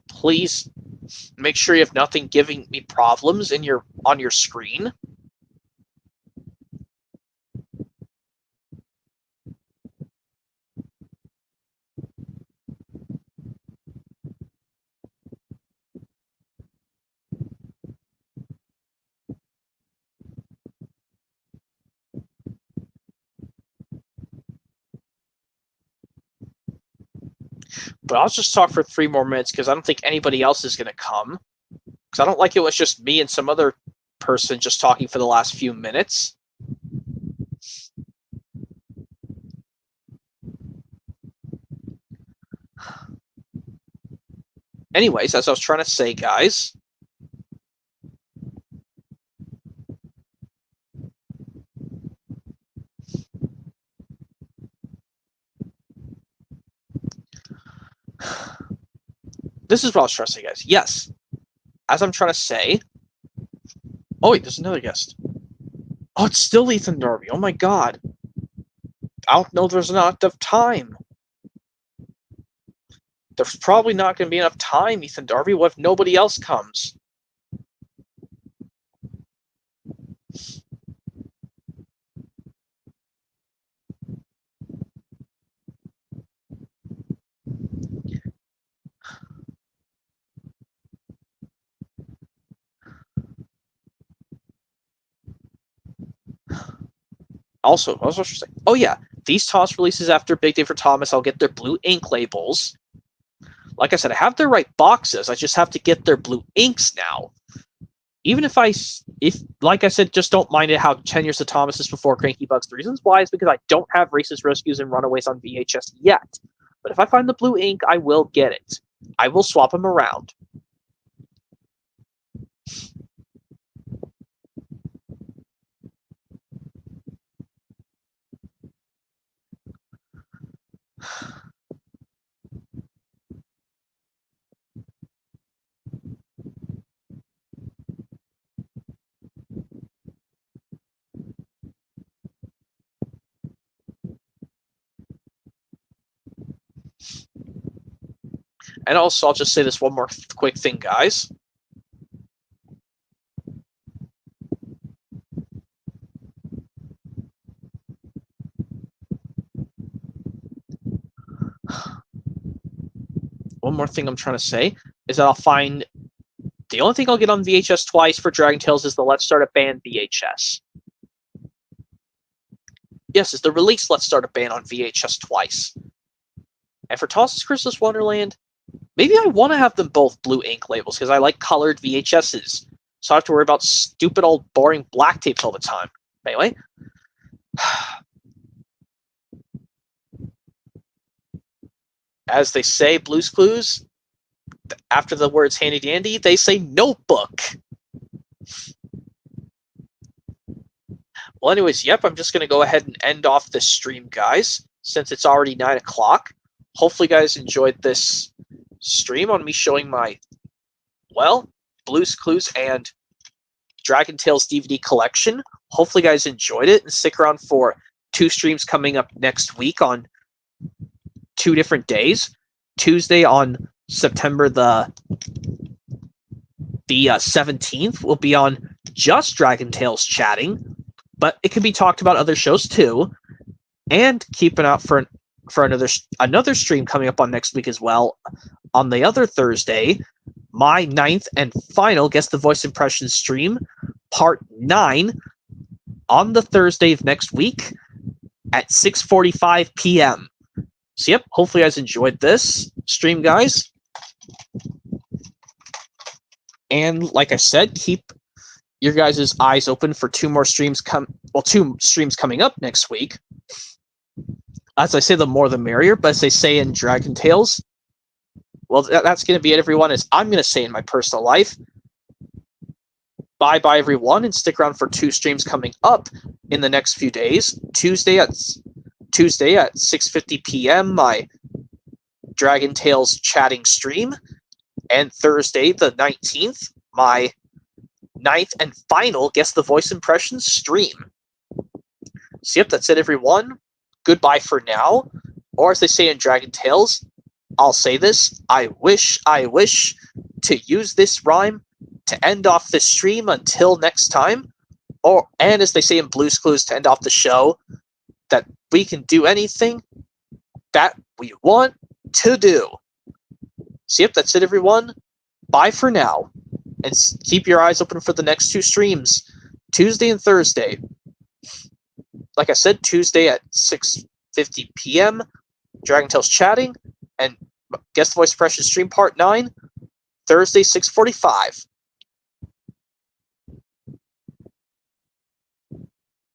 please make sure you have nothing giving me problems on your screen. But I'll just talk for 3 more minutes because I don't think anybody else is going to come. Because I don't like it was just me and some other person just talking for the last few minutes. Anyways, as I was trying to say, guys, this is what I was trying to say, guys. Yes, as I'm trying to say. Oh, wait, there's another guest. Oh, it's still Ethan Darby. Oh, my God. I don't know there's not enough time. There's probably not going to be enough time, Ethan Darby. What if nobody else comes? Also, I was supposed to say, oh yeah, these Thomas releases after Big Day for Thomas, I'll get their blue ink labels. Like I said, I have their right boxes. I just have to get their blue inks now. Even if like I said, just don't mind it how 10 Years of Thomas is before Cranky Bugs. The reasons why is because I don't have Racist Rescues and Runaways on VHS yet. But if I find the blue ink, I will get it. I will swap them around. And also, I'll just say this one more quick thing, guys. One more thing I'm trying to say is that I'll find the only thing I'll get on VHS twice for DragonTales is the Let's Start a Band VHS. Yes, it's the release Let's Start a Band on VHS twice. And for Toss's Christmas Wonderland, maybe I want to have them both blue ink labels because I like colored VHSs. So I have to worry about stupid old boring black tapes all the time. Anyway. As they say, Blue's Clues, after the words handy dandy, they say notebook. Well, anyways, yep, I'm just going to go ahead and end off this stream, guys, since it's already 9 o'clock. Hopefully, you guys enjoyed this stream on me showing my, well, Blue's Clues and DragonTales DVD collection. Hopefully, you guys enjoyed it, and stick around for 2 streams coming up next week on 2 different days. Tuesday on September the 17th will be on just DragonTales chatting, but it can be talked about other shows too. And keep an eye out for another stream coming up on next week as well on the other Thursday, my 9th and final Guess the Voice Impression stream, part 9, on the Thursday of next week at 6:45 p.m. So yep, hopefully you guys enjoyed this stream, guys. And like I said, keep your guys' eyes open for two streams coming up next week. As I say, the more the merrier, but as they say in DragonTales, well, that's going to be it, everyone, as I'm going to say in my personal life. Bye-bye, everyone, and stick around for 2 streams coming up in the next few days. Tuesday at 6:50 p.m., my DragonTales chatting stream, and Thursday the 19th, my 9th and final Guess the Voice Impressions stream. So yep, that's it, everyone. Goodbye for now. Or as they say in DragonTales, I'll say this, I wish to use this rhyme to end off the stream until next time. And as they say in Blue's Clues to end off the show, that we can do anything that we want to do. So yep, that's it, everyone. Bye for now. And keep your eyes open for the next 2 streams, Tuesday and Thursday. Like I said, Tuesday at 6:50 p.m., DragonTales chatting, and Guess the Voice Impression stream part 9, Thursday 6:45.